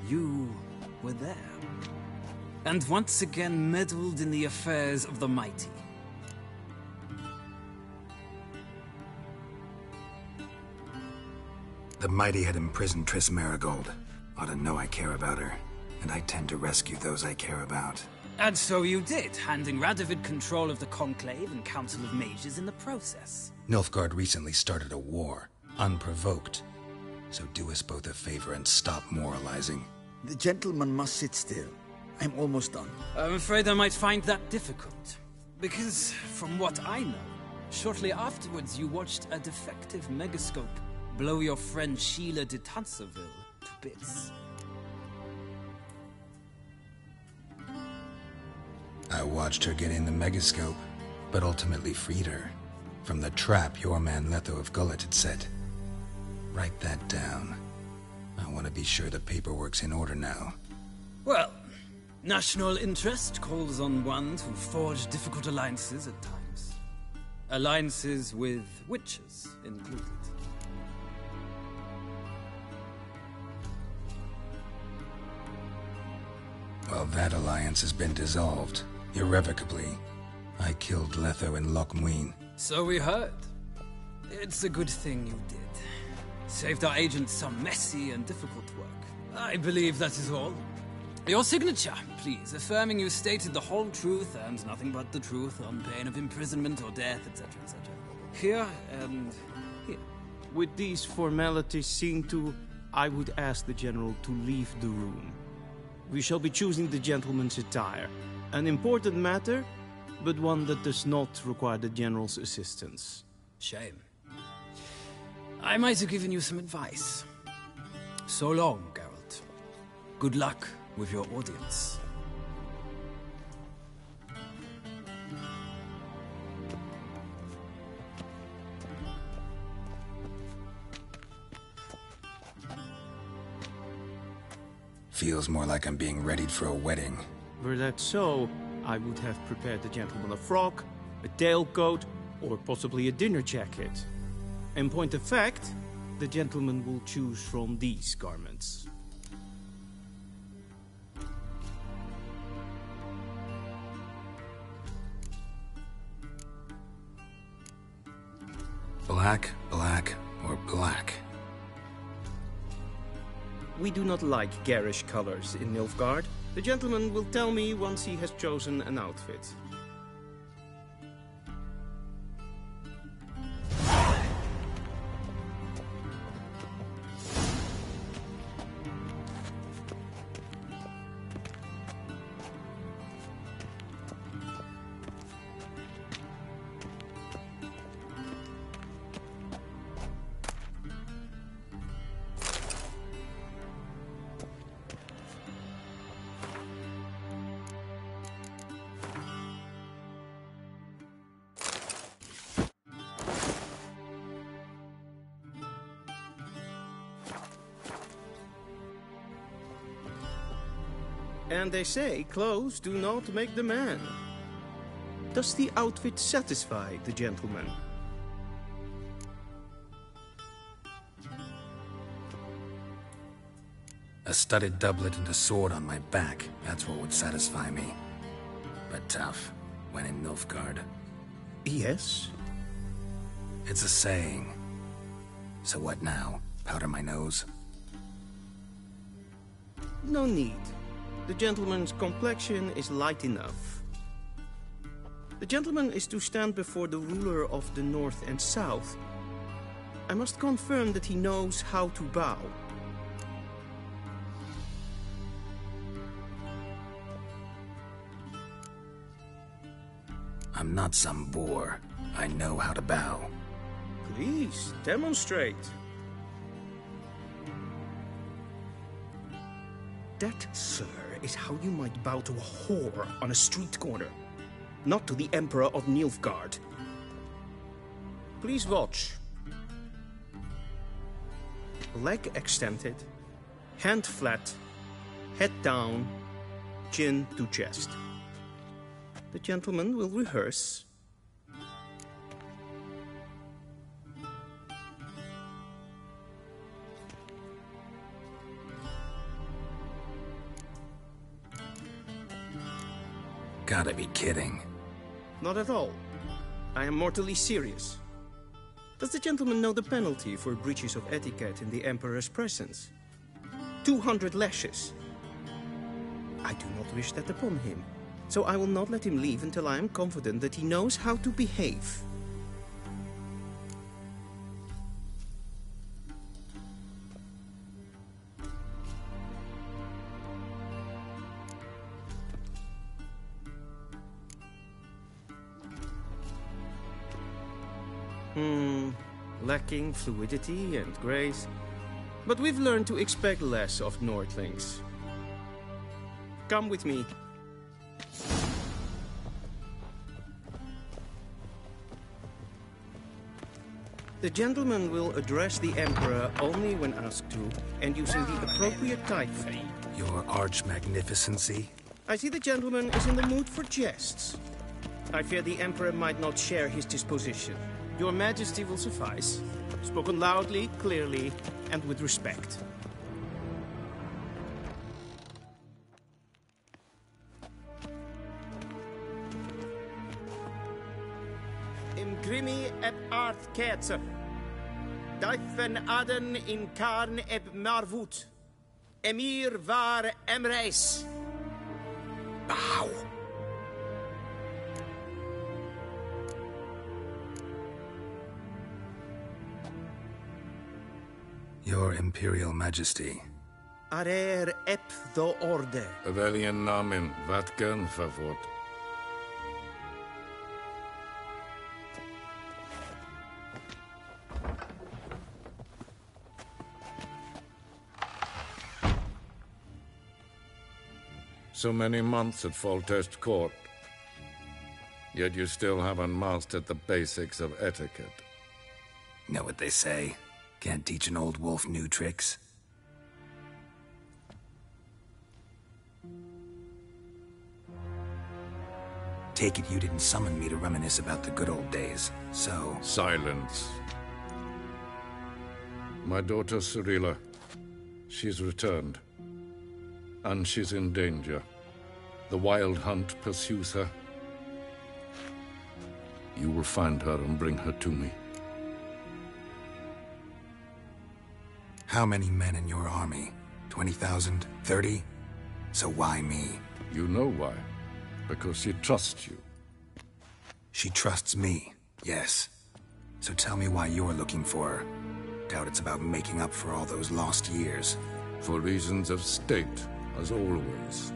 You were there. And once again meddled in the affairs of the mighty. The mighty had imprisoned Triss Marigold. Ought to know I care about her. And I tend to rescue those I care about. And so you did, handing Radovid control of the Conclave and Council of Mages in the process. Nilfgaard recently started a war, unprovoked. So do us both a favor and stop moralizing. The gentleman must sit still. I'm almost done. I'm afraid I might find that difficult. Because, from what I know, shortly afterwards you watched a defective megascope blow your friend Sheila de Tanserville to bits. I watched her get in the megascope, but ultimately freed her from the trap your man Letho of Gullet had set. Write that down. I want to be sure the paperwork's in order now. Well, national interest calls on one to forge difficult alliances at times. Alliances with witches included. Well, that alliance has been dissolved. Irrevocably. I killed Letho in Loch Muin. So we heard. It's a good thing you did. Saved our agents some messy and difficult work. I believe that is all. Your signature, please, affirming you stated the whole truth and nothing but the truth on pain of imprisonment or death, etc., etc. Here and here. With these formalities seen to, I would ask the General to leave the room. We shall be choosing the gentleman's attire. An important matter, but one that does not require the General's assistance. Shame. I might have given you some advice. So long, Geralt. Good luck with your audience. Feels more like I'm being readied for a wedding. Were that so, I would have prepared the gentleman a frock, a tailcoat, or possibly a dinner jacket. In point of fact, the gentleman will choose from these garments. Black, black, or black? We do not like garish colors in Nilfgaard. The gentleman will tell me once he has chosen an outfit. And they say clothes do not make the man. Does the outfit satisfy the gentleman? A studded doublet and a sword on my back, that's what would satisfy me. But tough, when in Nilfgaard. Yes? It's a saying. So what now? Powder my nose? No need. The gentleman's complexion is light enough. The gentleman is to stand before the ruler of the North and South. I must confirm that he knows how to bow. I'm not some boor. I know how to bow. Please, demonstrate. That, sir, is how you might bow to a whore on a street corner, not to the Emperor of Nilfgaard. Please watch. Leg extended, hand flat, head down, chin to chest. The gentleman will rehearse. Gotta be kidding. Not at all. I am mortally serious. Does the gentleman know the penalty for breaches of etiquette in the Emperor's presence? 200 lashes. I do not wish that upon him, so I will not let him leave until I am confident that he knows how to behave. Lacking fluidity and grace, but we've learned to expect less of Nordlings. Come with me. The gentleman will address the Emperor only when asked to, and using the appropriate title. Your Arch-Magnificency? I see the gentleman is in the mood for jests. I fear the Emperor might not share his disposition. Your Majesty will suffice. Spoken loudly, clearly, and with respect. Im grimi eb art ketzer. Daifen aden in karn eb marvut. Emir var emreis. Bow. Your Imperial Majesty. Arer ep the orde. Welchen Namen? Wat gern favort? So many months at Foltest Court, yet you still haven't mastered the basics of etiquette. Know what they say? Can't teach an old wolf new tricks. Take it you didn't summon me to reminisce about the good old days, so... Silence. My daughter Cyrilla, she's returned. And she's in danger. The Wild Hunt pursues her. You will find her and bring her to me. How many men in your army? 20,000? 30? So why me? You know why. Because she trusts you. She trusts me, yes. So tell me why you're looking for her. Doubt it's about making up for all those lost years. For reasons of state, as always.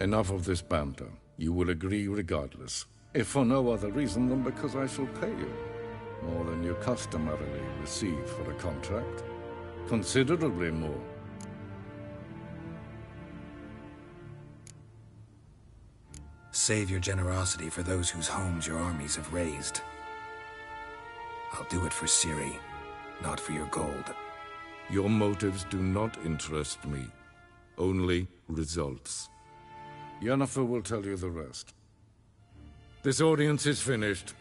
Enough of this banter. You will agree regardless. If for no other reason than because I shall pay you. More than you customarily receive for a contract. Considerably more. Save your generosity for those whose homes your armies have razed. I'll do it for Ciri, not for your gold. Your motives do not interest me. Only results. Yennefer will tell you the rest. This audience is finished.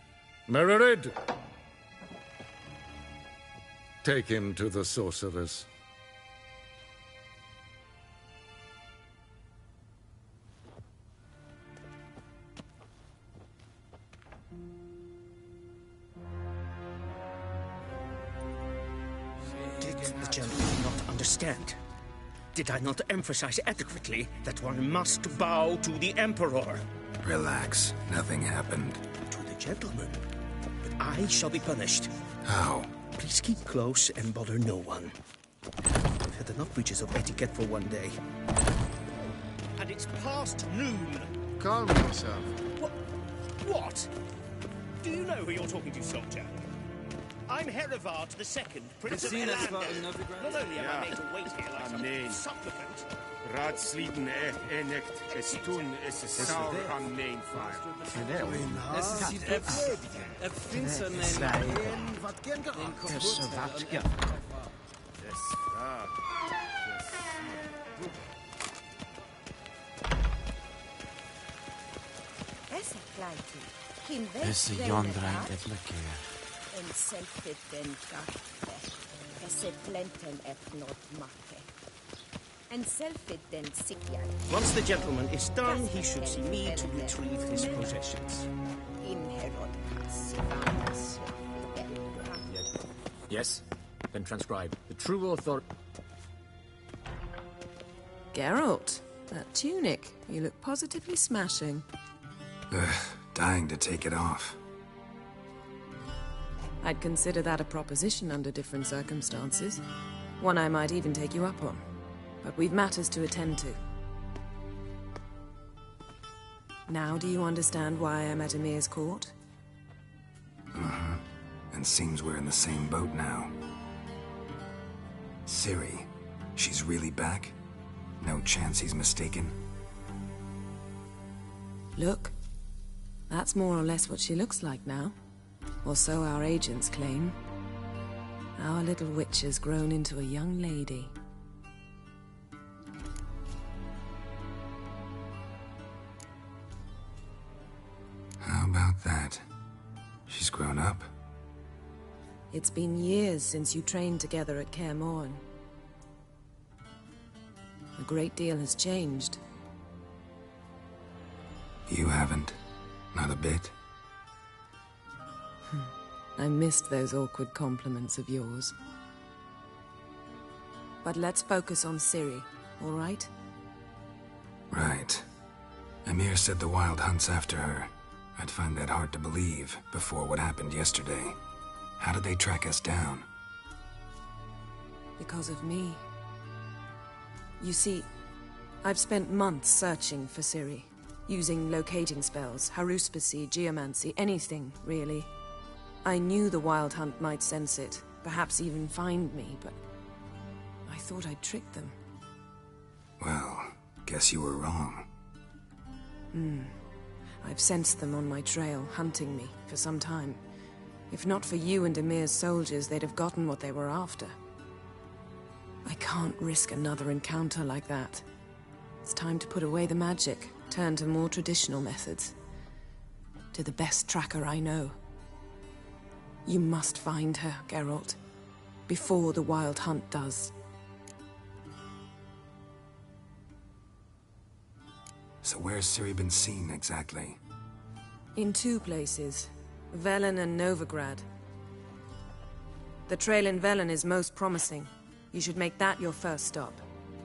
Mererid! Take him to the sorceress. Did the gentleman not understand? Did I not emphasize adequately that one must bow to the Emperor? Relax. Nothing happened. To the gentleman. But I shall be punished. How? Please keep close and bother no one. I've had enough breaches of etiquette for one day. And it's past noon. Calm yourself. What? Do you know who you're talking to, soldier? I'm Herivard II, Prince of Elander. Not only am I made to wait here like some supplicant... Raadsliden echt es tun es is sauer aan mijn vaart. Is yondrein et lekker. En selfie den gatte. Esse plenten et not makke. And selfie then sikya. Once the gentleman is done, he should see me to retrieve his possessions. Yes? Then transcribe. The true author... Geralt, that tunic. You look positively smashing. Dying to take it off. I'd consider that a proposition under different circumstances. One I might even take you up on. But we've matters to attend to. Now do you understand why I'm at Emir's court? Mm-hmm. And seems we're in the same boat now. Ciri, she's really back? No chance he's mistaken? Look. That's more or less what she looks like now. Or so our agents claim. Our little witch has grown into a young lady. How about that? She's grown up. It's been years since you trained together at Kaer Morhen. A great deal has changed. You haven't. Not a bit. I missed those awkward compliments of yours. But let's focus on Ciri, all right? Right. Emir said the Wild Hunt's after her. I'd find that hard to believe before what happened yesterday. How did they track us down? Because of me. You see, I've spent months searching for Ciri, using locating spells, haruspicy, geomancy, anything, really. I knew the Wild Hunt might sense it, perhaps even find me, but I thought I'd tricked them. Well, guess you were wrong. I've sensed them on my trail, hunting me, for some time. If not for you and Emir's soldiers, they'd have gotten what they were after. I can't risk another encounter like that. It's time to put away the magic, turn to more traditional methods. To the best tracker I know. You must find her, Geralt. Before the Wild Hunt does. So where's Ciri been seen, exactly? In two places. Velen and Novigrad. The trail in Velen is most promising. You should make that your first stop.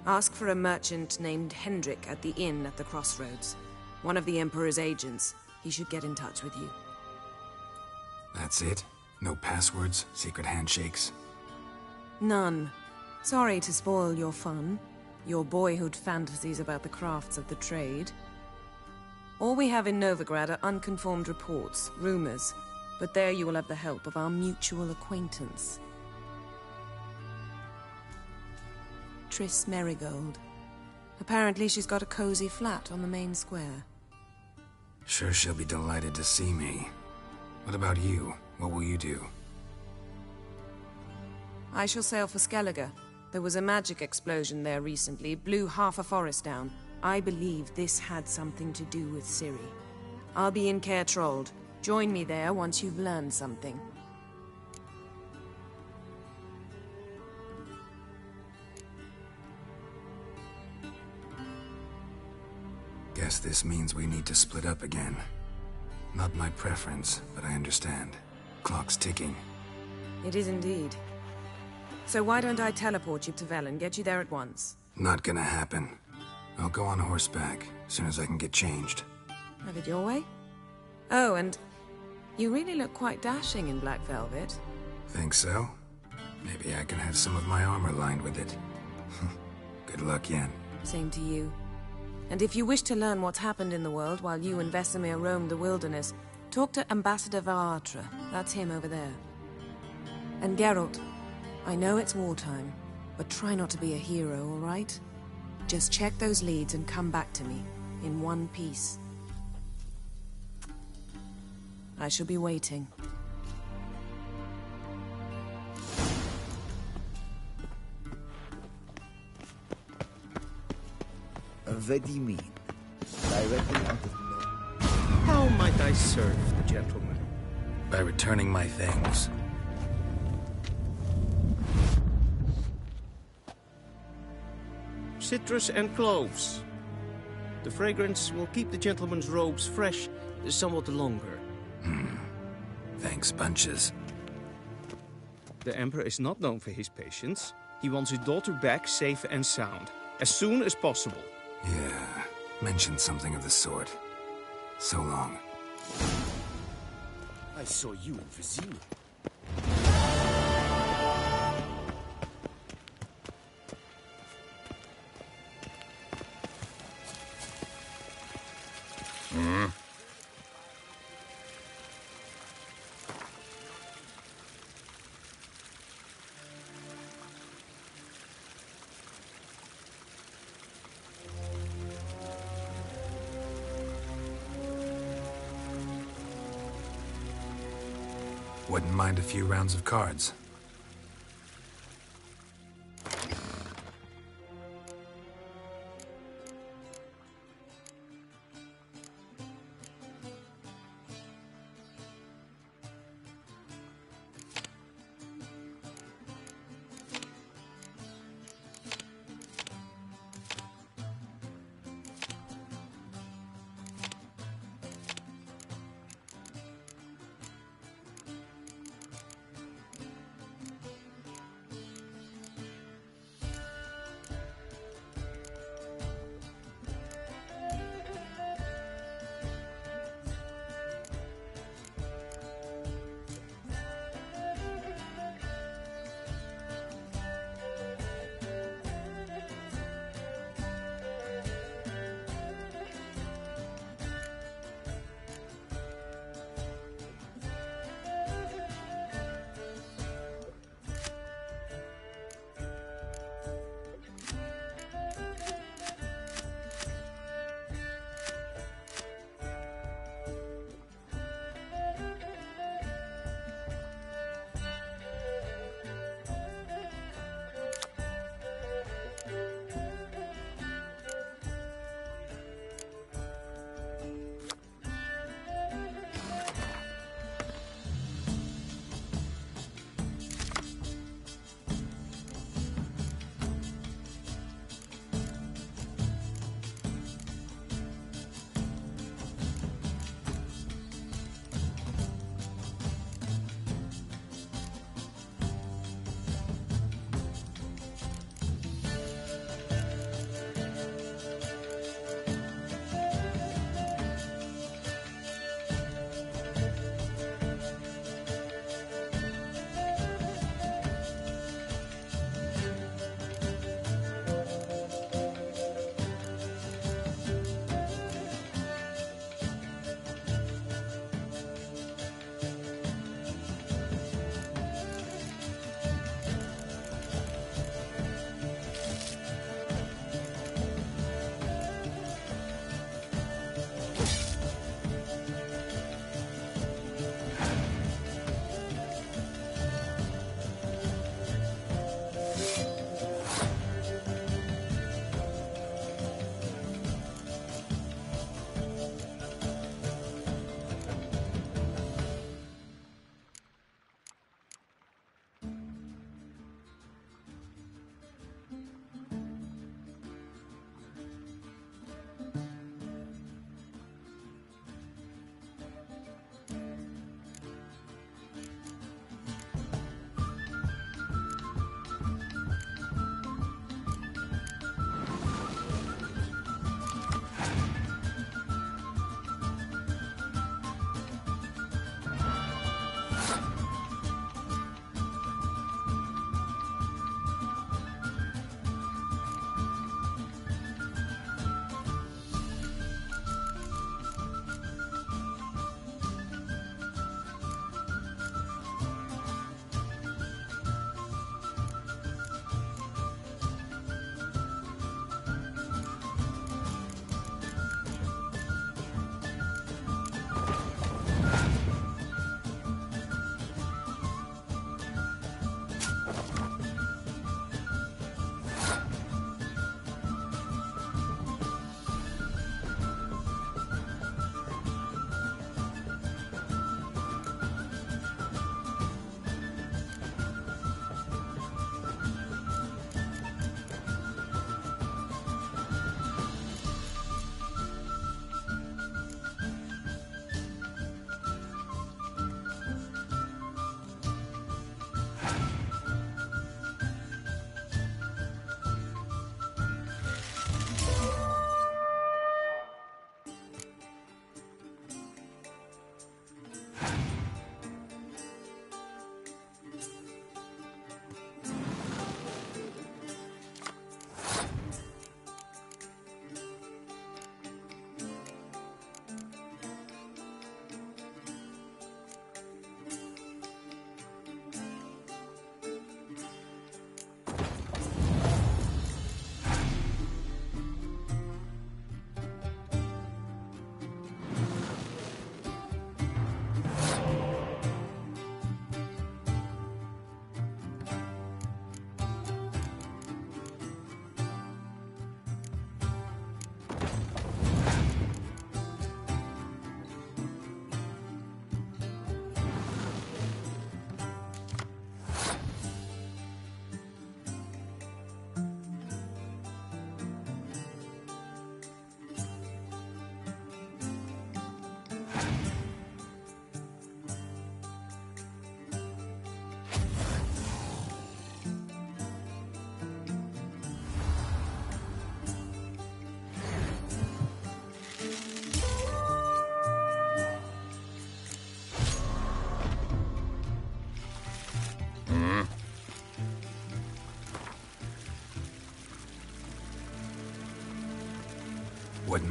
Ask for a merchant named Hendrik at the inn at the crossroads. One of the Emperor's agents. He should get in touch with you. That's it? No passwords, secret handshakes? None. Sorry to spoil your fun. Your boyhood fantasies about the crafts of the trade. All we have in Novigrad are unconfirmed reports, rumors. But there you will have the help of our mutual acquaintance. Triss Merigold. Apparently she's got a cozy flat on the main square. Sure she'll be delighted to see me. What about you? What will you do? I shall sail for Skellige. There was a magic explosion there recently, blew half a forest down. I believe this had something to do with Ciri. I'll be in Caer Trold. Join me there once you've learned something. Guess this means we need to split up again. Not my preference, but I understand. Clock's ticking. It is indeed. So why don't I teleport you to Velen, get you there at once? Not gonna happen. I'll go on horseback, as soon as I can get changed. Have it your way? Oh, and you really look quite dashing in black velvet. Think so? Maybe I can have some of my armor lined with it. Good luck, Yen. Same to you. And if you wish to learn what's happened in the world while you and Vesemir roamed the wilderness, talk to Ambassador Varatra. That's him over there. And Geralt, I know it's wartime, but try not to be a hero, all right? Just check those leads and come back to me, in one piece. I shall be waiting. What do you mean? Directly out of nowhere? How might I serve the gentleman? By returning my things. Citrus and cloves. The fragrance will keep the gentleman's robes fresh somewhat longer. Thanks, bunches. The Emperor is not known for his patience. He wants his daughter back safe and sound, as soon as possible. Yeah, mentioned something of the sort. So long. I saw you in Vizima. Wouldn't mind a few rounds of cards.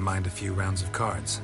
mind a few rounds of cards.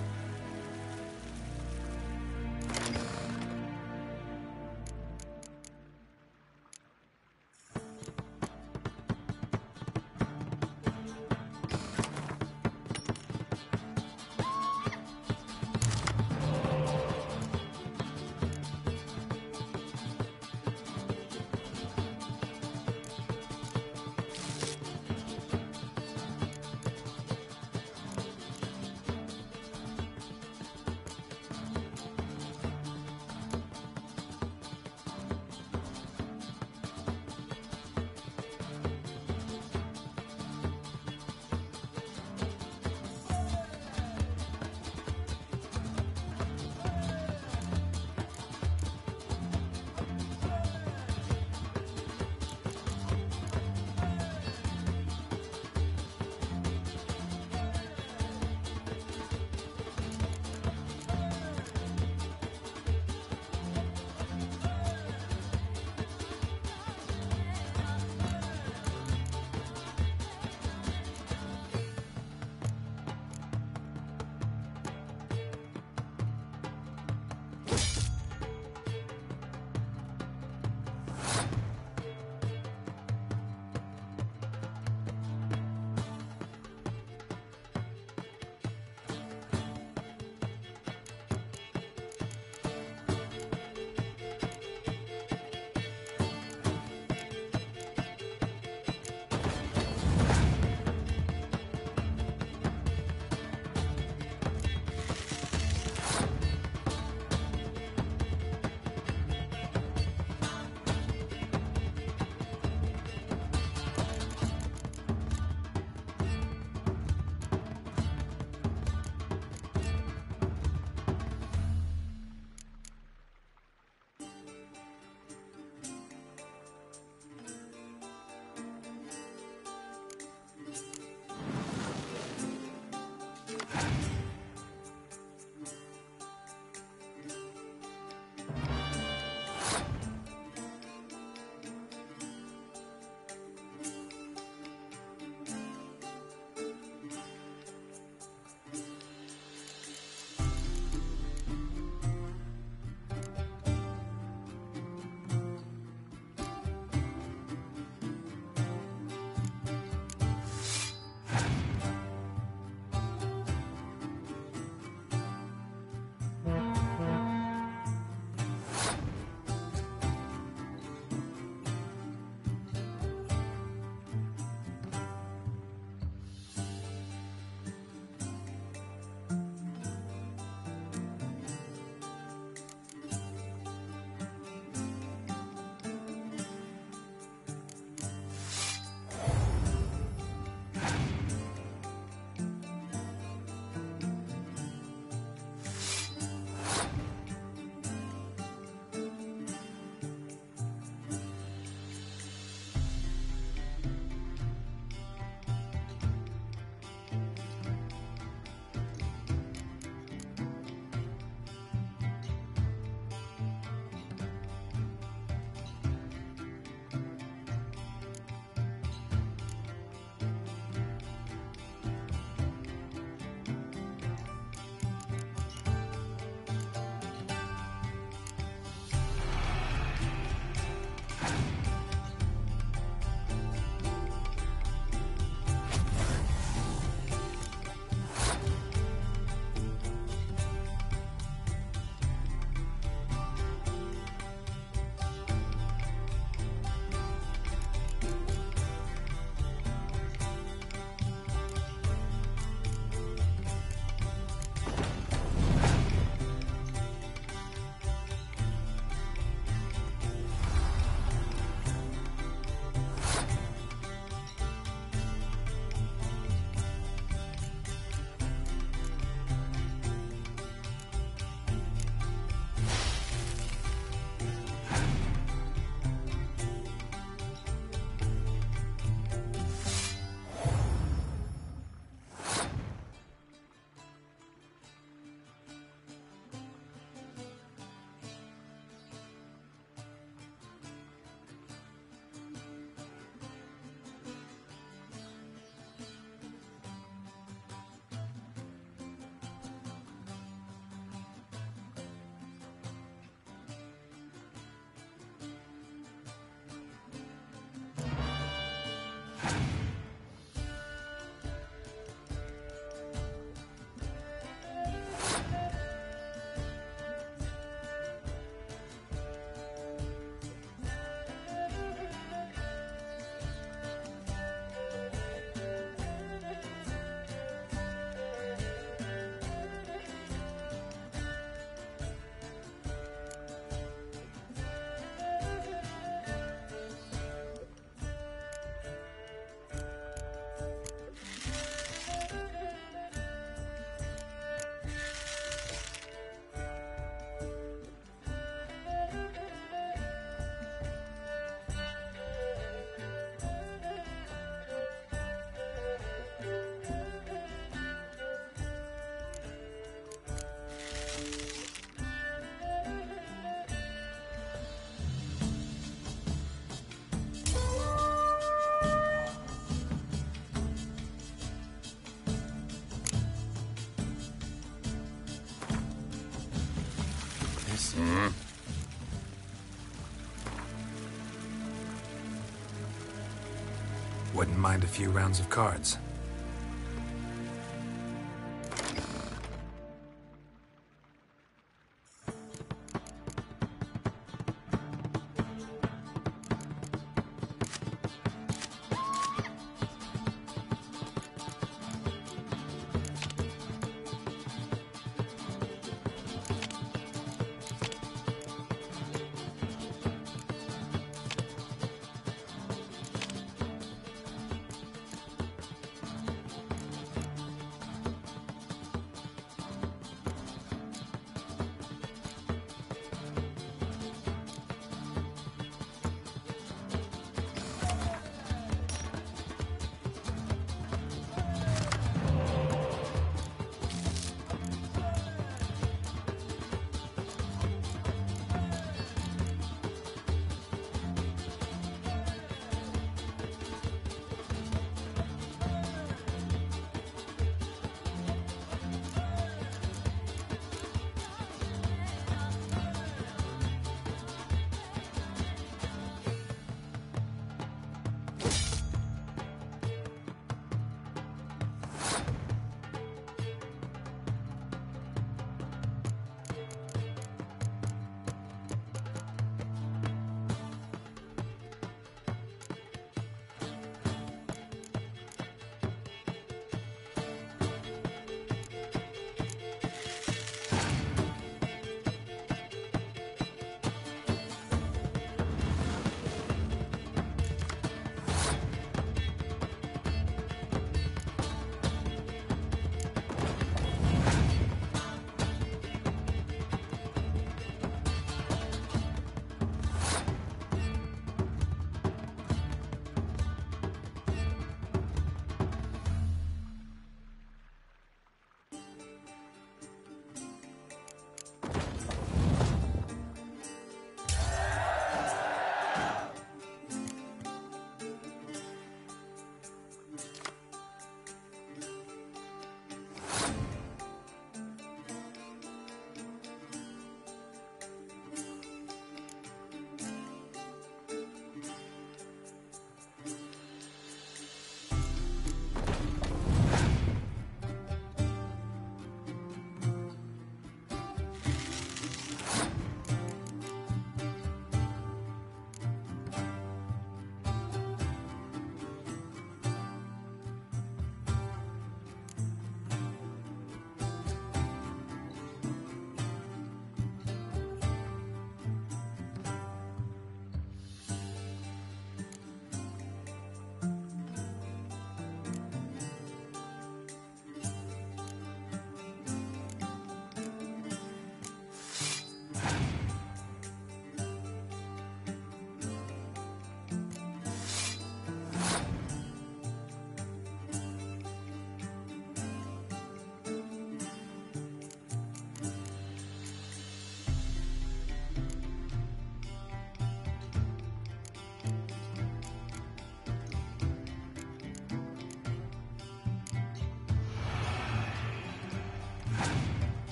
Wouldn't mind a few rounds of cards.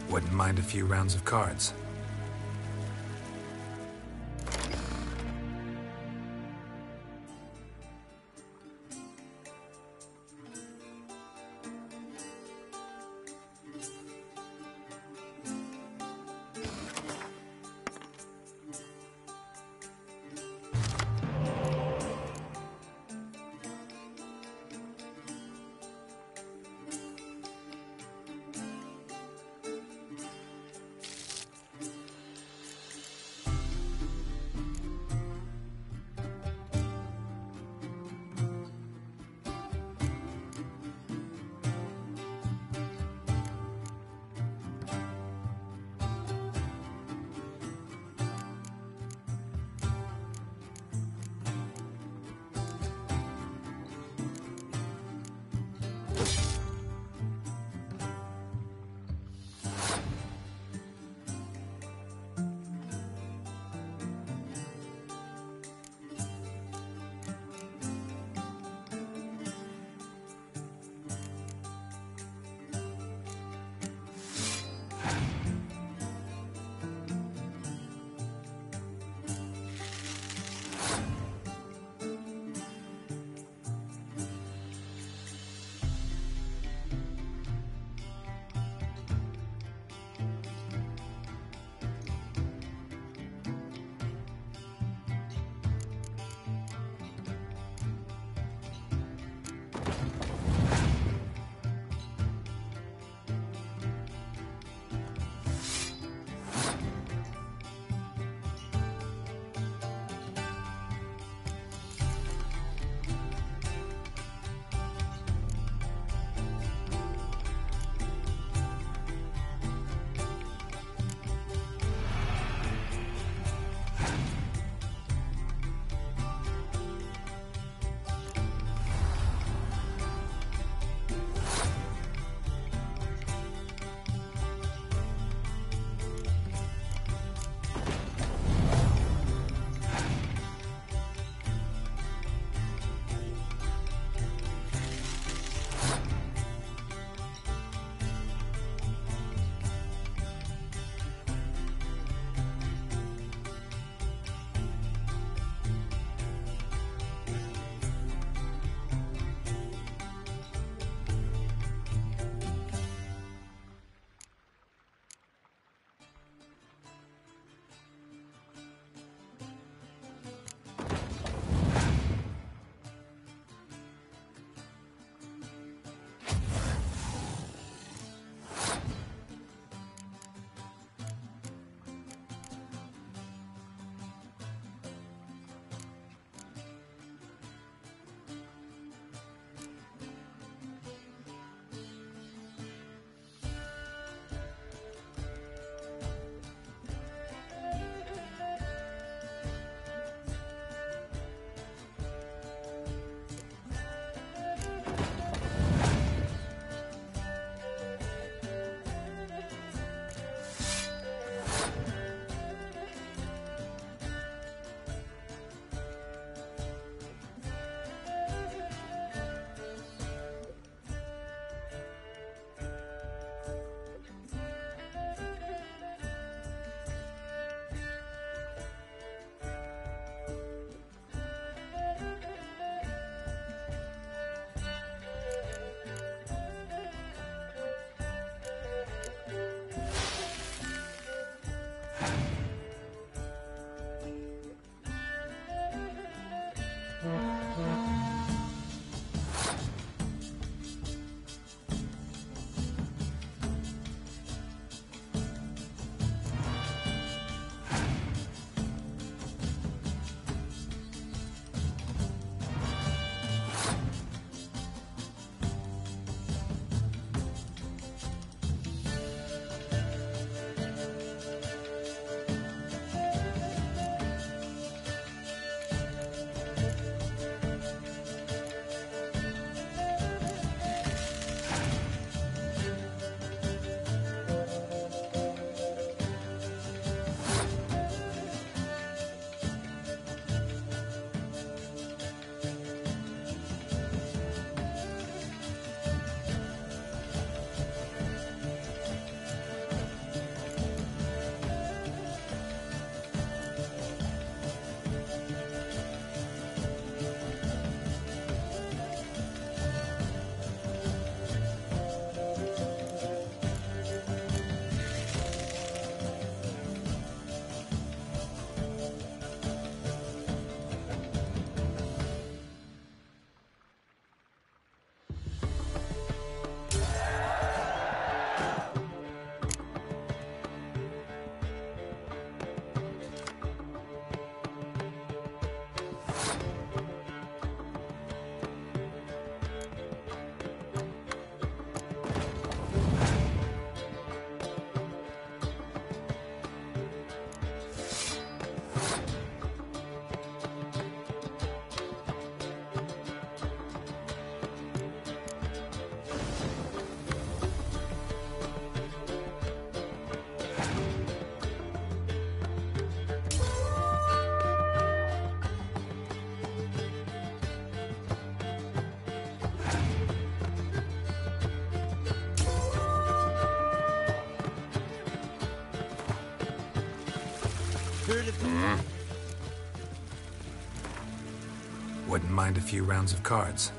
Wouldn't mind a few rounds of cards. Wouldn't mind a few rounds of cards.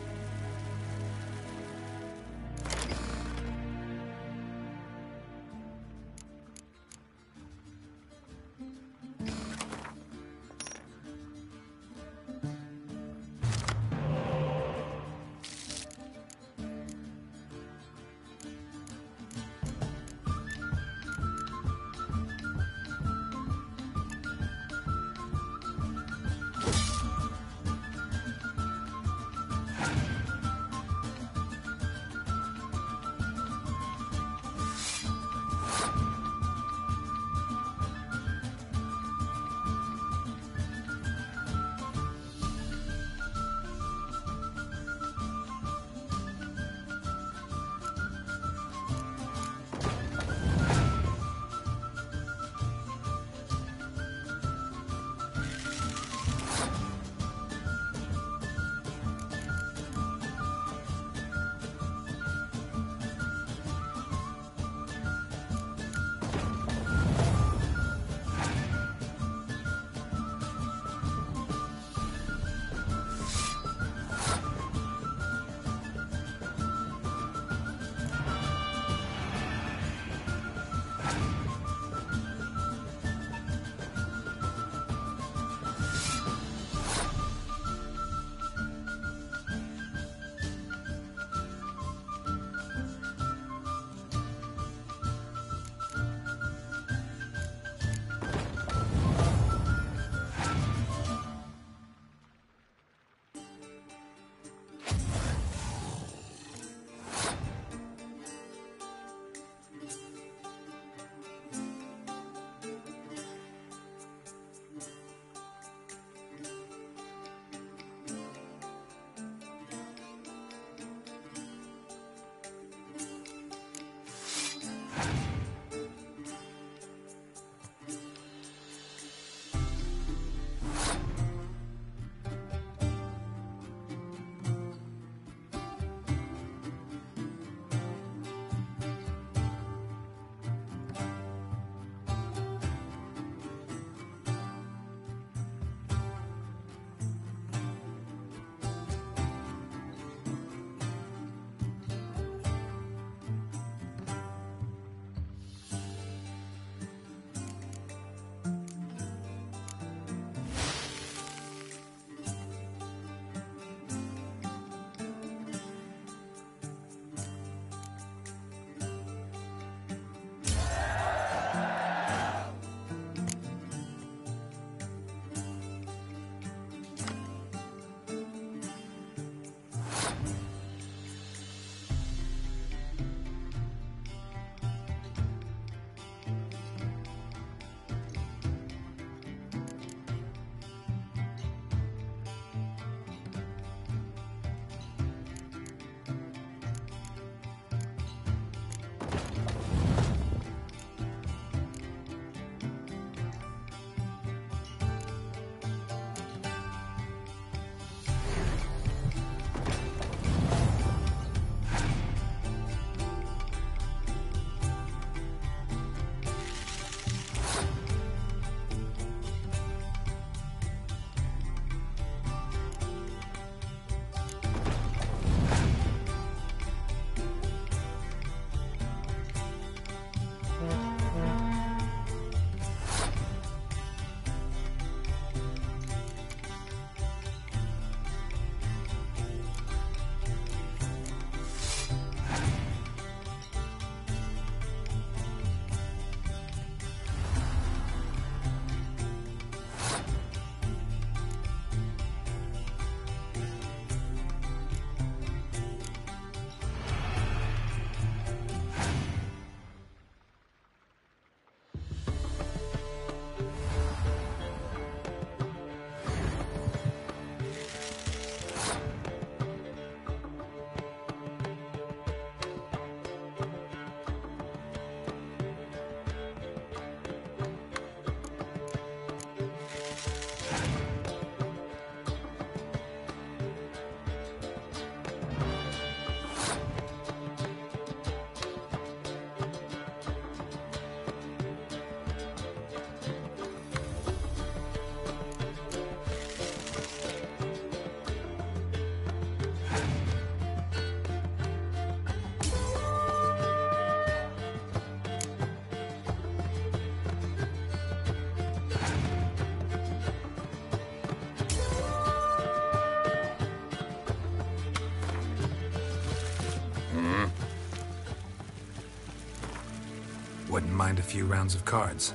Wouldn't mind a few rounds of cards.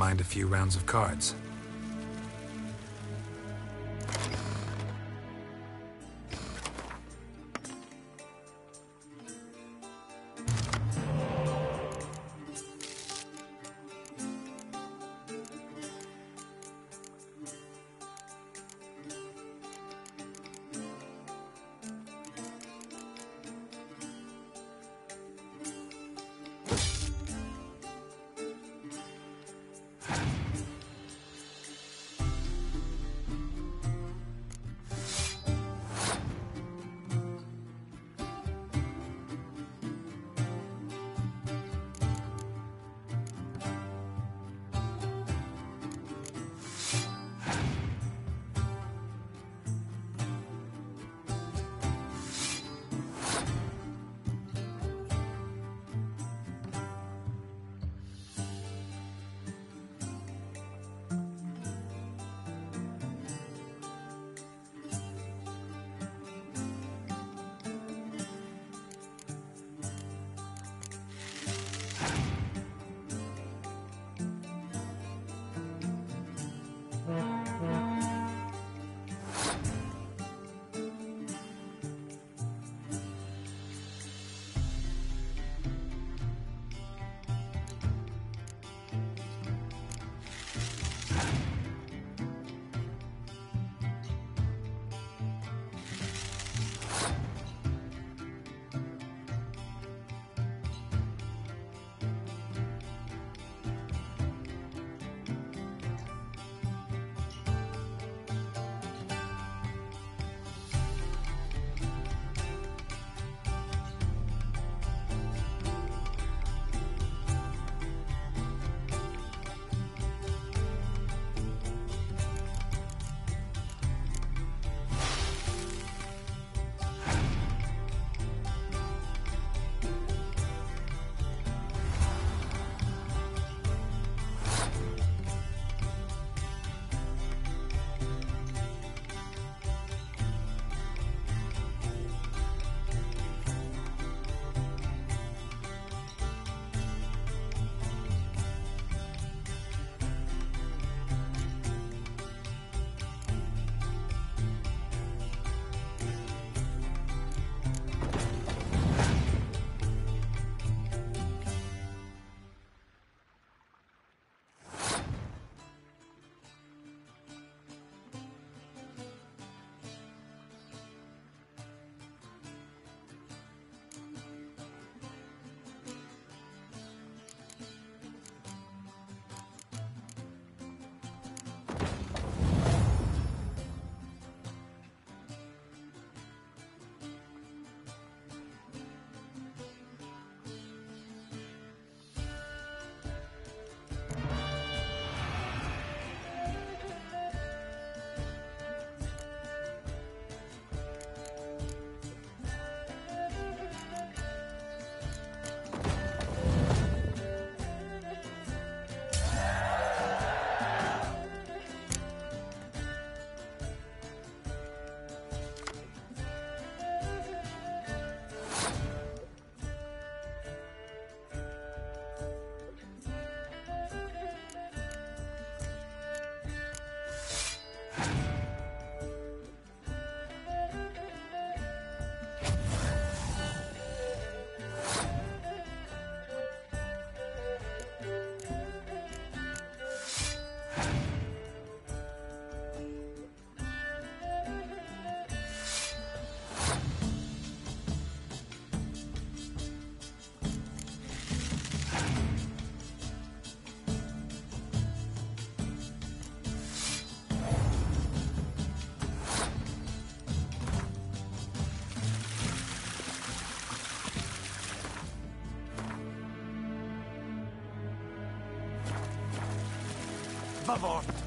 mind a few rounds of cards? Favor.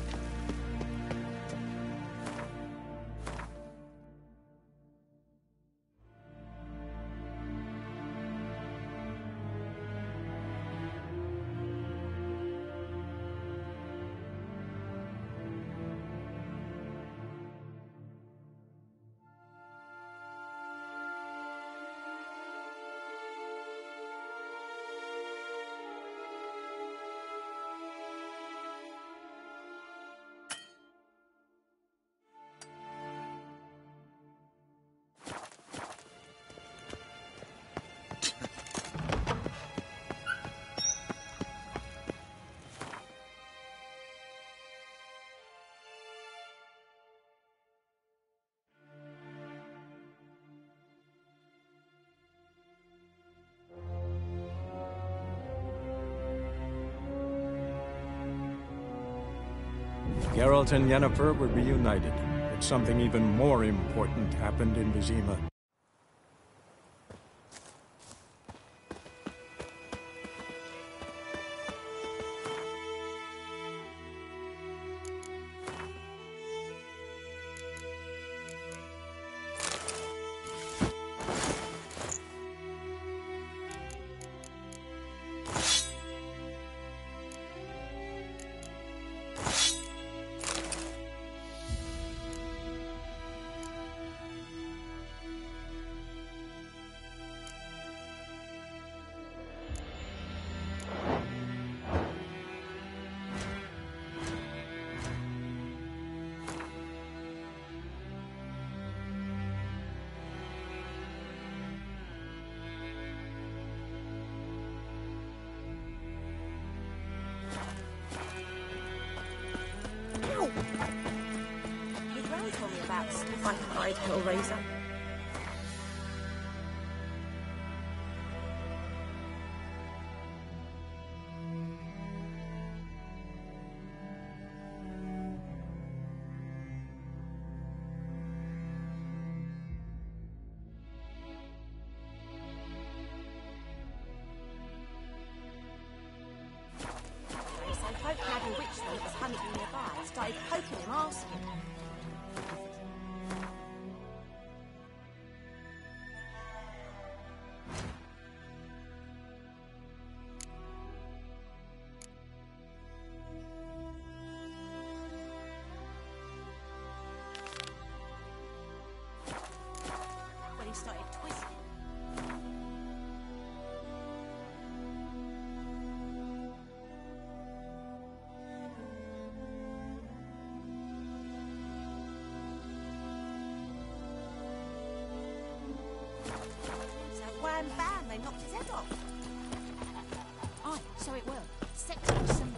Geralt and Yennefer were reunited, but something even more important happened in Vizima. Your gran told me about Sniff-eyed Hellraiser. So folk had a witchman that was hunting nearby. Started poking him, asking. When he started twisting. So wham bam, they knocked his head off. Oh, so it will. Set to some